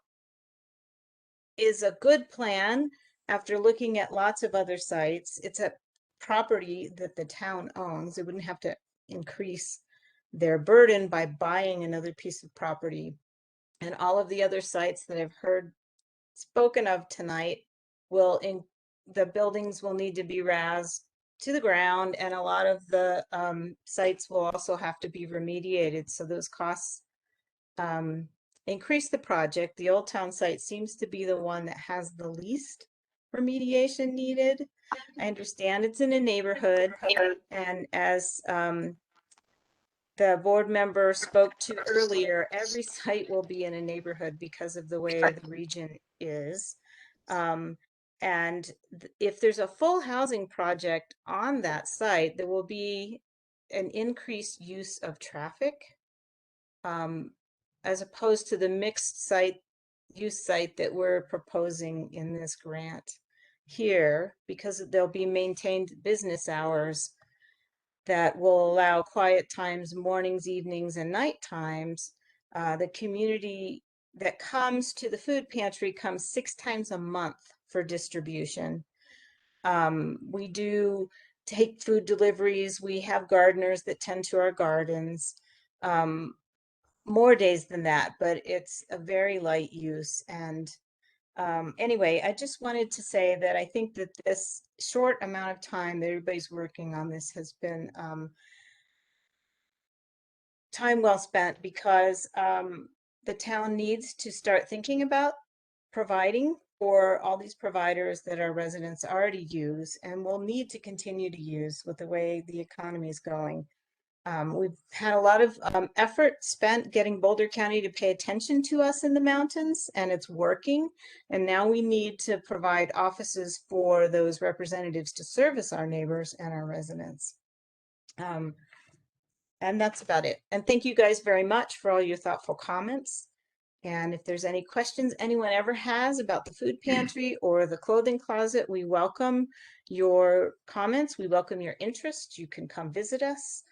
is a good plan after looking at lots of other sites. It's a property that the town owns. They wouldn't have to increase their burden by buying another piece of property. And all of the other sites that I've heard spoken of tonight the buildings will need to be razed to the ground, and a lot of the sites will also have to be remediated. So those costs increase the project. The Old Town site seems to be the one that has the least remediation needed. I understand it's in a neighborhood, and as the board member spoke to earlier, every site will be in a neighborhood because of the way the region is. And if there's a full housing project on that site, there will be an increased use of traffic, as opposed to the mixed use site that we're proposing in this grant here, because there'll be maintained business hours that will allow quiet times, mornings, evenings, and night times. The community that comes to the food pantry comes 6 times a month for distribution. We do take food deliveries. We have gardeners that tend to our gardens. More days than that, but it's a very light use. And anyway, I just wanted to say that I think that this short amount of time that everybody's working on this has been time well spent, because the town needs to start thinking about providing for all these providers that our residents already use and will need to continue to use with the way the economy is going. We've had a lot of effort spent getting Boulder County to pay attention to us in the mountains, and it's working. And now we need to provide offices for those representatives to service our neighbors and our residents. And that's about it. And thank you guys very much for all your thoughtful comments. And if there's any questions anyone ever has about the food pantry or the clothing closet, we welcome your comments. We welcome your interest. You can come visit us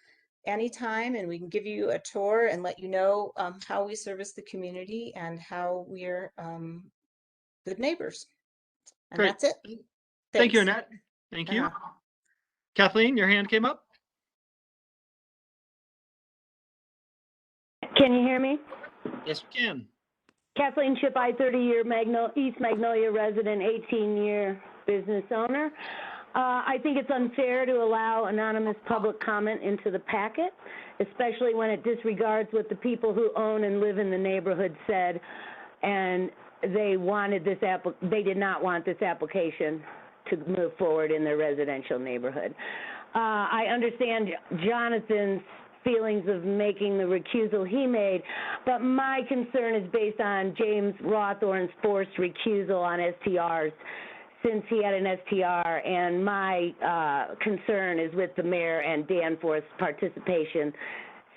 anytime, and we can give you a tour and let you know how we service the community and how we're good neighbors. And Great. that's it. Thank you, Thanks. Annette. Thank you. Kathleen, your hand came up. Can you hear me? Yes, we can. Kathleen Chip, 30-year East Magnolia resident, 18-year business owner. I think it's unfair to allow anonymous public comment into the packet, especially when it disregards what the people who own and live in the neighborhood said, and they did not want this application to move forward in their residential neighborhood. I understand Jonathan's feelings of making the recusal he made, but my concern is based on James Rawthorne's forced recusal on STRs since he had an STR, and my concern is with the mayor and Danforth's participation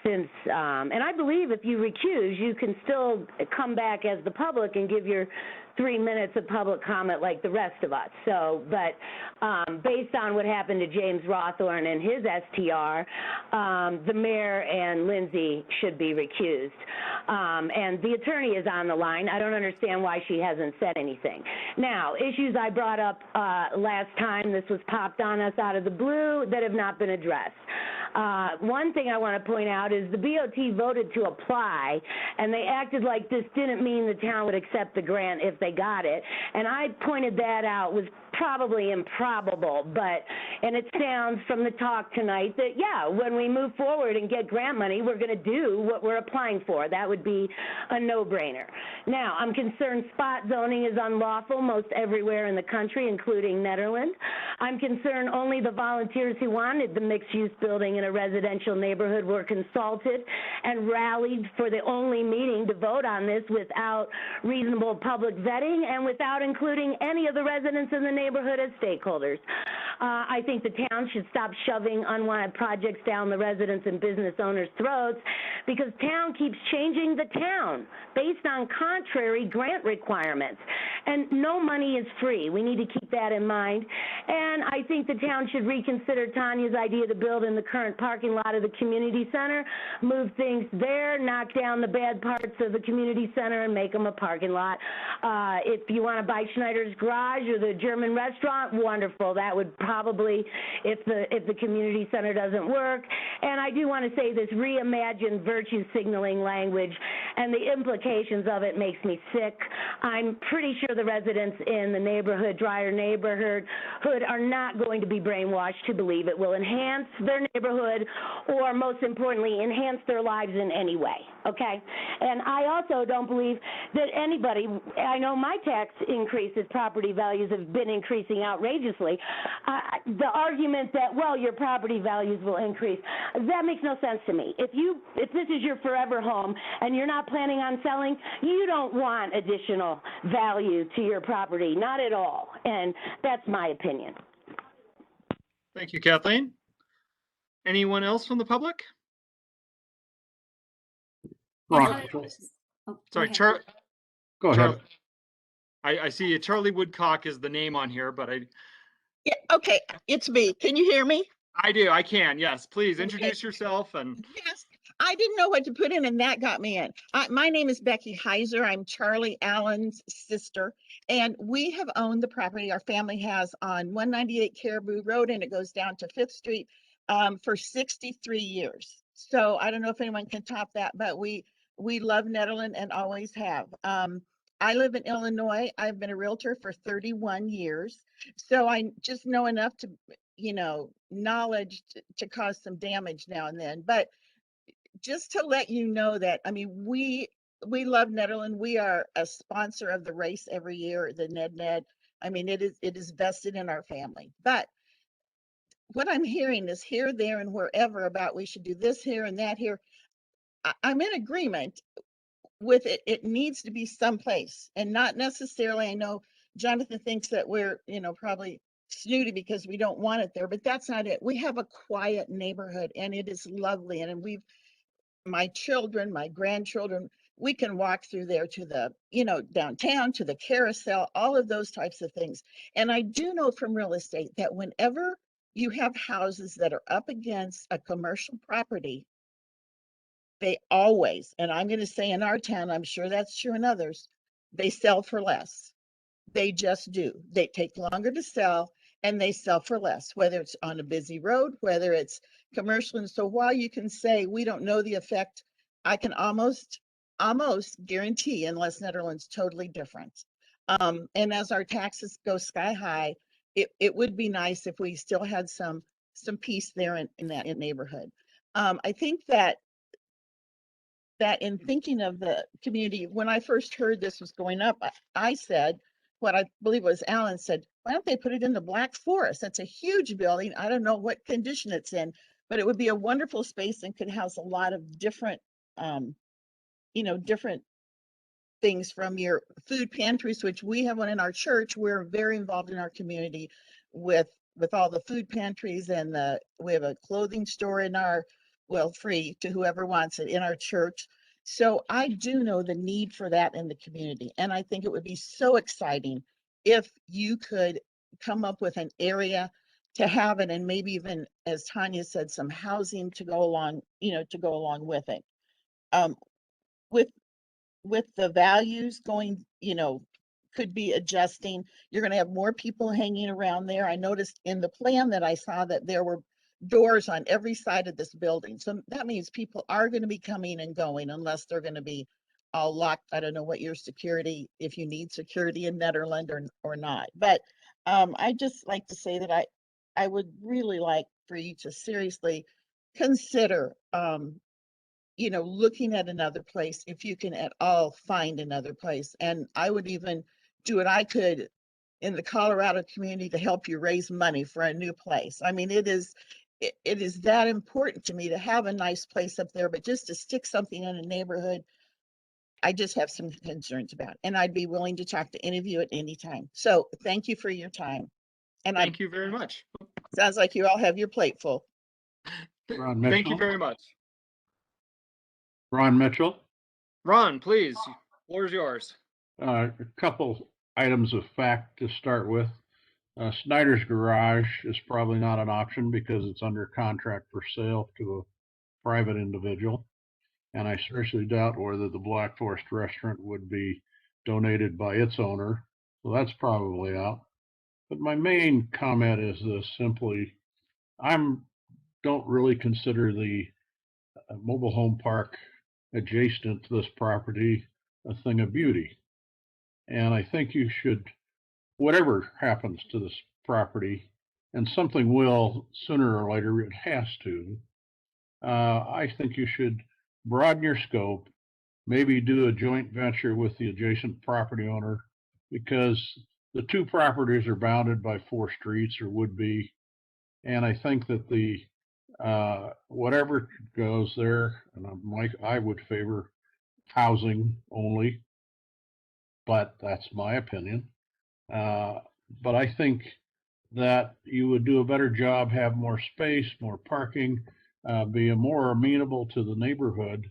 since, and I believe if you recuse, you can still come back as the public and give your 3 minutes of public comment like the rest of us. So, but based on what happened to James Rawthorne and his STR, the mayor and Lindsay should be recused. And the attorney is on the line. I don't understand why she hasn't said anything. Now, issues I brought up last time, this was popped on us out of the blue, that have not been addressed. One thing I want to point out is the BOT voted to apply, and they acted like this didn't mean the town would accept the grant if they got it. And I pointed that out with probably improbable, and it sounds from the talk tonight that, yeah, when we move forward and get grant money, we're going to do what we're applying for. That would be a no-brainer. Now, I'm concerned spot zoning is unlawful most everywhere in the country, including Nederland. I'm concerned only the volunteers who wanted the mixed-use building in a residential neighborhood were consulted and rallied for the only meeting to vote on this without reasonable public vetting and without including any of the residents in the neighborhood as stakeholders. I think the town should stop shoving unwanted projects down the residents and business owners' throats because town keeps changing the town based on contrary grant requirements. And no money is free. We need to keep that in mind. And I think the town should reconsider Tanya's idea to build in the current parking lot of the community center, move things there, knock down the bad parts of the community center and make them a parking lot. If you want to buy Schneider's Garage or the German restaurant, wonderful. That would probably, if the community center doesn't work. And I do want to say this reimagined virtue signaling language and the implications of it makes me sick. I'm pretty sure the residents in the neighborhood, Dreyer neighborhood, are not going to be brainwashed to believe it will enhance their neighborhood or, most importantly, enhance their lives in any way, okay? And I also don't believe that anybody, I know my tax increases, property values have been increasing outrageously. The argument that, well, your property values will increase, that makes no sense to me. If this is your forever home and you're not planning on selling, you don't want additional value to your property, not at all. And that's my opinion. Thank you, Kathleen. Anyone else from the public? Ron, Sorry, go ahead. I see you. Charlie Woodcock is the name on here, but Yeah, okay, it's me. Can you hear me? I do. I can. Yes, please introduce yourself. And yes, I didn't know what to put in, and that got me in. My name is Becky Heiser. I'm Charlie Allen's sister, and we have owned the property our family has on 198 Caribou Road, and it goes down to 5th Street for 63 years. So I don't know if anyone can top that, but we love Nederland and always have. I live in Illinois. I've been a realtor for 31 years. So I just know enough to, knowledge to cause some damage now and then. But just to let you know that, I mean, we love Nederland. We are a sponsor of the race every year, the Ned. I mean, it is vested in our family. But what I'm hearing is here, there, and wherever about we should do this here and that here. I'm in agreement with it. It needs to be someplace and not necessarily, I know Jonathan thinks that we're, probably snooty because we don't want it there, but that's not it. We have a quiet neighborhood and it is lovely. And my children, my grandchildren, we can walk through there to the, downtown, to the carousel, all of those types of things. And I do know from real estate that whenever you have houses that are up against a commercial property, they always, and I'm going to say in our town, I'm sure that's true in others, they sell for less. They just do. They take longer to sell and they sell for less, whether it's on a busy road, whether it's commercial. And so while you can say we don't know the effect, I can almost guarantee, unless Nederland's totally different. And as our taxes go sky high, it would be nice if we still had some peace there in that neighborhood. I think that in thinking of the community, when I first heard this was going up, I said, what I believe was Alan said, why don't they put it in the Black Forest? That's a huge building. I don't know what condition it's in, but it would be a wonderful space and could house a lot of different, different things, from your food pantries, which we have one in our church. We're very involved in our community with all the food pantries, and we have a clothing store in our, free to whoever wants it, in our church. So I do know the need for that in the community. And I think it would be so exciting if you could come up with an area to have it, and maybe even, as Tanya said, some housing to go along, with it. With the values going, could be adjusting. You're going to have more people hanging around there. I noticed in the plan that I saw that there were doors on every side of this building. So that means people are going to be coming and going, unless they're going to be all locked. I don't know what your security, if you need security in Nederland or not. But I'd just like to say that I would really like for you to seriously consider, looking at another place if you can at all find another place. And I would even do what I could in the Colorado community to help you raise money for a new place. I mean, it is that important to me to have a nice place up there, but just to stick something in a neighborhood, I just have some concerns about it. And I'd be willing to talk to any of you at any time. So thank you for your time. And Thank you very much. sounds like you all have your plate full. Ron Thank you Mitchell. very much. Ron Mitchell. Ron, please, floor is yours. A couple items of fact to start with. Snyder's Garage is probably not an option because it's under contract for sale to a private individual. And I seriously doubt whether the Black Forest restaurant would be donated by its owner. So that's probably out. But my main comment is this simply, don't really consider the mobile home park adjacent to this property a thing of beauty. And I think you should, whatever happens to this property, and something will sooner or later, it has to, I think you should broaden your scope, maybe do a joint venture with the adjacent property owner, because the two properties are bounded by 4 streets or would be. And I think that the whatever goes there, and I would favor housing only, but that's my opinion. But I think that you would do a better job, have more space, more parking, be more amenable to the neighborhood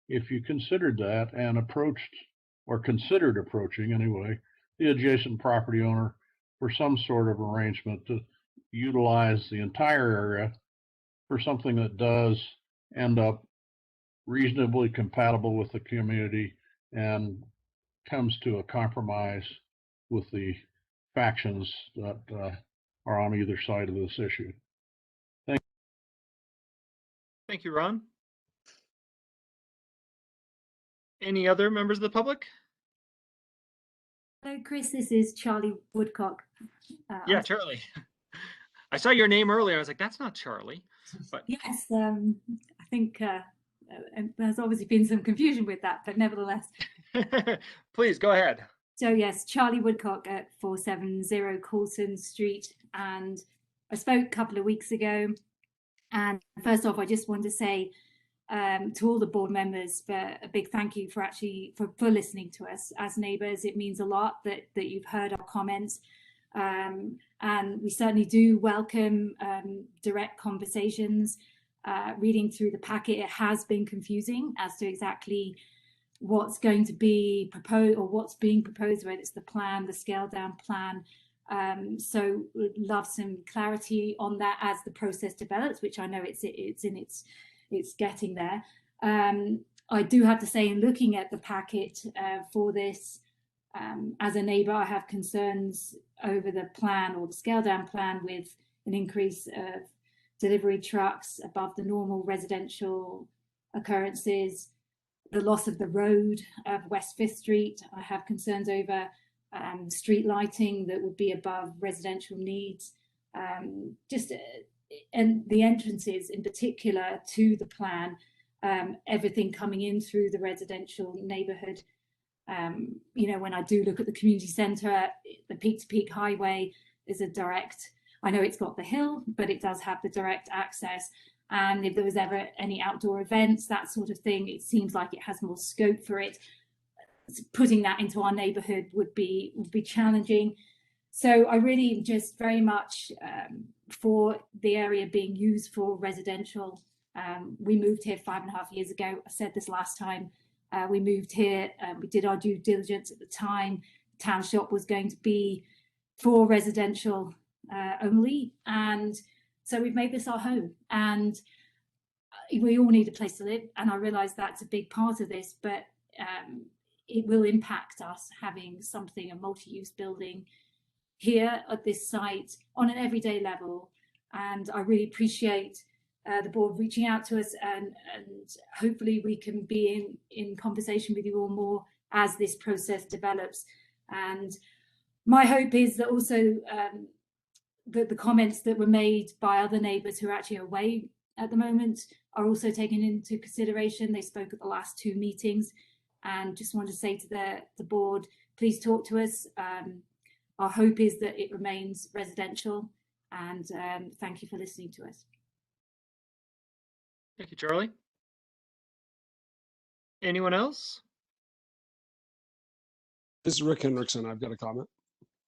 if you considered that and approached, or considered approaching anyway, the adjacent property owner for some sort of arrangement to utilize the entire area for something that does end up reasonably compatible with the community and comes to a compromise with the factions that are on either side of this issue. Thank you, Ron. Any other members of the public? Hello, Chris. This is Charlie Woodcock. Yeah, Charlie. I saw your name earlier. I was like, that's not Charlie. But yes, I think there's obviously been some confusion with that, but nevertheless. Please go ahead. So yes, Charlie Woodcock at 470 Coulson Street. And I spoke a couple of weeks ago. And first off, I just want to say to all the board members a big thank you for listening to us as neighbours. It means a lot that you've heard our comments. And we certainly do welcome direct conversations. Reading through the packet, it has been confusing as to exactly what's going to be proposed or what's being proposed, whether it's the plan, the scale down plan. So we'd love some clarity on that as the process develops, which I know it's getting there. I do have to say, in looking at the packet for this, as a neighbour, I have concerns over the plan or the scale down plan with an increase of delivery trucks above the normal residential occurrences, the loss of the road of West 5th Street. I have concerns over street lighting that would be above residential needs. And the entrances in particular to the plan, everything coming in through the residential neighbourhood. When I do look at the community centre, the peak-to-peak highway is a direct, I know it's got the hill, but it does have the direct access. And if there was ever any outdoor events, that sort of thing, it seems like it has more scope for it. Putting that into our neighbourhood would be challenging. So I really just very much for the area being used for residential. We moved here 5.5 years ago. I said this last time. We moved here, we did our due diligence at the time. Town shop was going to be for residential only. And so we've made this our home. And we all need a place to live. And I realise that's a big part of this, but it will impact us having something, a multi-use building here at this site on an everyday level. And I really appreciate the board reaching out to us, and hopefully we can be in conversation with you all more as this process develops. And my hope is that also that the comments that were made by other neighbours who are actually away at the moment are also taken into consideration. They spoke at the last 2 meetings, and just want to say to the board, please talk to us. Our hope is that it remains residential, and thank you for listening to us. Thank you, Charlie. Anyone else? This is Rick Hendrickson. I've got a comment.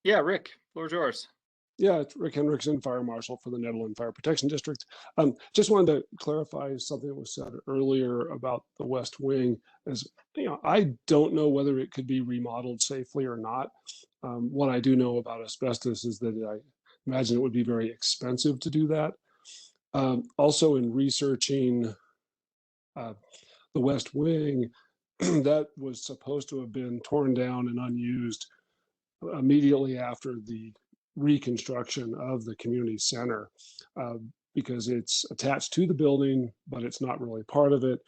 Yeah, Rick, floor is yours. Yeah, it's Rick Hendrickson, Fire Marshal for the Nederland Fire Protection District. Just wanted to clarify something that was said earlier about the West Wing. As you know, I don't know whether it could be remodeled safely or not. What I do know about asbestos is that I imagine it would be very expensive to do that. Also, in researching the West Wing, that was supposed to have been torn down and unused immediately after the reconstruction of the community center, because it's attached to the building, but it's not really part of it.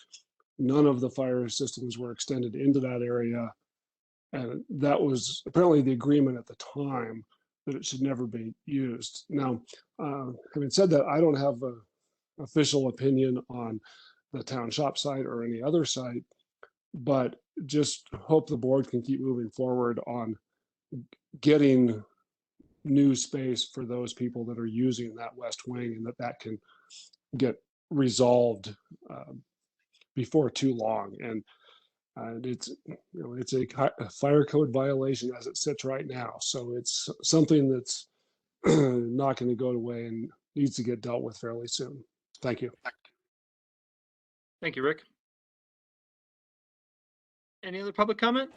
None of the fire systems were extended into that area. And that was apparently the agreement at the time, that it should never be used. Now, having said that, I don't have an official opinion on the town shop site or any other site, but just hope the board can keep moving forward on getting new space for those people that are using that West Wing, and that can get resolved before too long. And it's, you know, it's a fire code violation as it sits right now. So it's something that's not going to go away and needs to get dealt with fairly soon. Thank you. Thank you, Rick. Any other public comment?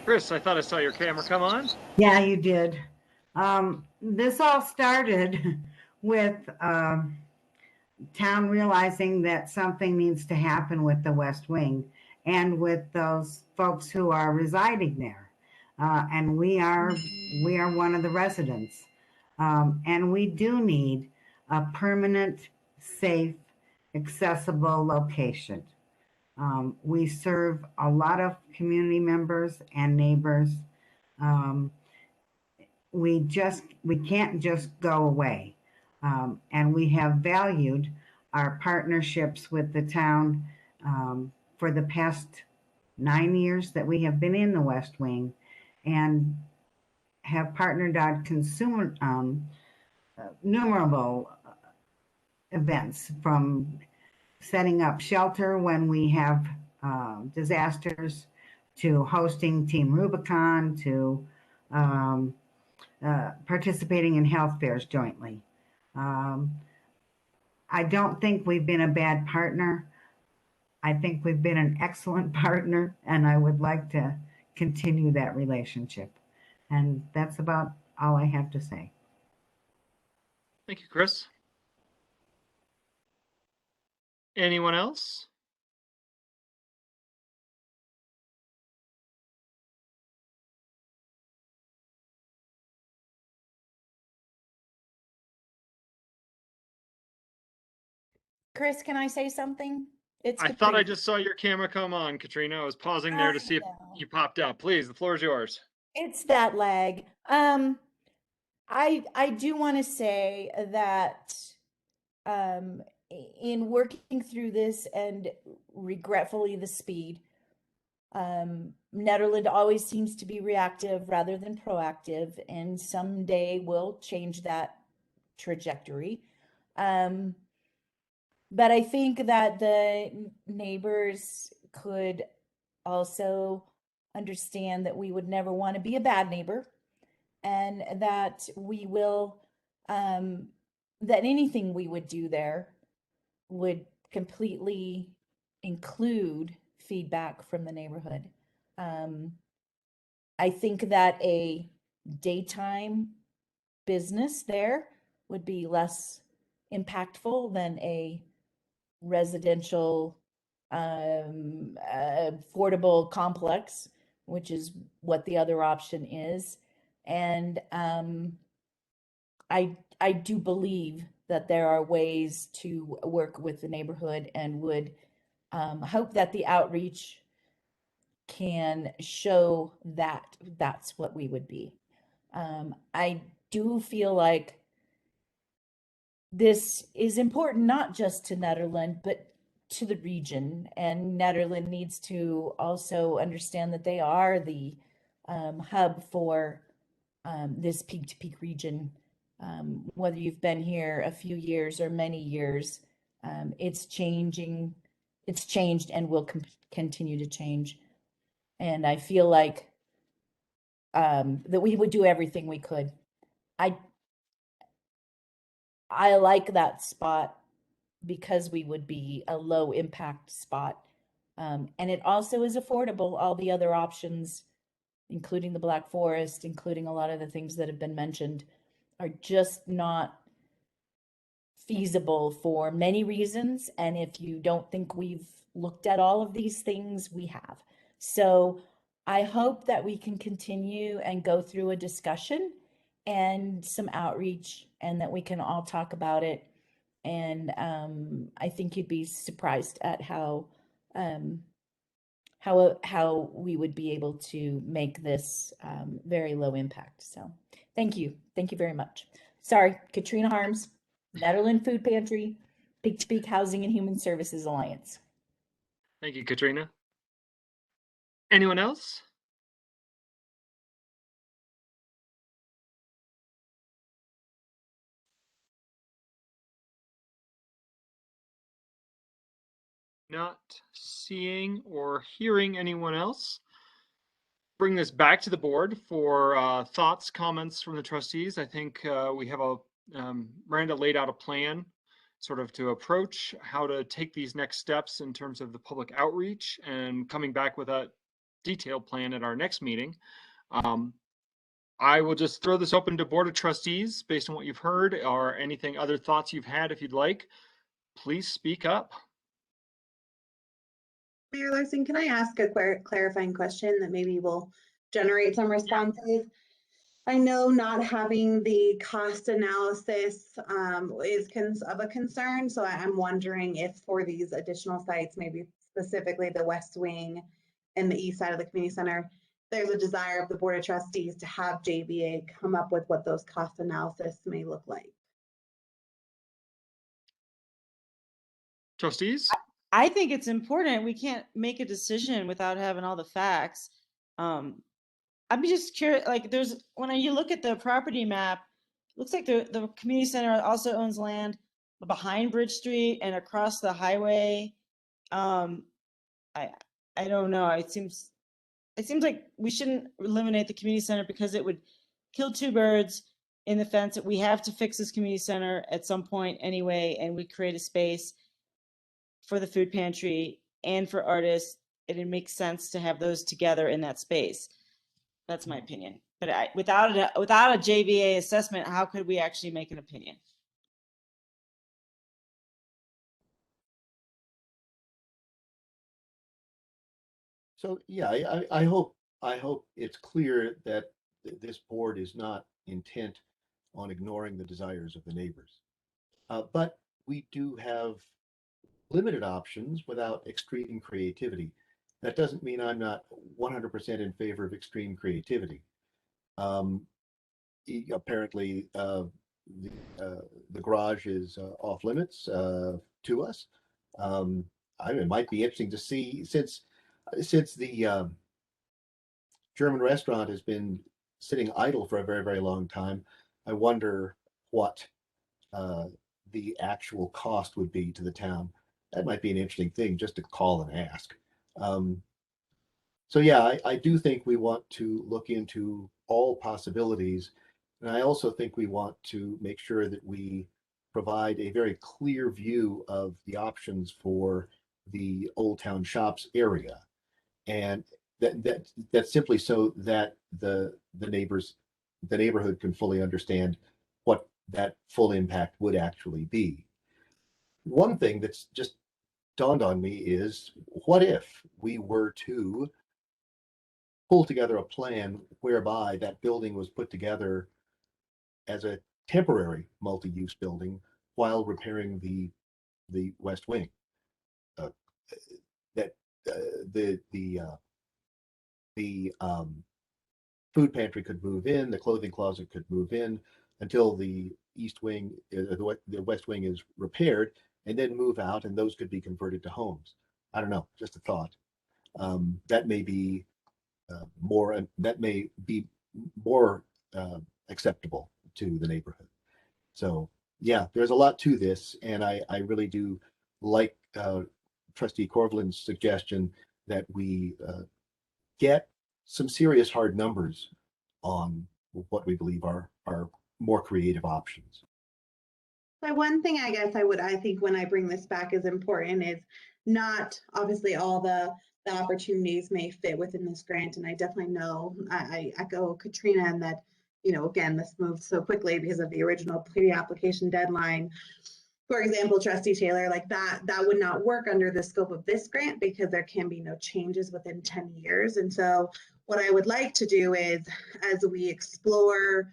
Chris, I thought I saw your camera come on. Yeah, you did. This all started with town realizing that something needs to happen with the West Wing and with those folks who are residing there. And we are one of the residents. And we do need a permanent, safe, accessible location. We serve a lot of community members and neighbors. We can't just go away. And we have valued our partnerships with the town for the past 9 years that we have been in the West Wing, and have partnered on innumerable events, from setting up shelter when we have disasters, to hosting Team Rubicon, to participating in health fairs jointly. I don't think we've been a bad partner. I think we've been an excellent partner, and I would like to continue that relationship. And that's about all I have to say. Thank you, Chris. Anyone else? Chris, can I say something? It's I thought I just saw your camera come on, Katrina. I was pausing there to see if you popped up. Please, the floor is yours. It's that lag. I do want to say that in working through this, and regretfully the speed, Nederland always seems to be reactive rather than proactive, and someday we'll change that trajectory. But I think that the neighbors could also understand that we would never want to be a bad neighbor, and that we will, that anything we would do there would completely include feedback from the neighborhood. I think that a daytime business there would be less impactful than a residential affordable complex, which is what the other option is. And I do believe that there are ways to work with the neighborhood, and would hope that the outreach can show that that's what we would be. I do feel like this is important not just to Nederland, but to the region. And Nederland needs to also understand that they are the hub for this peak-to-peak region. Whether you've been here a few years or many years, it's changing. It's changed and will continue to change. And I feel like that we would do everything we could. I like that spot because we would be a low impact spot. And it also is affordable. All the other options, including the Black Forest, including a lot of the things that have been mentioned, are just not feasible for many reasons. And if you don't think we've looked at all of these things, we have. So I hope that we can continue and go through a discussion and some outreach, and that we can all talk about it. And I think you'd be surprised at how we would be able to make this very low impact. So thank you very much. Sorry, Katrina Harms, Nederland Food Pantry, Peak to Peak Housing and Human Services Alliance. Thank you, Katrina. Anyone else? Not seeing or hearing anyone else. Bring this back to the board for thoughts, comments from the trustees. I think we have Miranda laid out a plan sort of to approach how to take these next steps in terms of the public outreach, and coming back with a detailed plan at our next meeting. I will just throw this open to Board of Trustees based on what you've heard, or anything, other thoughts you've had. If you'd like, please speak up. Mayor Larson, can I ask a clarifying question that maybe will generate some responses? I know not having the cost analysis is of a concern, so I'm wondering if for these additional sites, maybe specifically the West Wing and the east side of the community center, there's a desire of the Board of Trustees to have JBA come up with what those cost analysis may look like. Trustees? I think it's important. We can't make a decision without having all the facts. I'd be just curious, like when you look at the property map, it looks like the community center also owns land behind Bridge Street and across the highway. I don't know. It seems like we shouldn't eliminate the community center because it would kill two birds in the fence. That we have to fix this community center at some point anyway, and we create a space for the food pantry and for artists, and it makes sense to have those together in that space. That's my opinion. But without a JVA assessment, how could we actually make an opinion? So yeah, I hope it's clear that this board is not intent on ignoring the desires of the neighbors. But we do have limited options without extreme creativity. That doesn't mean I'm not 100% in favor of extreme creativity. Apparently, the garage is off limits to us. It might be interesting to see, since the German restaurant has been sitting idle for a very, very long time. I wonder what the actual cost would be to the town. That might be an interesting thing just to call and ask. So yeah, I do think we want to look into all possibilities. And I also think we want to make sure that we provide a very clear view of the options for the Old Town Shops area. And that's simply so that the neighborhood can fully understand what that full impact would actually be. One thing that's just dawned on me is, what if we were to pull together a plan whereby that building was put together as a temporary multi-use building while repairing the West Wing? that the food pantry could move in, the clothing closet could move in until the east wing, the west wing is repaired, and then move out, and those could be converted to homes. I don't know, just a thought. That may be more acceptable to the neighborhood. So yeah, there's a lot to this, and I really do like Trustee Corvlin's suggestion that we get some serious hard numbers on what we believe are more creative options. So one thing I guess I think when I bring this back is important is not obviously all the opportunities may fit within this grant. And I definitely know I echo Katrina in that, you know, again, this moved so quickly because of the original pre-application deadline. For example, Trustee Taylor, like that would not work under the scope of this grant because there can be no changes within 10 years. And so what I would like to do is, as we explore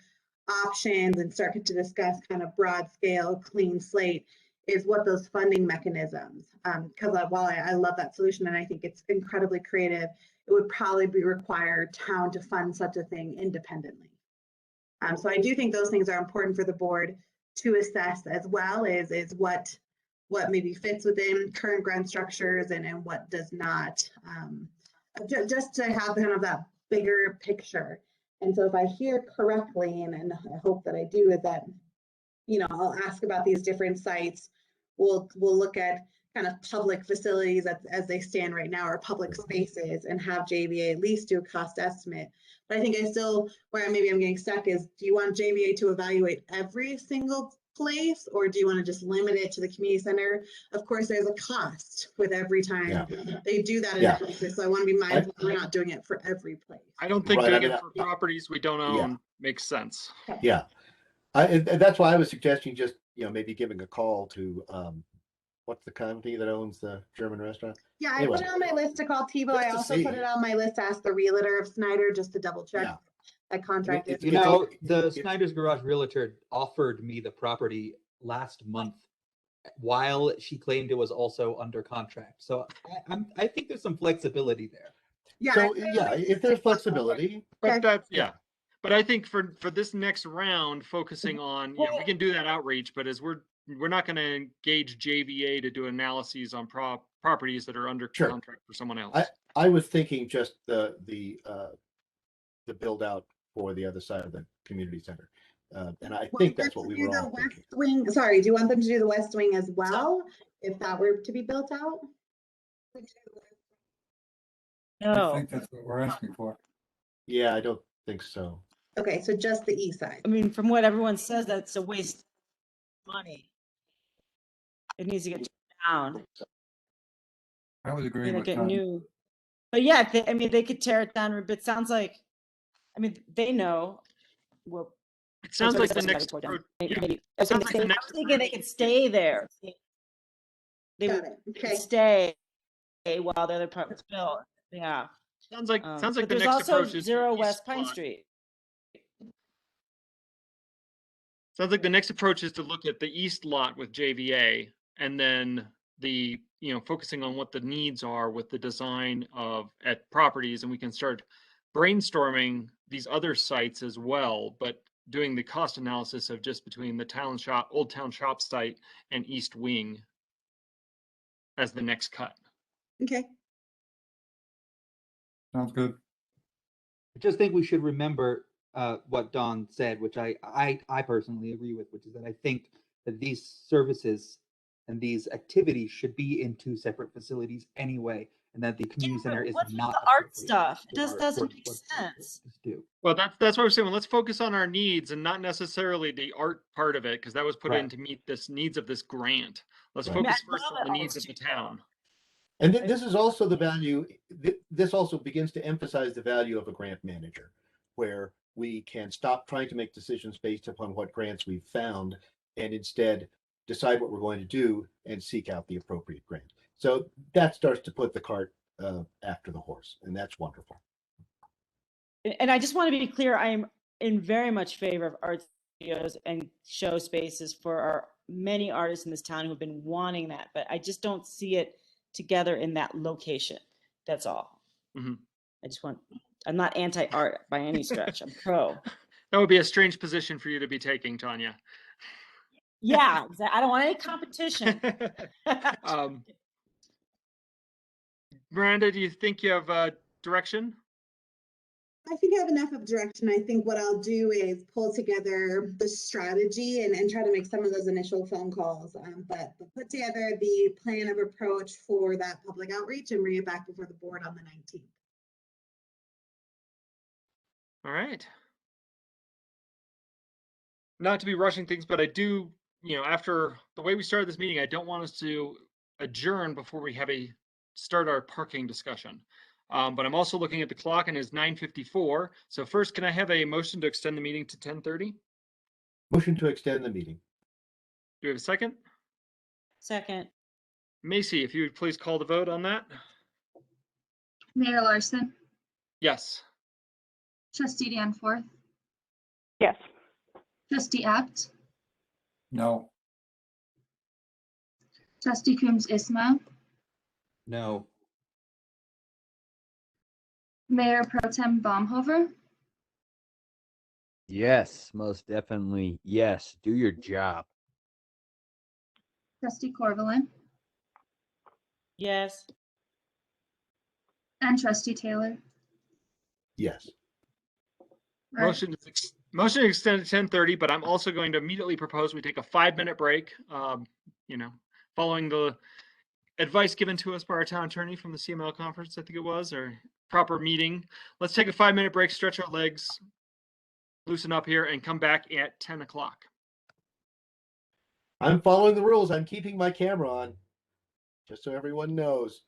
options and start to discuss kind of broad scale, clean slate, is what those funding mechanisms, because while I love that solution and I think it's incredibly creative, it would probably be required town to fund such a thing independently. So I do think those things are important for the board to assess, as well as what maybe fits within current grant structures and what does not, just to have kind of that bigger picture. And so if I hear correctly, and I hope that I do, is that, you know, I'll ask about these different sites. We'll look at kind of public facilities as they stand right now, or public spaces, and have JVA at least do a cost estimate. But I think I still, where maybe I'm getting stuck is, do you want JVA to evaluate every single place, or do you want to just limit it to the community center? Of course, there's a cost with every time they do that in places. So I want to be mindful we're not doing it for every place. I don't think doing it for properties we don't own makes sense. Yeah, and that's why I was suggesting just, you know, maybe giving a call to what's the company that owns the German restaurant? Yeah, I put it on my list to call Tebow. I also put it on my list to ask the realtor of Snyder just to double check that contract is. You know, the Snyder's Garage realtor offered me the property last month while she claimed it was also under contract. So I think there's some flexibility there. Yeah. So yeah, if there's flexibility, but that's But I think for this next round, focusing on, you know, we can do that outreach, but as we're not going to engage JVA to do analyses on properties that are under contract for someone else. I was thinking just the build out for the other side of the community center, and I think that's what we were all thinking. West wing. Sorry, do you want them to do the west wing as well, if that were to be built out? I think that's what we're asking for. Yeah, I don't think so. Okay, so just the east side. I mean, from what everyone says, that's a waste of money. It needs to get down. I would agree with get Tom. new. But yeah, I mean, they could tear it down, but it sounds like, I mean, they know. Well, it sounds like the next approach. I think they could stay there. They would stay while the other part was built. Yeah. Sounds like the there's next also approach is Zero West Pine Street. Sounds like the next approach is to look at the east lot with JVA, and then focusing on what the needs are with the design at properties, and we can start brainstorming these other sites as well, but doing the cost analysis of just between the Old Town Shop site and East Wing as the next cut. Okay. Sounds good. I just think we should remember what Don said, which I personally agree with, which is that I think that these services and these activities should be in two separate facilities anyway, and that the community center is not the art stuff. It just doesn't make sense. Well, that's what we're saying. Well, let's focus on our needs and not necessarily the art part of it, because that was put in to meet this needs of this grant. Let's focus first on the needs of the town. And this is also the value. This also begins to emphasize the value of a grant manager, where we can stop trying to make decisions based upon what grants we've found, and instead decide what we're going to do and seek out the appropriate grant. So that starts to put the cart after the horse, and that's wonderful. And I just want to be clear, I am in very much favor of art studios and show spaces for our many artists in this town who have been wanting that, but I just don't see it together in that location. That's all. Mhm. I'm not anti-art by any stretch. I'm pro. That would be a strange position for you to be taking, Tanya. Yeah, I don't want any competition. Miranda, do you think you have direction? I think I have enough of direction. I think what I'll do is pull together the strategy and try to make some of those initial phone calls, but put together the plan of approach for that public outreach and bring it back before the board on the 19th. All right. Not to be rushing things, but I do, after the way we started this meeting, I don't want us to adjourn before we have start our parking discussion. But I'm also looking at the clock and it's 9:54. So first, can I have a motion to extend the meeting to 10:30? Motion to extend the meeting. Do we have a second? Second. Macy, if you would please call the vote on that. Mayor Larson, Yes. Trustee Danforth, Yes. Trustee Apt, No. Trustee Coombs Ismail, No. Mayor Pro Tem Baumhover, Yes, most definitely. Yes, do your job. Trustee Corvallin, Yes. and Trustee Taylor. Yes. Right. Motion to extend to 10:30, but I'm also going to immediately propose we take a 5-minute break. Following the advice given to us by our town attorney from the CML conference, I think it was, or proper meeting. Let's take a 5-minute break, stretch our legs, loosen up here, and come back at 10 o'clock. I'm following the rules. I'm keeping my camera on, just so everyone knows.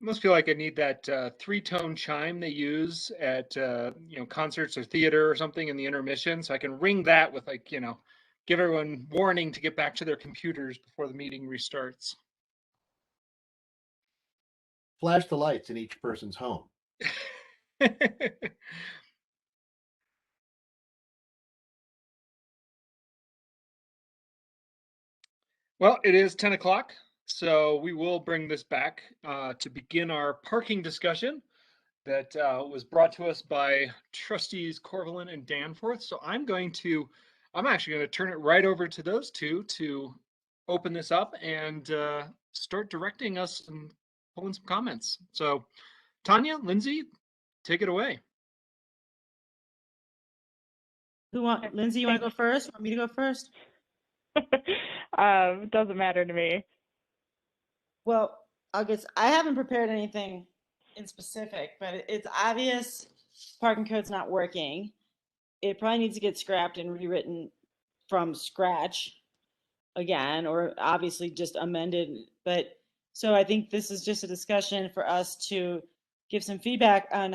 almost feel like I need that three-tone chime they use at concerts or theater or something in the intermission, so I can ring that with like give everyone warning to get back to their computers before the meeting restarts. Flash the lights in each person's home. Well, it is 10 o'clock, so we will bring this back to begin our parking discussion that was brought to us by Trustees Corvalin and Danforth. So I'm actually going to turn it right over to those two to open this up and start directing us and pulling some comments. So Tanya, Lindsay, take it away. Lindsay, you want to go first? Want me to go first? Doesn't matter to me. Well, I haven't prepared anything in specific, but it's obvious parking code's not working. It probably needs to get scrapped and rewritten from scratch again, or obviously just amended. But so I think this is just a discussion for us to give some feedback on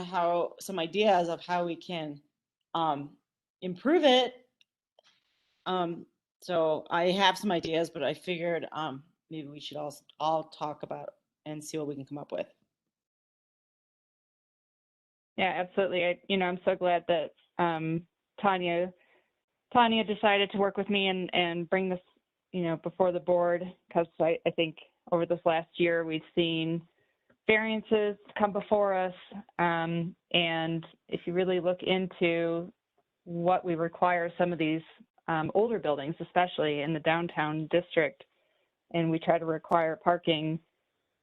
some ideas of how we can improve it. So I have some ideas, but I figured maybe we should all talk about and see what we can come up with. Yeah, absolutely. I'm so glad that Tanya decided to work with me and bring this, before the board, because I think over this last year we've seen variances come before us, and if you really look into what we require some of these older buildings, especially in the downtown district, and we try to require parking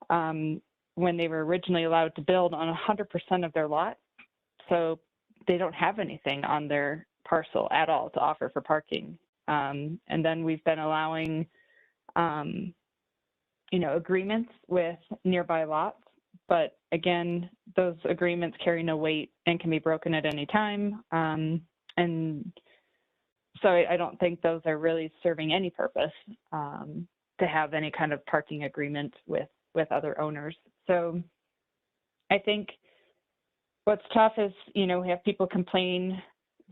when they were originally allowed to build on 100% of their lot. So they don't have anything on their parcel at all to offer for parking. And then we've been allowing, agreements with nearby lots. But again, those agreements carry no weight and can be broken at any time. And so I don't think those are really serving any purpose to have any kind of parking agreement with other owners. So I think what's tough is, we have people complain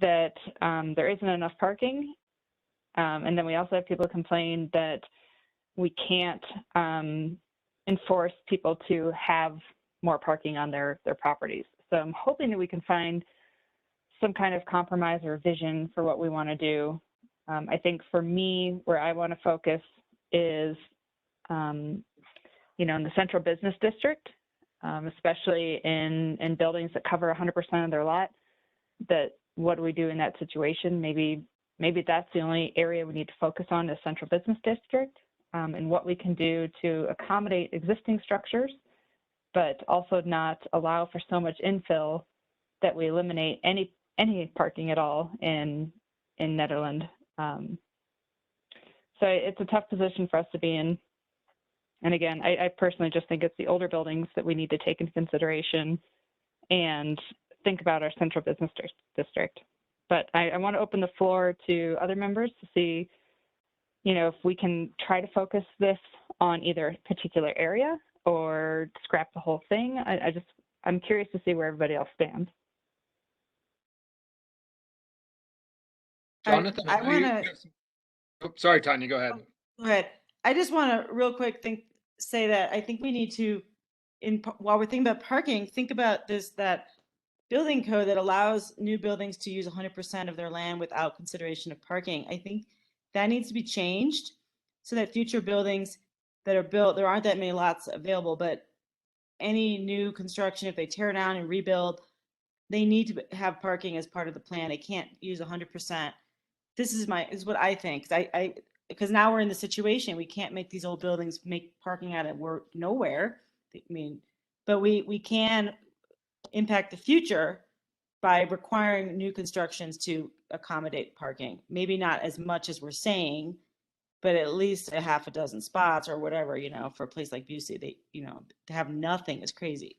that there isn't enough parking. And then we also have people complain that we can't enforce people to have more parking on their properties. So I'm hoping that we can find some kind of compromise or vision for what we want to do. I think for me, where I want to focus is, in the central business district, especially in buildings that cover 100% of their lot. That what do we do in that situation? Maybe that's the only area we need to focus on, the central business district, and what we can do to accommodate existing structures, but also not allow for so much infill that we eliminate any parking at all in Nederland. So it's a tough position for us to be in. And again, I personally just think it's the older buildings that we need to take into consideration and think about our central business district. But I want to open the floor to other members to see, if we can try to focus this on either a particular area or scrap the whole thing. I'm curious to see where everybody else stands. Jonathan, I want to. Sorry, Tanya, go ahead. Go ahead. I just want to real quick say that I think we need to, while we're thinking about parking, think about that building code that allows new buildings to use 100% of their land without consideration of parking. I think that needs to be changed so that future buildings that are built, there aren't that many lots available, but any new construction, if they tear down and rebuild, they need to have parking as part of the plan. They can't use 100%. This is what I think. Because now we're in the situation, we can't make these old buildings make parking out of nowhere. But we can impact the future by requiring new constructions to accommodate parking. Maybe not as much as we're saying, but at least a half a dozen spots or whatever, for a place like Busey, to have nothing is crazy.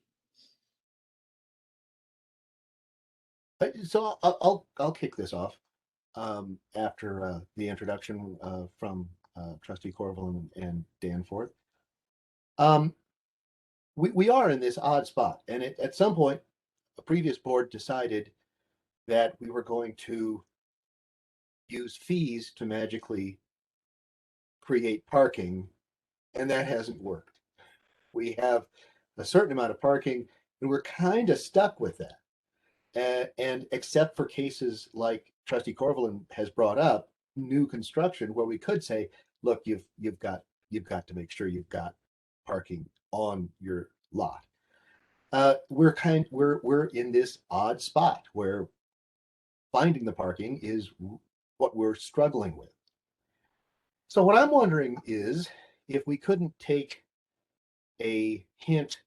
So I'll kick this off after the introduction from Trustee Corvalin and Danforth. we are in this odd spot. And at some point, a previous board decided that we were going to use fees to magically create parking, and that hasn't worked. We have a certain amount of parking, and we're kind of stuck with that. And except for cases like Trustee Corvalin has brought up, new construction, where we could say, look, you've got to make sure you've got parking on your lot. We're in this odd spot where finding the parking is what we're struggling with. So what I'm wondering is if we couldn't take a hint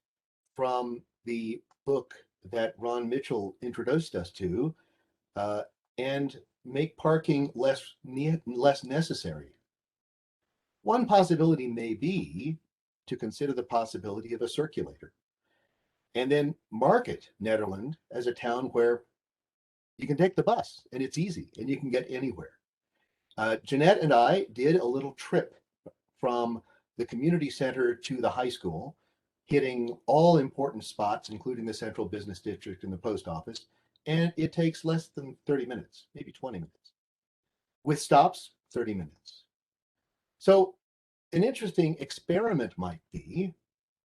from the book that Ron Mitchell introduced us to, and make parking less necessary. One possibility may be to consider the possibility of a circulator, and then market Nederland as a town where you can take the bus and it's easy and you can get anywhere. Jeanette and I did a little trip from the community center to the high school, hitting all important spots, including the central business district and the post office. And it takes less than 30 minutes, maybe 20 minutes. With stops, 30 minutes. So an interesting experiment might be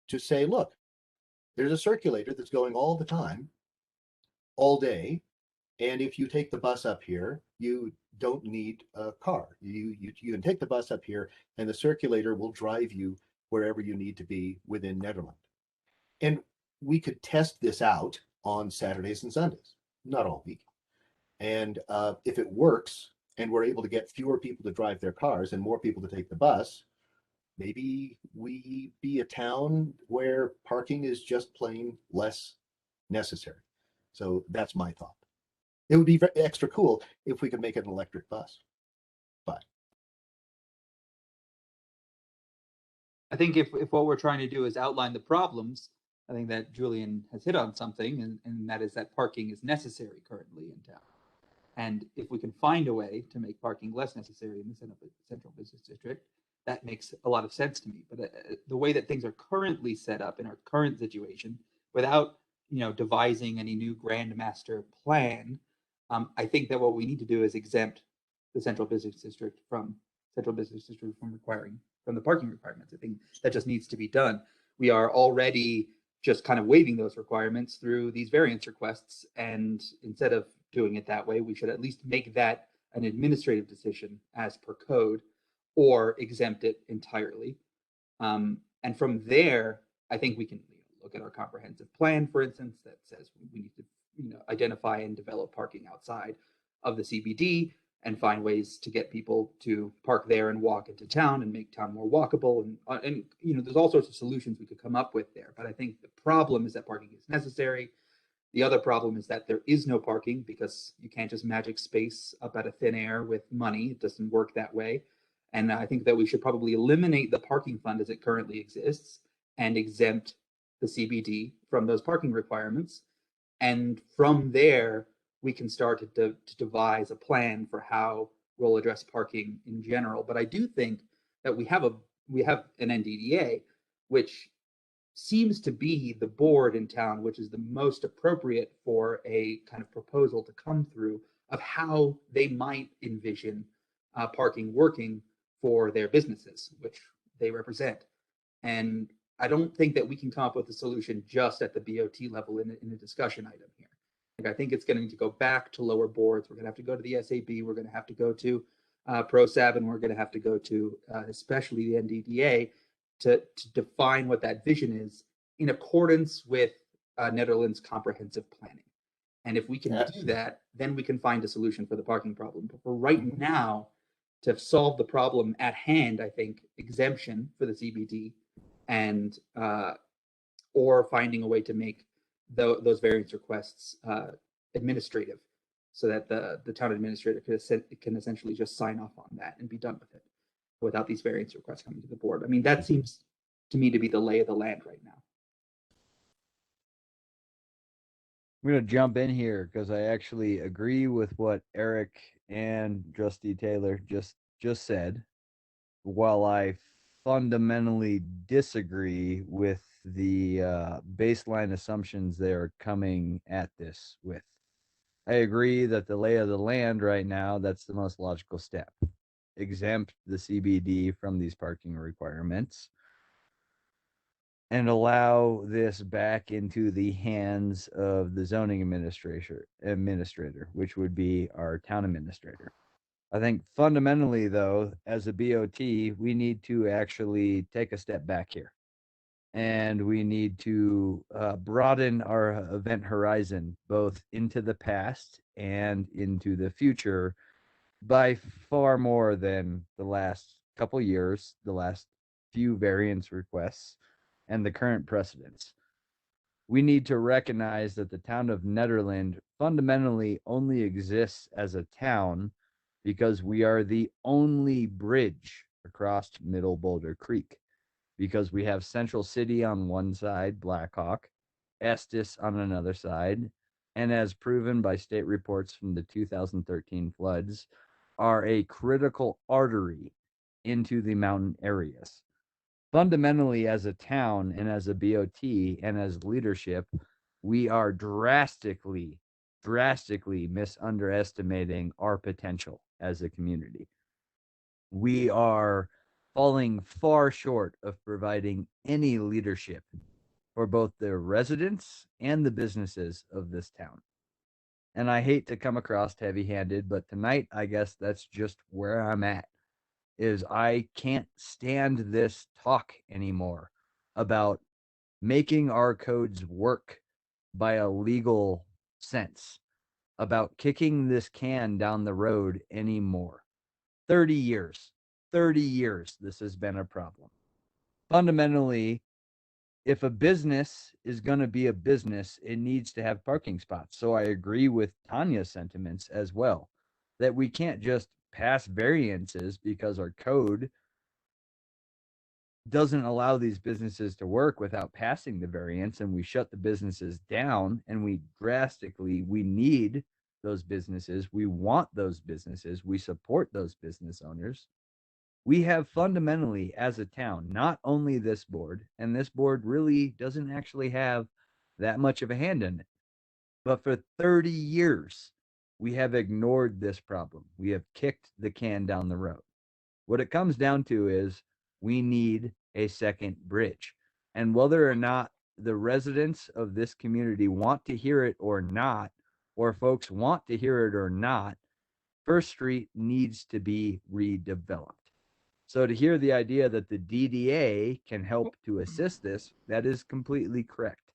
to say, look, there's a circulator that's going all the time, all day. And if you take the bus up here, you don't need a car. You can take the bus up here and the circulator will drive you wherever you need to be within Nederland. And we could test this out on Saturdays and Sundays, not all week. And if it works and we're able to get fewer people to drive their cars and more people to take the bus, maybe we be a town where parking is just plain less necessary. So that's my thought. It would be extra cool if we could make it an electric bus. But I think if what we're trying to do is outline the problems, I think that Julian has hit on something, and that is that parking is necessary currently in town. And if we can find a way to make parking less necessary in the central business district, that makes a lot of sense to me. But the way that things are currently set up in our current situation, without devising any new grand master plan, I think that what we need to do is exempt the central business district from requiring from the parking requirements. I think that just needs to be done. We are already just kind of waiving those requirements through these variance requests, and instead of doing it that way, we should at least make that an administrative decision as per code, or exempt it entirely. And from there, I think we can look at our comprehensive plan, for instance, that says we need to identify and develop parking outside of the CBD and find ways to get people to park there and walk into town and make town more walkable. And there's all sorts of solutions we could come up with there. But I think the problem is that parking is necessary. The other problem is that there is no parking, because you can't just magic space up out of thin air with money. It doesn't work that way. And I think that we should probably eliminate the parking fund as it currently exists and exempt the CBD from those parking requirements. And from there, we can start to devise a plan for how we'll address parking in general. But I do think that we have an NDDA, which seems to be the board in town which is the most appropriate for a kind of proposal to come through of how they might envision parking working for their businesses, which they represent. And I don't think that we can come up with a solution just at the BOT level in a discussion item here. I think it's going to go back to lower boards. We're going to have to go to the SAB. We're going to have to go to ProSab, and we're going to have to go to especially the NDDA to define what that vision is in accordance with Netherlands comprehensive planning. And if we can do that, then we can find a solution for the parking problem. But for right now, to solve the problem at hand, I think exemption for the CBD and or finding a way to make those variance requests administrative, so that the town administrator can essentially just sign off on that and be done with it without these variance requests coming to the board. I mean, that seems to me to be the lay of the land right now. I'm going to jump in here because I actually agree with what Eric and Trustee Taylor just said. While I fundamentally disagree with the baseline assumptions they're coming at this with. I agree that the lay of the land right now, that's the most logical step. Exempt the CBD from these parking requirements and allow this back into the hands of the zoning administrator, which would be our town administrator. I think fundamentally, though, as a BOT, we need to actually take a step back here. And we need to broaden our event horizon, both into the past and into the future, by far more than the last couple years, the last few variance requests, and the current precedents. We need to recognize that the town of Nederland fundamentally only exists as a town because we are the only bridge across Middle Boulder Creek, because we have Central City on one side, Blackhawk, Estes on another side, and as proven by state reports from the 2013 floods, are a critical artery into the mountain areas. Fundamentally, as a town and as a BOT and as leadership, we are drastically misunderestimating our potential as a community. We are falling far short of providing any leadership for both the residents and the businesses of this town. And I hate to come across heavy-handed, but tonight, I guess that's just where I'm at, is I can't stand this talk anymore about making our codes work by a legal sense, about kicking this can down the road anymore. 30 years this has been a problem. Fundamentally, if a business is going to be a business, it needs to have parking spots. So I agree with Tanya's sentiments as well, that we can't just pass variances because our code doesn't allow these businesses to work without passing the variance, and we shut the businesses down, and we need those businesses. We want those businesses. We support those business owners. We have fundamentally, as a town, not only this board, and this board really doesn't actually have that much of a hand in it, but for 30 years, we have ignored this problem. We have kicked the can down the road. What it comes down to is we need a second bridge. And whether or not the residents of this community want to hear it or not, or folks want to hear it or not, First Street needs to be redeveloped. So to hear the idea that the DDA can help to assist this, that is completely correct.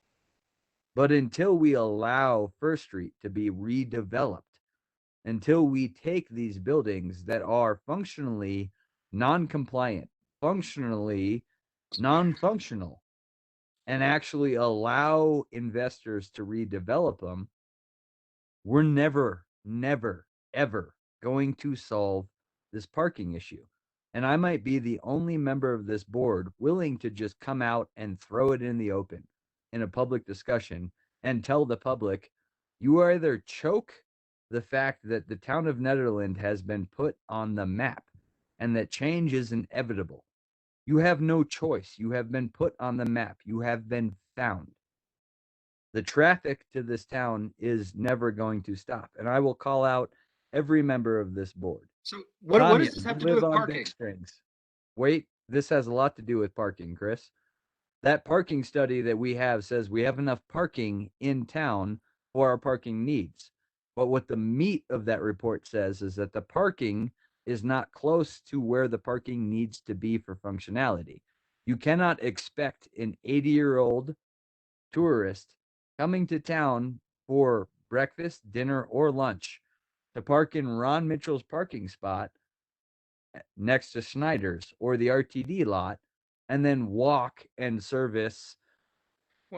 But until we allow First Street to be redeveloped, until we take these buildings that are functionally non-compliant, functionally non-functional, and actually allow investors to redevelop them, we're never, ever going to solve this parking issue. And I might be the only member of this board willing to just come out and throw it in the open in a public discussion and tell the public, you either choke the fact that the town of Nederland has been put on the map and that change is inevitable. You have no choice. You have been put on the map. You have been found. The traffic to this town is never going to stop. And I will call out every member of this board. So what does this have to do with parking? Strings. Wait, this has a lot to do with parking, Chris. That parking study that we have says we have enough parking in town for our parking needs. But what the meat of that report says is that the parking is not close to where the parking needs to be for functionality. You cannot expect an 80-year-old tourist coming to town for breakfast, dinner, or lunch to park in Ron Mitchell's parking spot next to Schneider's or the RTD lot and then walk and service,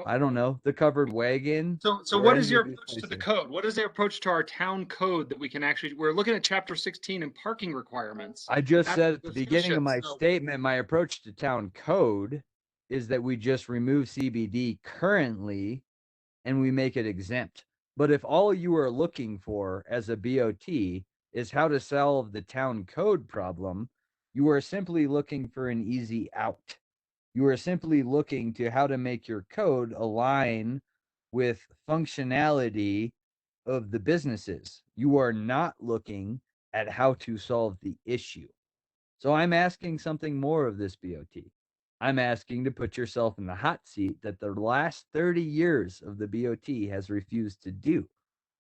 I don't know, the covered wagon. So what is your approach to the code? What is the approach to our town code that we can actually, we're looking at chapter 16 and parking requirements. I just said at the beginning of my statement, my approach to town code is that we just remove CBD currently and we make it exempt. But if all you are looking for as a BOT is how to solve the town code problem, You are simply looking for an easy out. You are simply looking to how to make your code align with functionality of the businesses. You are not looking at how to solve the issue. So I'm asking something more of this BOT. I'm asking to put yourself in the hot seat that the last 30 years of the BOT has refused to do.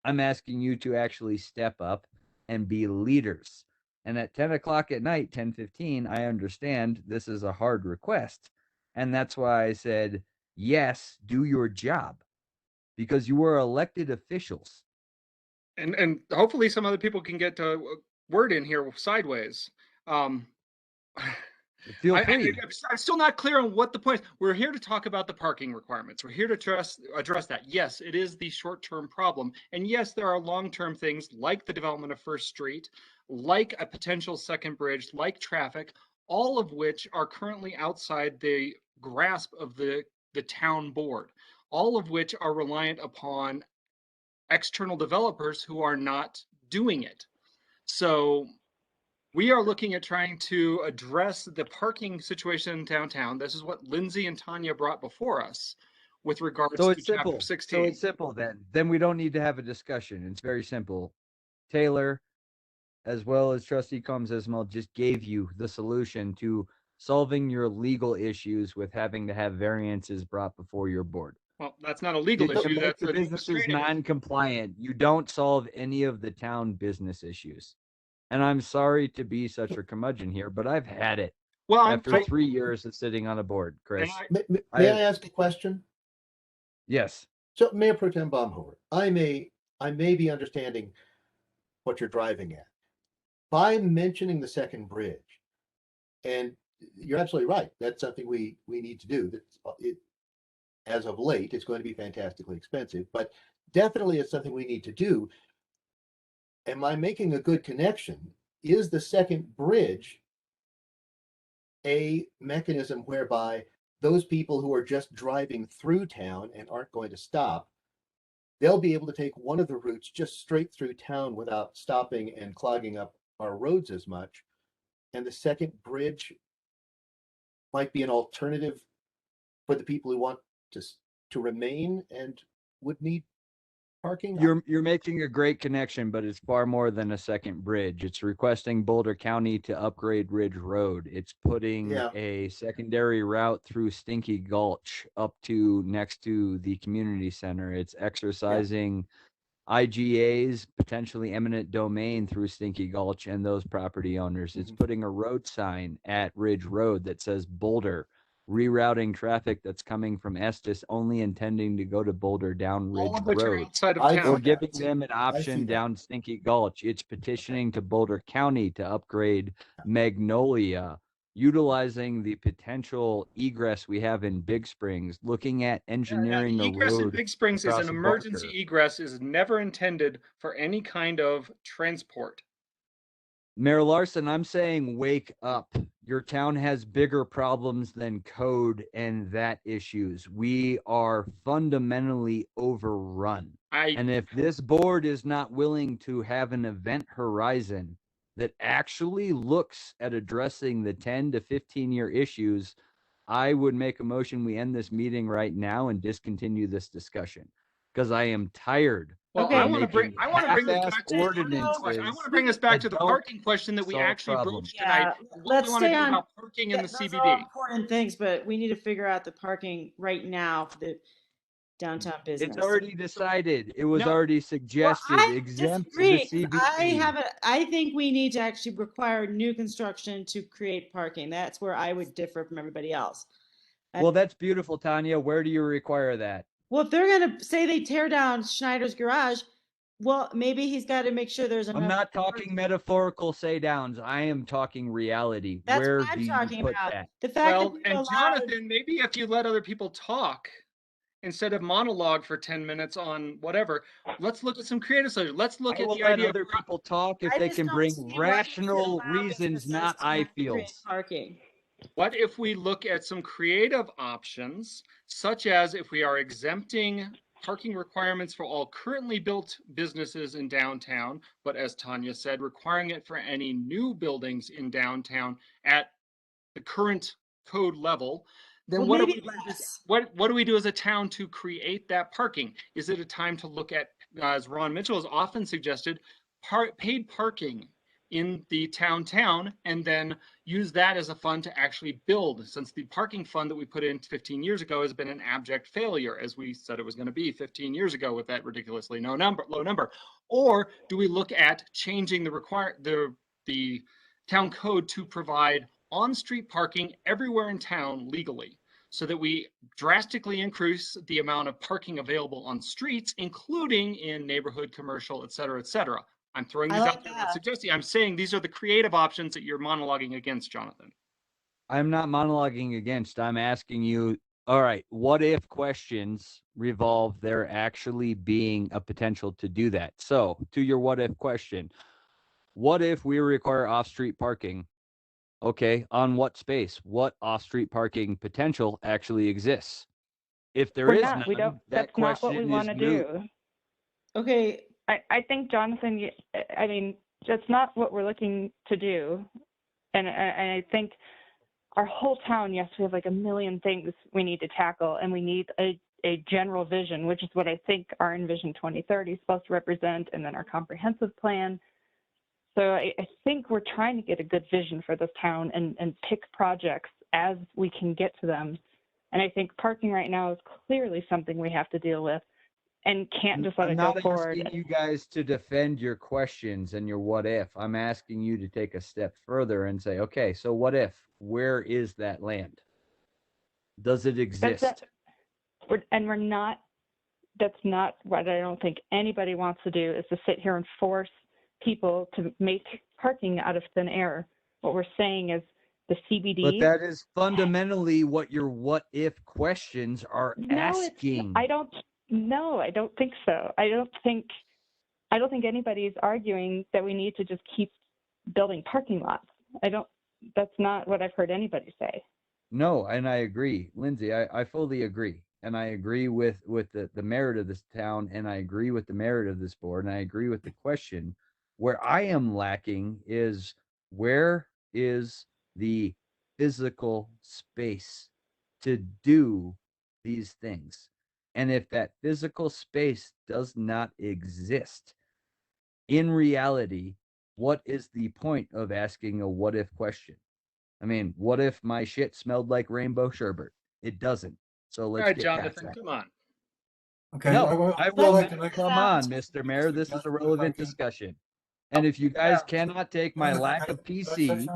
I'm asking you to actually step up and be leaders. And at 10 o'clock at night, 10:15, I understand this is a hard request. And that's why I said, yes, do your job, because you were elected officials. And hopefully some other people can get word in here sideways. Feel free. I'm still not clear on what the point is. We're here to talk about the parking requirements. We're here to address that. Yes, it is the short-term problem. And yes, there are long-term things like the development of First Street, like a potential second bridge, like traffic, all of which are currently outside the grasp of the town board, all of which are reliant upon external developers who are not doing it. So we are looking at trying to address the parking situation in downtown. This is what Lindsay and Tanya brought before us with regards So to it's simple. chapter 16. So it's simple then. Then we don't need to have a discussion. It's very simple. Taylor, as well as Trustee Combs Ismail, just gave you the solution to solving your legal issues with having to have variances brought before your board. Well, that's not a legal To issue. make That's the an businesses administrative issue. non-compliant, you don't solve any of the town business issues. And I'm sorry to be such a curmudgeon here, but I've had it. Well, after 3 years of sitting on a board, Chris. May I ask a question? Yes. So, Mayor Pro Tem Baumhofer, I may be understanding what you're driving at. By mentioning the second bridge, and you're absolutely right, that's something we need to do. As of late, it's going to be fantastically expensive, but definitely it's something we need to do. Am I making a good connection? Is the second bridge a mechanism whereby those people who are just driving through town and aren't going to stop, they'll be able to take one of the routes just straight through town without stopping and clogging up our roads as much? And the second bridge might be an alternative for the people who want to remain and would need parking. You're making a great connection, but it's far more than a second bridge. It's requesting Boulder County to upgrade Ridge Road. It's putting a secondary route through Stinky Gulch up to next to the community center. It's exercising IGA's potentially eminent domain through Stinky Gulch and those property owners. It's putting a road sign at Ridge Road that says Boulder, rerouting traffic that's coming from Estes, only intending to go to Boulder down Ridge Road. Outside of town. Or giving them an option down Stinky Gulch. It's petitioning to Boulder County to upgrade Magnolia, utilizing the potential egress we have in Big Springs, looking at engineering a Egress in road Big Springs is across an the emergency Parker. egress, is never intended for any kind of transport. Mayor Larson, I'm saying wake up. Your town has bigger problems than code and that issues. We are fundamentally overrun. And if this board is not willing to have an event horizon that actually looks at addressing the 10 to 15-year issues, I would make a motion we end this meeting right now and discontinue this discussion, because I am tired. Well, I want to bring this half-assed back to the parking question. I want to bring us back to the parking question that we solve actually problems. broached tonight. What Let's we want to stay do on about parking in the those are CBD. all important things, but we need to figure out the parking right now for the downtown business. It's already decided. It was already suggested. Exempt the Disagree, 'cause CBD. I think we need to actually require new construction to create parking. That's where I would differ from everybody else. Well, that's beautiful, Tanya. Where do you require that? Well, if they're gonna say they tear down Schneider's garage, well, maybe he's got to make sure there's enough. I'm not talking metaphorical say downs. I am talking reality. That's Where what I'm do you talking put about. that? The fact Well, that and you allowed, Jonathan, maybe if you let other people talk instead of monologue for 10 minutes on whatever, let's look at some creative solutions. Let's look I at will the let idea other of people talk if I they just can don't bring see why we should rational allow reasons, businesses not to I not create feels. parking. what if we look at some creative options, such as if we are exempting parking requirements for all currently built businesses in downtown, but as Tanya said, requiring it for any new buildings in downtown at the current code level, then Well, what do maybe we do? less. What do we do as a town to create that parking? Is it a time to look at, as Ron Mitchell has often suggested, paid parking in the town and then use that as a fund to actually build, since the parking fund that we put in 15 years ago has been an abject failure, as we said it was going to be 15 years ago with that ridiculously low number. Or do we look at changing the town code to provide on-street parking everywhere in town legally, so that we drastically increase the amount of parking available on streets, including in neighborhood, commercial, et cetera, et cetera. I'm throwing these out there, not suggesting. I'm saying these are the creative options that you're monologuing against, Jonathan. I'm not monologuing against. I'm asking you, all right, what if questions revolve there actually being a potential to do that? So, to your what if question, what if we require off-street parking? Okay, on what space? What off-street parking potential actually exists? If there is none, We don't. that That's not what we question want is to moot. do. Okay. I think, Jonathan, I mean, that's not what we're looking to do. And I think our whole town, yes, we have like a million things we need to tackle, and we need a general vision, which is what I think our Envision 2030 is supposed to represent, and then our comprehensive plan. So I think we're trying to get a good vision for this town and pick projects as we can get to them. And I think parking right now is clearly something we have to deal with and can't just let I'm it go not forward. asking you guys to defend your questions and your what if. I'm asking you to take a step further and say, okay, so what if? Where is that land? Does it exist? That's not what I don't think anybody wants to do, is to sit here and force people to make parking out of thin air. What we're saying is the CBD. But that is fundamentally what your what if questions are asking. I don't think so. I don't think anybody's arguing that we need to just keep building parking lots. That's not what I've heard anybody say. No, and I agree, Lindsay, I fully agree. And I agree with the merit of this town, and I agree with the merit of this board, and I agree with the question. Where I am lacking is, where is the physical space to do these things? And if that physical space does not exist, in reality, what is the point of asking a what if question? I mean, what if my shit smelled like rainbow sherbet? It doesn't. So let's All right, get Jonathan, past that. come on. Okay. No, I will like to make come on, Mr. Mayor. This is a relevant discussion. And if you guys cannot take my lack of PC,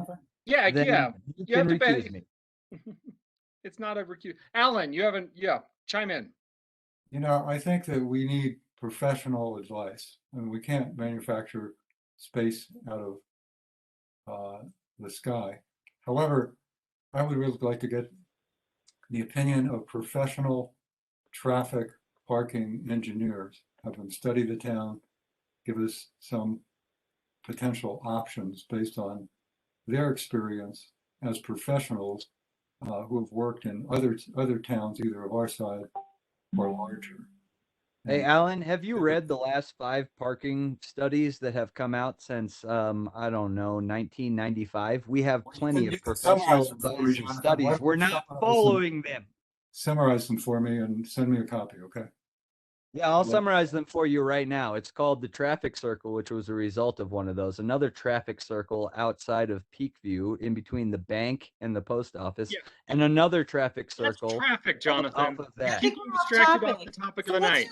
Yeah, then yeah. you You can have to recuse me. It's not a recuse. Alan, you haven't, chime in. I think that we need professional advice, and we can't manufacture space out of the sky. However, I would really like to get the opinion of professional traffic parking engineers, have them study the town, give us some potential options based on their experience as professionals who have worked in other towns, either of our side or larger. Hey, Alan, have you read the last 5 parking studies that have come out since, I don't know, 1995? We have plenty of professional advice and studies. We're not following them. Summarize them for me and send me a copy, okay? Yeah, I'll summarize them for you right now. It's called the traffic circle, which was a result of one of those. Another traffic circle outside of Peakview, in between the bank and the post office, and another traffic circle. That's traffic, Jonathan. Off of that. Keep them distracted off the topic of the night.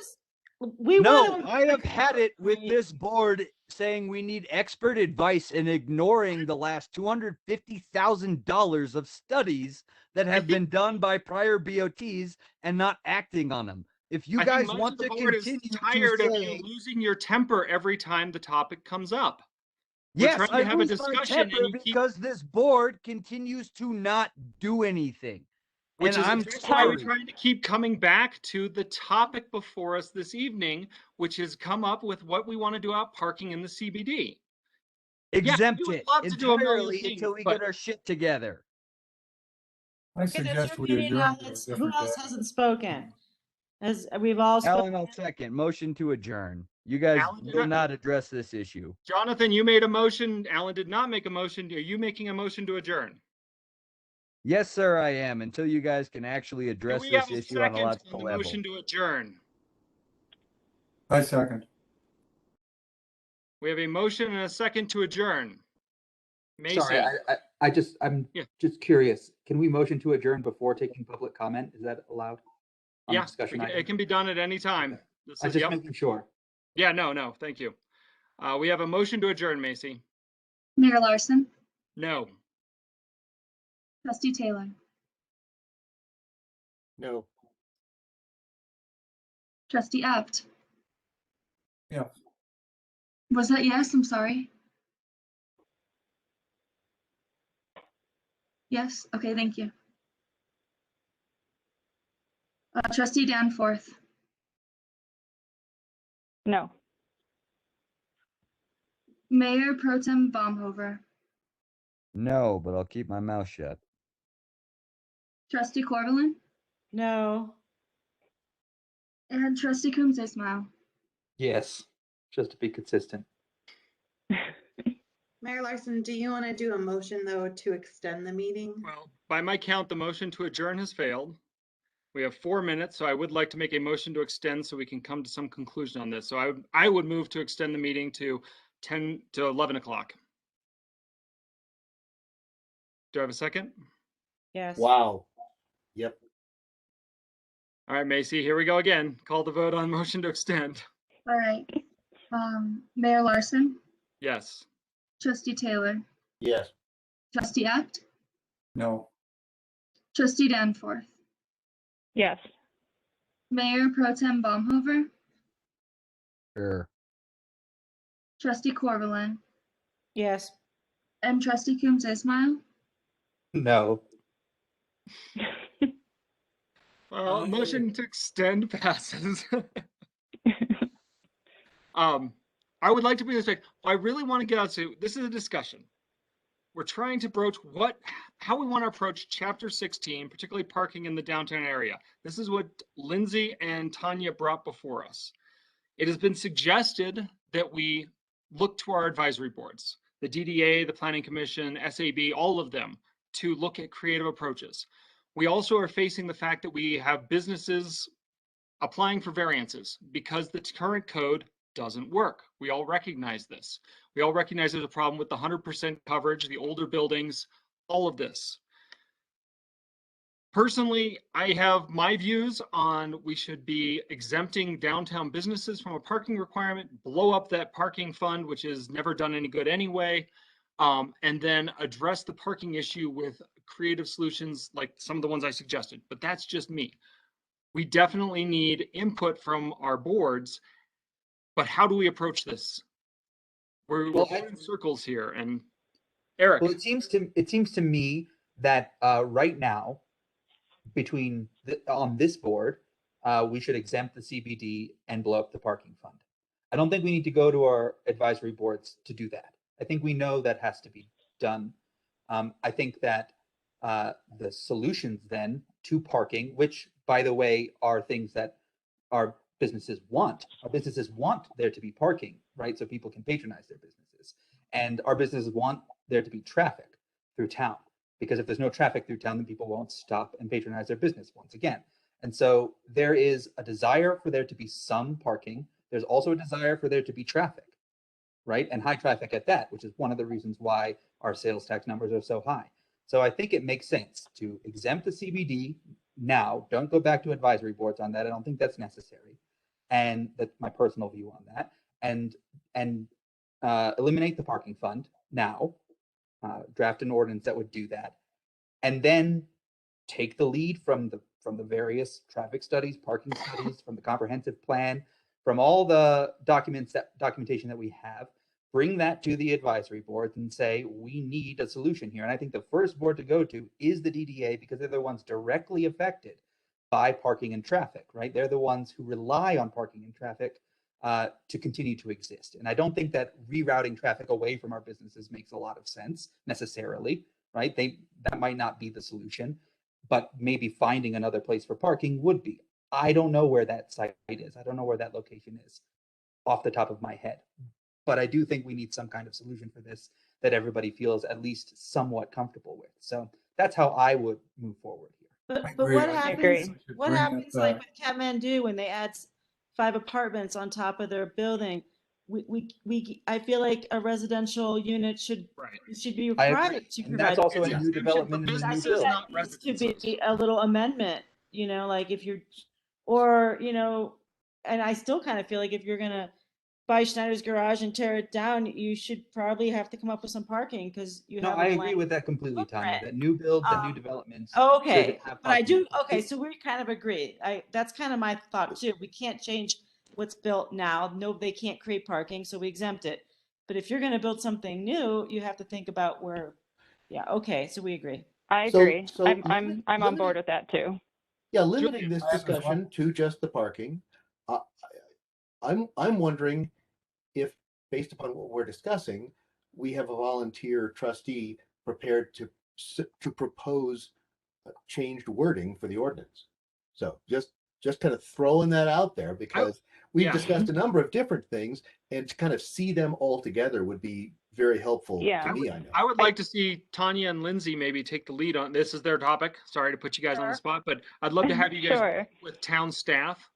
No, I have had it with this board saying we need expert advice and ignoring the last $250,000 of studies that have been done by prior BOTs and not acting on them. If you guys want to continue tired to of say, you losing your temper every time the topic comes up. yes, We're trying I to have a lose my discussion temper and you keep, because this board continues to not do anything. which And is I'm exactly why we're sorry. trying to keep coming back to the topic before us this evening, which has come up with what we want to do out parking in the CBD. Exempt we would it love to do a million entirely things, until we but get our shit together. I Okay, that's suggest your we meeting, adjourn to a Alex. Who different else day. hasn't spoken? As we've all Alan, I'll second. Motion to adjourn. You guys Alan, will not address this issue. Jonathan, you made a motion. Alan did not make a motion. Are you making a motion to adjourn? Yes, sir, I am. Until you guys can actually Do address we this have a issue on a second on logical the level. motion to adjourn? I second. We have a motion and a second to adjourn. Macy. Sorry, I'm Yeah. just curious. Can we motion to adjourn before taking public comment? Is that allowed? On Yeah, discussion it item? can be done at any time. Okay. This I'm is, just yep. making sure. Yeah, no, thank you. We have a motion to adjourn, Macy. Mayor Larson, No. Trustee Taylor, No. Trustee Abt. Yeah. Was that yes? I'm sorry. Yes. Okay, thank you. Trustee Danforth, No. Mayor Pro Tem Baumhover, No, but I'll keep my mouth shut. Trustee Corvallin, No. and Trustee Coombs Ismail. Yes, just to be consistent. Mayor Larson, do you want to do a motion though to extend the meeting? Well, by my count, the motion to adjourn has failed. We have 4 minutes, so I would like to make a motion to extend so we can come to some conclusion on this. So I would move to extend the meeting to 10 to 11 o'clock. Do I have a second? Yes. Wow. Yep. All right, Macy, here we go again. Call the vote on motion to extend. All right. Mayor Larson, Yes. Trustee Taylor, Yes. Trustee Abt, No. Trustee Danforth, Yes. Mayor Pro Tem Baumhover, Sure. Trustee Corvallin, Yes. and Trustee Coombs Ismail. No. Well, motion to extend passes. I would like to bring this back. I really want to get out to this is a discussion. We're trying to broach how we want to approach chapter 16, particularly parking in the downtown area. This is what Lindsay and Tanya brought before us. It has been suggested that we look to our advisory boards, the DDA, the Planning Commission, SAB, all of them, to look at creative approaches. We also are facing the fact that we have businesses applying for variances because the current code doesn't work. We all recognize this. We all recognize there's a problem with the 100% coverage, the older buildings, all of this. Personally, I have my views on we should be exempting downtown businesses from a parking requirement, blow up that parking fund, which has never done any good anyway, and then address the parking issue with creative solutions like some of the ones I suggested. But that's just me. We definitely need input from our boards, but how do we approach this? We're going in circles here, and Eric. Well, it seems to me that right now, on this board, we should exempt the CBD and blow up the parking fund. I don't think we need to go to our advisory boards to do that. I think we know that has to be done. I think that the solutions then to parking, which by the way are things that our businesses want. Our businesses want there to be parking, right? So people can patronize their businesses. And our businesses want there to be traffic through town. Because if there's no traffic through town, then people won't stop and patronize their business once again. And so there is a desire for there to be some parking. There's also a desire for there to be traffic, right? And high traffic at that, which is one of the reasons why our sales tax numbers are so high. So I think it makes sense to exempt the CBD now. Don't go back to advisory boards on that. I don't think that's necessary. And that's my personal view on that. And eliminate the parking fund now. Draft an ordinance that would do that, and then take the lead from the various traffic studies, parking studies, from the comprehensive plan, from all the documentation that we have, bring that to the advisory boards and say, we need a solution here. And I think the first board to go to is the DDA, because they're the ones directly affected by parking and traffic, right? They're the ones who rely on parking and traffic to continue to exist. And I don't think that rerouting traffic away from our businesses makes a lot of sense necessarily, right? That might not be the solution, but maybe finding another place for parking would be. I don't know where that site is. I don't know where that location is off the top of my head. But I do think we need some kind of solution for this that everybody feels at least somewhat comfortable with. So that's how I would move forward here. But what I happens? should What bring happens up, like with Kathmandu when they add 5 apartments on top of their building? I feel like a residential unit should be I agree. required to And provide. that's also a It's new exemption for development in the new businesses, build. not Needs to residences. be a little amendment, you know, like if you're, or, you know, and I still kind of feel like if you're gonna buy Schneider's Garage and tear it down, you should probably have to come up with some parking because you No, have. I a agree blank with that completely, Tanya. footprint. That new builds and new developments Okay, should have but I parking. do, okay, so we kind of agree. That's kind of my thought too. We can't change what's built now. No, they can't create parking, so we exempt it. But if you're gonna build something new, you have to think about where, yeah, okay, so we agree. I So- agree. so I'm limit- I'm on board with that too. Yeah, limiting Julian, this I have a discussion to just the parking. uh, I'm wondering if, based upon what we're discussing, we have a volunteer trustee prepared to propose changed wording for the ordinance. So just kind of throwing that out there because we've yeah. discussed a number of different things, and to kind of see them all together would be very helpful Yeah. to me. I know. I would like to see Tanya and Lindsay maybe take the lead on this. Is their topic. Sorry to put you guys on the Sure. spot, but I'd love to have you guys Sure. with town staff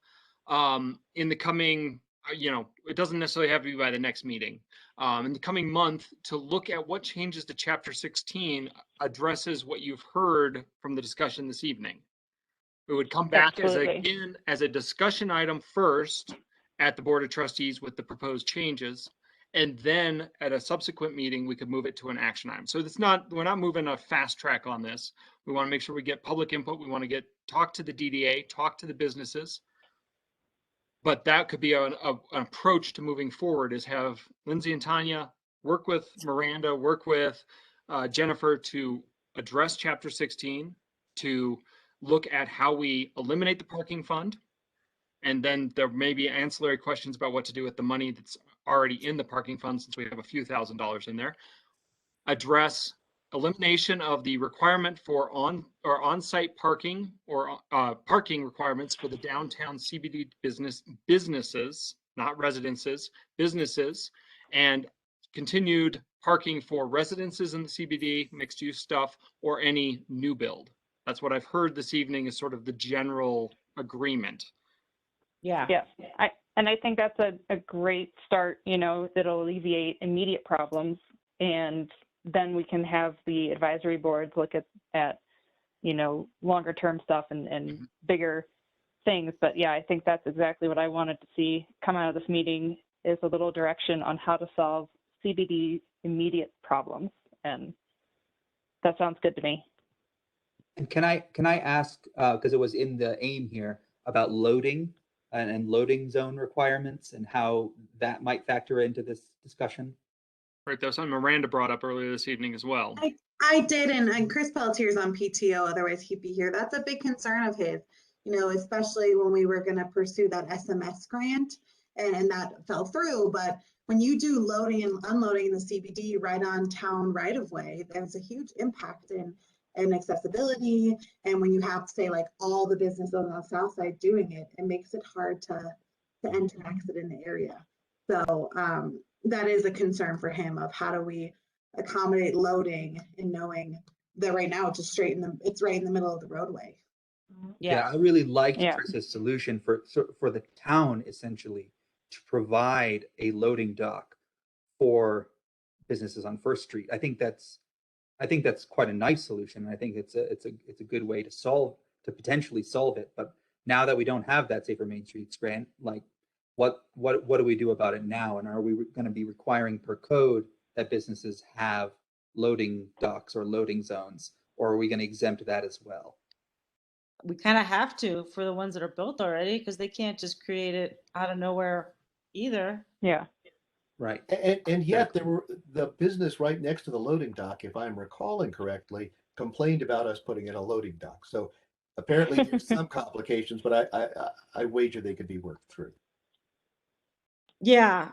in the coming, it doesn't necessarily have to be by the next meeting. In the coming month to look at what changes to Chapter 16 addresses what you've heard from the discussion this evening. It would come back Absolutely. as a discussion item first at the Board of Trustees with the proposed changes. And then at a subsequent meeting, we could move it to an action item. So we're not moving a fast track on this. We want to make sure we get public input. We want to talk to the DDA, talk to the businesses. But that could be an approach to moving forward, is have Lindsay and Tanya work with Miranda, work with Jennifer to address Chapter 16, to look at how we eliminate the parking fund. And then there may be ancillary questions about what to do with the money that's already in the parking fund, since we have a few $1,000s in there. Address elimination of the requirement for on-site parking or parking requirements for the downtown CBD businesses, not residences, businesses, and continued parking for residences in the CBD, mixed use stuff, or any new build. That's what I've heard this evening is sort of the general agreement. Yeah. Yeah. I think that's a great start, you know, that'll alleviate immediate problems, and then we can have the advisory boards look at you know, longer term stuff and bigger things. But yeah, I think that's exactly what I wanted to see come out of this meeting, is a little direction on how to solve CBD immediate problems. And that sounds good to me. And can I ask, because it was in the aim here, about loading and loading zone requirements and how that might factor into this discussion? Right, that was something Miranda brought up earlier this evening as well. I did, and Chris Pelletier's on PTO, otherwise he'd be here. That's a big concern of his, you know, especially when we were going to pursue that SMS grant and that fell through. But when you do loading and unloading in the CBD right on town right of way, there's a huge impact in accessibility. And when you have, say, like all the business on the south side doing it, it makes it hard to enter and exit in the area. So that is a concern for him of how do we accommodate loading and knowing that right now it's just it's right in the middle of the roadway. Yeah, I really liked Chris's solution for the town essentially to provide a loading dock for businesses on First Street. I think that's quite a nice solution. I think it's a good way to potentially solve it. But now that we don't have that Safer Main Streets grant, like what do we do about it now? And are we going to be requiring per code that businesses have loading docks or loading zones, or are we going to exempt that as well? We kind of have to for the ones that are built already, because they can't just create it out of nowhere either. Yeah. Right. And yet the business right next to the loading dock, if I'm recalling correctly, complained about us putting in a loading dock. So apparently there's some complications, but I wager they could be worked through. Yeah.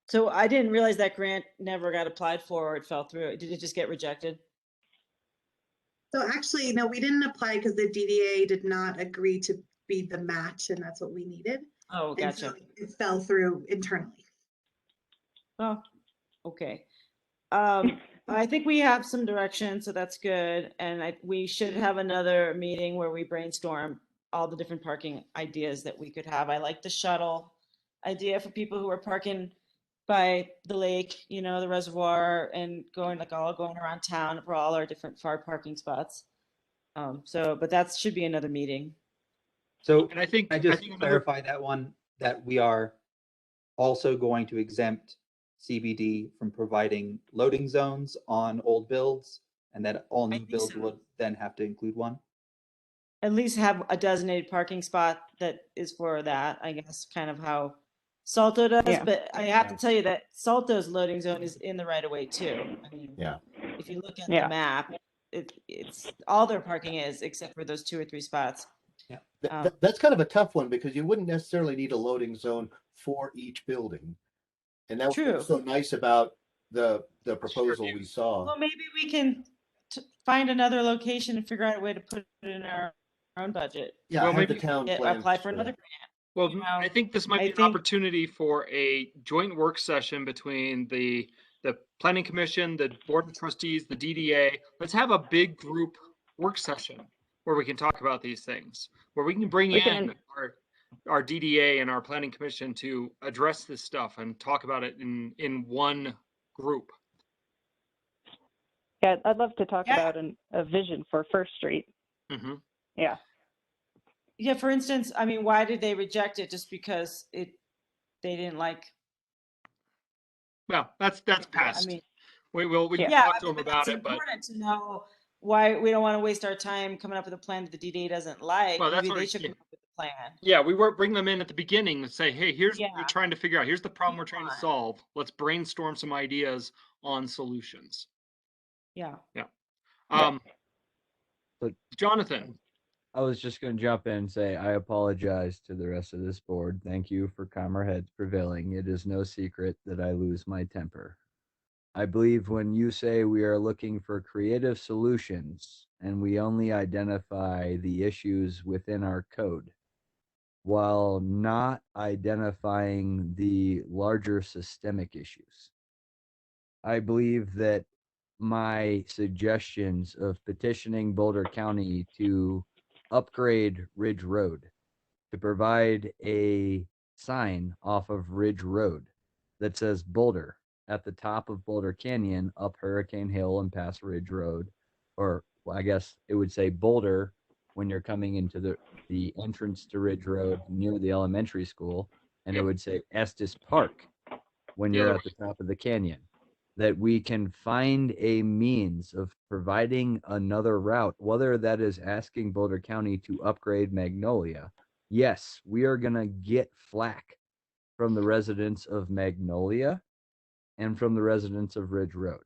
So I didn't realize that grant never got applied for, or it fell through. Did it just get rejected? So actually, no, we didn't apply because the DDA did not agree to be the match, and that's what we needed. Oh, And so gotcha. it fell through internally. Oh, okay. I think we have some direction, so that's good. And we should have another meeting where we brainstorm all the different parking ideas that we could have. I like the shuttle idea for people who are parking by the lake, you know, the reservoir, and going like all going around town for all our different far parking spots. But that should be another meeting. So And I think I just another clarify that one, that we are also going to exempt CBD from providing loading zones on old builds, and that all new builds so. would then have to include one. At least have a designated parking spot that is for that, I guess, kind of how Salto does. Yeah. But I have Yeah. to tell you that Salto's loading zone is in the right of way too. I mean, Yeah. if you look at Yeah. the map, it's all their parking is except for those 2 or 3 spots. Yeah. That's kind of a tough one because you wouldn't necessarily need a loading zone for each building. And that was True. what's so nice about the proposal we saw. Well, maybe we can find another location and figure out a way to put it in our own budget. Yeah, Well, have the maybe town plan. Apply for another grant. Well, You know, I think this might I be an think- opportunity for a joint work session between the planning commission, the board of trustees, the DDA. Let's have a big group work session where we can talk about these things, where we can bring We in can- our DDA and our planning commission to address this stuff and talk about it in one group. Yeah, I'd love to talk Yeah. about a vision for First Street. Mm-hmm. Yeah. Yeah, for instance, I mean, why did they reject it? Just because they didn't like. Well, that's past. I mean, we can yeah, talk to them but about it's it, but important to know why we don't want to waste our time coming up with a plan that the DDA doesn't like. Well, that's Maybe what they should come up with a plan. yeah, we were bring them in at the beginning and say, hey, here's what we're Yeah. trying to figure out. Here's the problem we're trying to solve. Let's brainstorm some ideas on solutions. Yeah. Yeah. But Jonathan. I was just going to jump in and say I apologize to the rest of this board. Thank you for calmer heads prevailing. It is no secret that I lose my temper. I believe when you say we are looking for creative solutions and we only identify the issues within our code, while not identifying the larger systemic issues. I believe that my suggestions of petitioning Boulder County to upgrade Ridge Road, to provide a sign off of Ridge Road that says Boulder at the top of Boulder Canyon, up Hurricane Hill and past Ridge Road, or well, I guess it would say Boulder when you're coming into the entrance to Ridge Road near the elementary school, and it would say Estes Park when you're at the top of the canyon. That we can find a means of providing another route, whether that is asking Boulder County to upgrade Magnolia. Yes, we are going to get flack from the residents of Magnolia and from the residents of Ridge Road.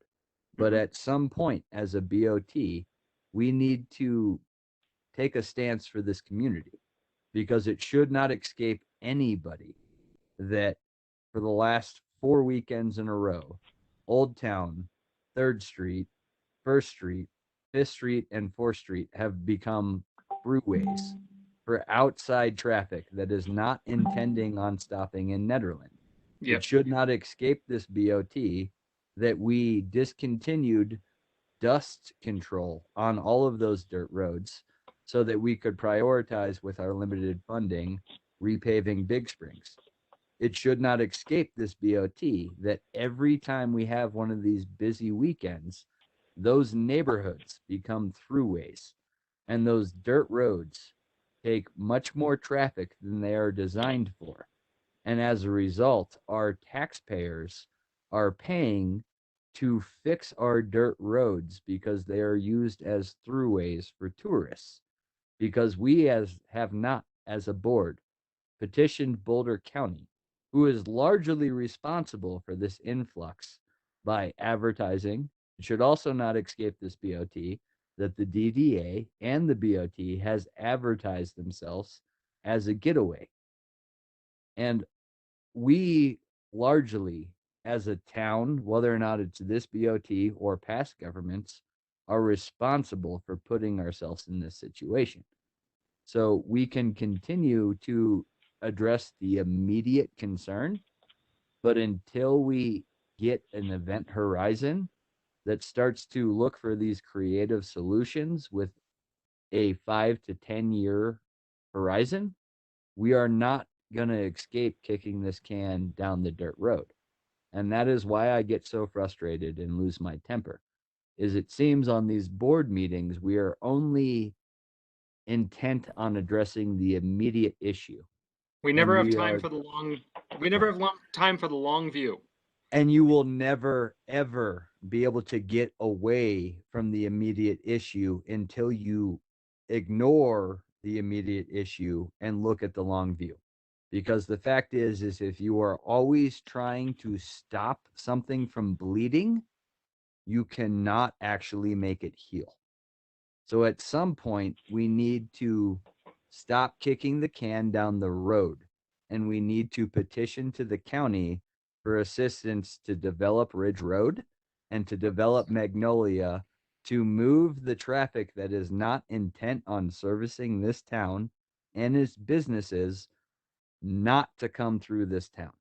But at some point, as a BOT, we need to take a stance for this community, because it should not escape anybody that for the last 4 weekends in a row, Old Town, 3rd Street, 1st Street, 5th Street, and 4th Street have become throughways for outside traffic that is not intending on stopping in Nederland. Yep. It should not escape this BOT that we discontinued dust control on all of those dirt roads so that we could prioritize with our limited funding repaving Big Springs. It should not escape this BOT that every time we have one of these busy weekends, those neighborhoods become throughways, and those dirt roads take much more traffic than they are designed for. And as a result, our taxpayers are paying to fix our dirt roads because they are used as throughways for tourists. Because we have not, as a board, petitioned Boulder County, who is largely responsible for this influx, by advertising. It should also not escape this BOT that the DDA and the BOT has advertised themselves as a getaway. And we largely, as a town, whether or not it's this BOT or past governments, are responsible for putting ourselves in this situation. So we can continue to address the immediate concern, but until we get an event horizon that starts to look for these creative solutions with a 5 to 10 year horizon, we are not going to escape kicking this can down the dirt road. And that is why I get so frustrated and lose my temper. Is it seems on these board meetings we are only intent on addressing the immediate issue. We And never have we time are- for the long. We never have time for the long view. And you will never, ever be able to get away from the immediate issue until you ignore the immediate issue and look at the long view. Because the fact is if you are always trying to stop something from bleeding, you cannot actually make it heal. So at some point, we need to stop kicking the can down the road, and we need to petition to the county for assistance to develop Ridge Road and to develop Magnolia to move the traffic that is not intent on servicing this town and its businesses not to come through this town.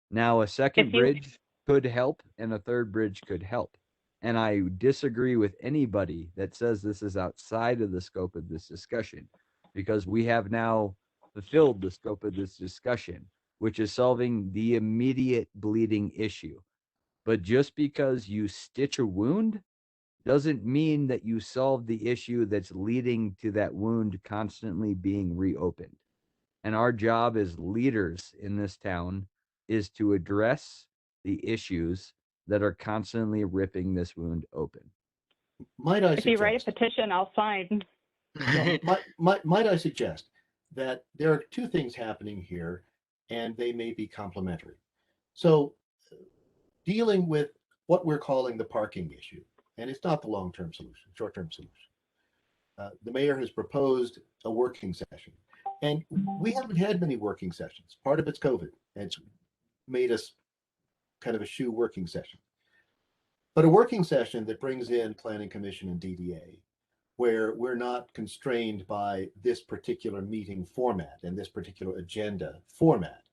Now, a second If you- bridge could help, and a third bridge could help. And I disagree with anybody that says this is outside of the scope of this discussion, because we have now fulfilled the scope of this discussion, which is solving the immediate bleeding issue. But just because you stitch a wound doesn't mean that you solve the issue that's leading to that wound constantly being reopened. And our job as leaders in this town is to address the issues that are constantly ripping this wound open. Might I If you write a suggest, petition, I'll sign. no, might I suggest that there are two things happening here, and they may be complementary. So, dealing with what we're calling the parking issue, and it's not the long-term solution, short-term solution. The mayor has proposed a working session, and we haven't had many working sessions. Part of it's COVID, and it's made us kind of a shoe working session. But a working session that brings in Planning Commission and DDA, where we're not constrained by this particular meeting format and this particular agenda format.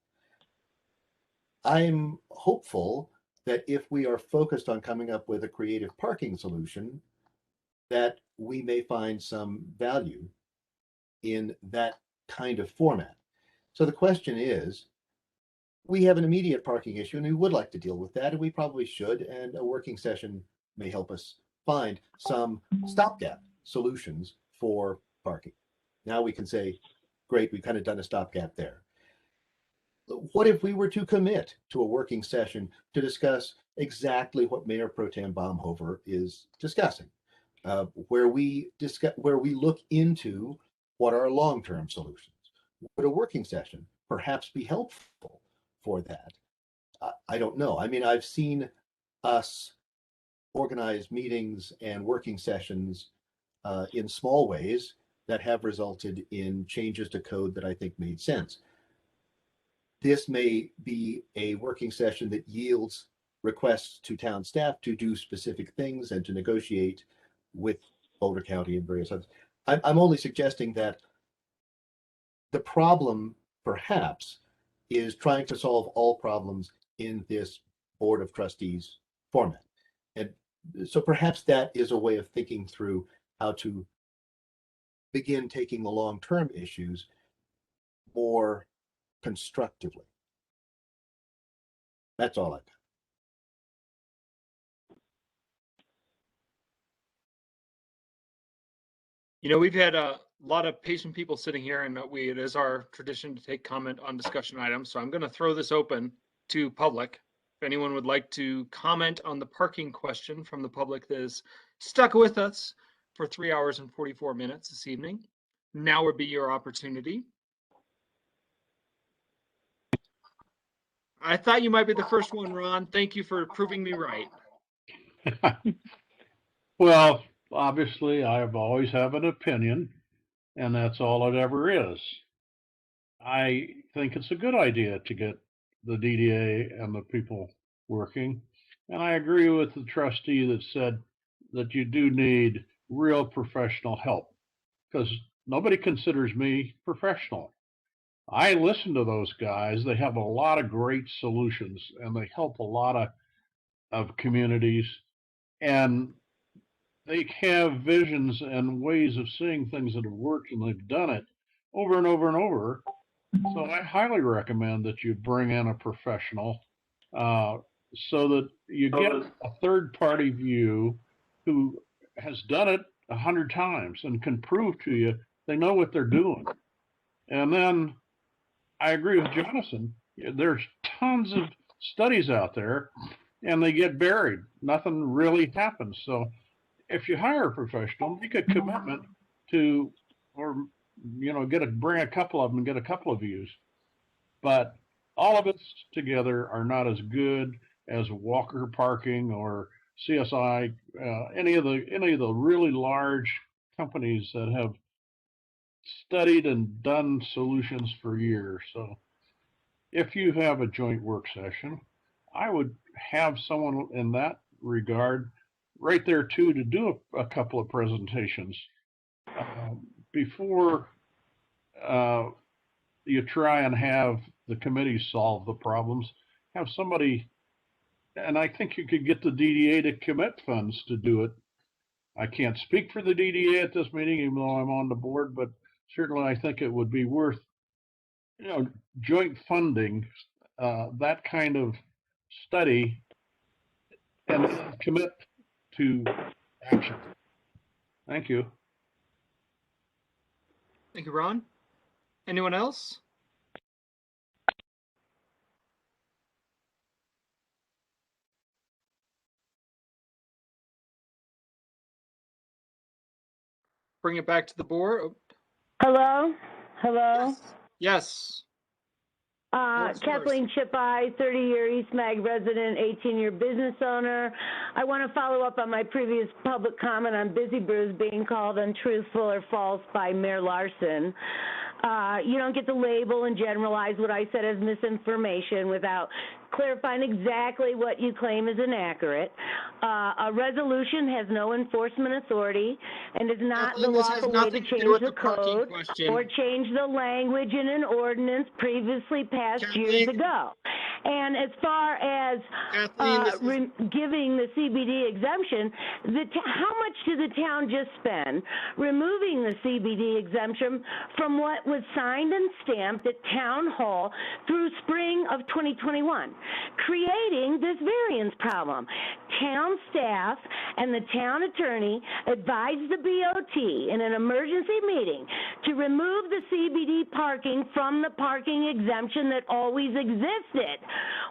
I'm hopeful that if we are focused on coming up with a creative parking solution, that we may find some value in that kind of format. So the question is, we have an immediate parking issue and we would like to deal with that, and we probably should, and a working session may help us find some stopgap solutions for parking. Now we can say, great, we've kind of done a stopgap there. What if we were to commit to a working session to discuss exactly what Mayor Pro Tem Baumhofer is discussing, where we look into what are long-term solutions? Would a working session perhaps be helpful for that? I don't know. I mean, I've seen us organize meetings and working sessions in small ways that have resulted in changes to code that I think made sense. This may be a working session that yields requests to town staff to do specific things and to negotiate with Boulder County and various others. I'm only suggesting that the problem perhaps is trying to solve all problems in this Board of Trustees format. And so perhaps that is a way of thinking through how to begin taking the long-term issues more constructively. That's all I've got. You know, we've had a lot of patient people sitting here, and it is our tradition to take comment on discussion items. So I'm going to throw this open to public. If anyone would like to comment on the parking question from the public that is stuck with us for 3 hours and 44 minutes this evening, now would be your opportunity. I thought you might be the first one, Ron. Thank you for proving me right. Well, obviously, I've always have an opinion, and that's all it ever is. I think it's a good idea to get the DDA and the people working. And I agree with the trustee that said that you do need real professional help, because nobody considers me professional. I listen to those guys. They have a lot of great solutions and they help a lot of communities, and they have visions and ways of seeing things that have worked, and they've done it over and over and over. So I highly recommend that you bring in a professional so that you get a third party view who has done it 100 times and can prove to you they know what they're doing. And then I agree with Jonathan. There's tons of studies out there and they get buried. Nothing really happens. So if you hire a professional, make a commitment to, or, you know, bring a couple of them and get a couple of views. But all of us together are not as good as Walker Parking or CSI, any of the really large companies that have studied and done solutions for years. So if you have a joint work session, I would have someone in that regard right there too to do a couple of presentations before you try and have the committee solve the problems. Have somebody, and I think you could get the DDA to commit funds to do it. I can't speak for the DDA at this meeting, even though I'm on the board, but certainly I think it would be worth, you know, joint funding that kind of study and commit to action. Thank you. Thank you, Ron. Anyone else? Bring it back to the board. Hello? Hello? Yes. Kathleen Chipeye, 30-year East Mag resident, 18-year business owner. I want to follow up on my previous public comment on Busy Brews being called untruthful or false by Mayor Larson. You don't get to label and generalize what I said as misinformation without clarifying exactly what you claim is inaccurate. A resolution has no enforcement authority and is not the lawful way to change the code or change the language in an ordinance previously passed years ago. And as far as giving the CBD exemption, how much did the town just spend removing the CBD exemption from what was signed and stamped at Town Hall through spring of 2021, creating this variance problem? Town staff and the town attorney advised the BOT in an emergency meeting to remove the CBD parking from the parking exemption that always existed,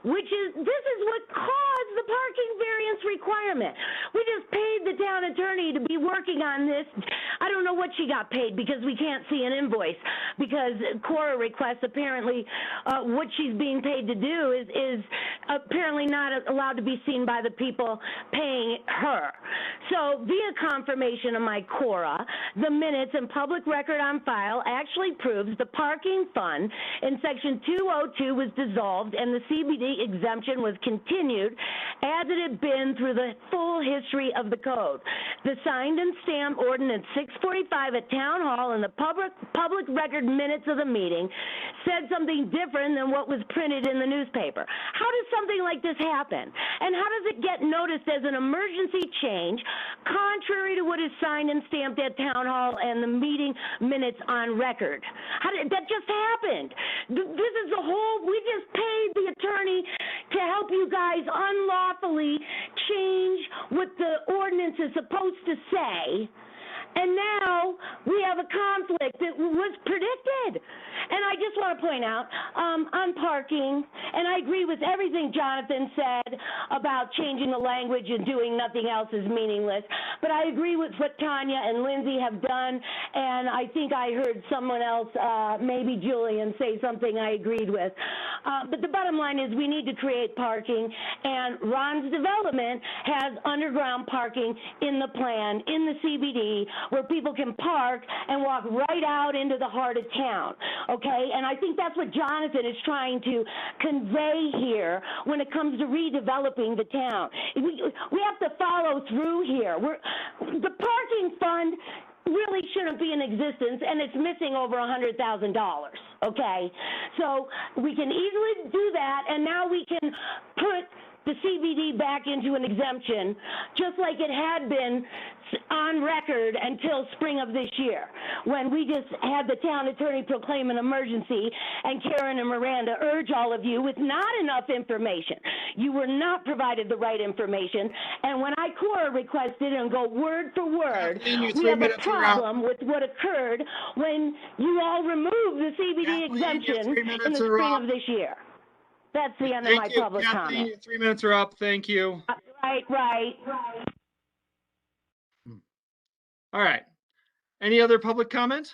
this is what caused the parking variance requirement. We just paid the town attorney to be working on this. I don't know what she got paid because we can't see an invoice, because Cora requests apparently what she's being paid to do is apparently not allowed to be seen by the people paying her. So via confirmation of my Cora, the minutes and public record on file actually proves the parking fund in section 202 was dissolved and the CBD exemption was continued as it had been through the full history of the code. The signed and stamped ordinance 645 at Town Hall and the public record minutes of the meeting said something different than what was printed in the newspaper. How does something like this happen? And how does it get noticed as an emergency change contrary to what is signed and stamped at Town Hall and the meeting minutes on record? That just happened. This is the whole, we just paid the attorney to help you guys unlawfully change what the ordinance is supposed to say. And now we have a conflict that was predicted. And I just want to point out on parking, and I agree with everything Jonathan said about changing the language and doing nothing else is meaningless. But I agree with what Tanya and Lindsay have done, and I think I heard someone else, maybe Julian, say something I agreed with. But the bottom line is we need to create parking, and Ron's development has underground parking in the plan, in the CBD, where people can park and walk right out into the heart of town, okay? And I think that's what Jonathan is trying to convey here when it comes to redeveloping the town. We have to follow through here. The parking fund really shouldn't be in existence, and it's missing over $100,000, okay? So we can easily do that, and now we can put the CBD back into an exemption, just like it had been on record until spring of this year, when we just had the town attorney proclaim an emergency, and Karen and Miranda urge all of you with not enough information. You were not provided the right information, and when ICORA requested and go word for word, we have a problem with what occurred when you all removed the CBD exemption in the spring of this year. That's the end of my public comment. Your 3 minutes are up. Thank you. Right. All right. Any other public comment?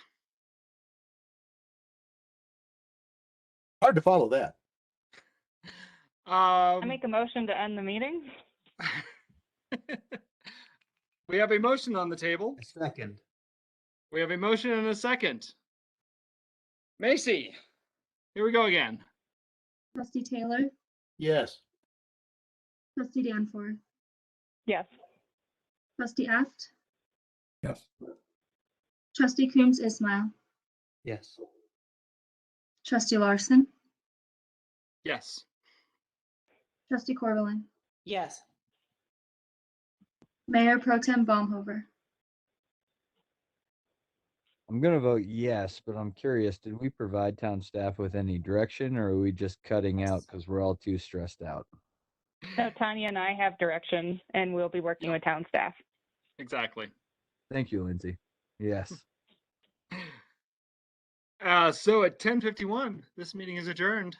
Hard to follow that. I make a motion to end the meeting. We have a motion on the table. A second. We have a motion and a second. Macy, here we go again. Trustee Taylor, Yes. Trustee Danforth, Yes. Trustee Aft, Yes. Trustee Coombs Ismail, Yes. Trustee Larson, Yes. Trustee Corvallin, Yes. Mayor Pro Tem Baumhover. I'm going to vote yes, but I'm curious, did we provide town staff with any direction, or are we just cutting out because we're all too stressed out? No, Tanya and I have direction, and we'll be working with town staff. Exactly. Thank you, Lindsay. Yes. So at 10:51, this meeting is adjourned.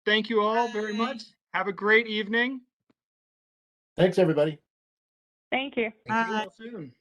Thank you all very much. Have a great evening. Thanks, everybody. Thank you. See you all soon.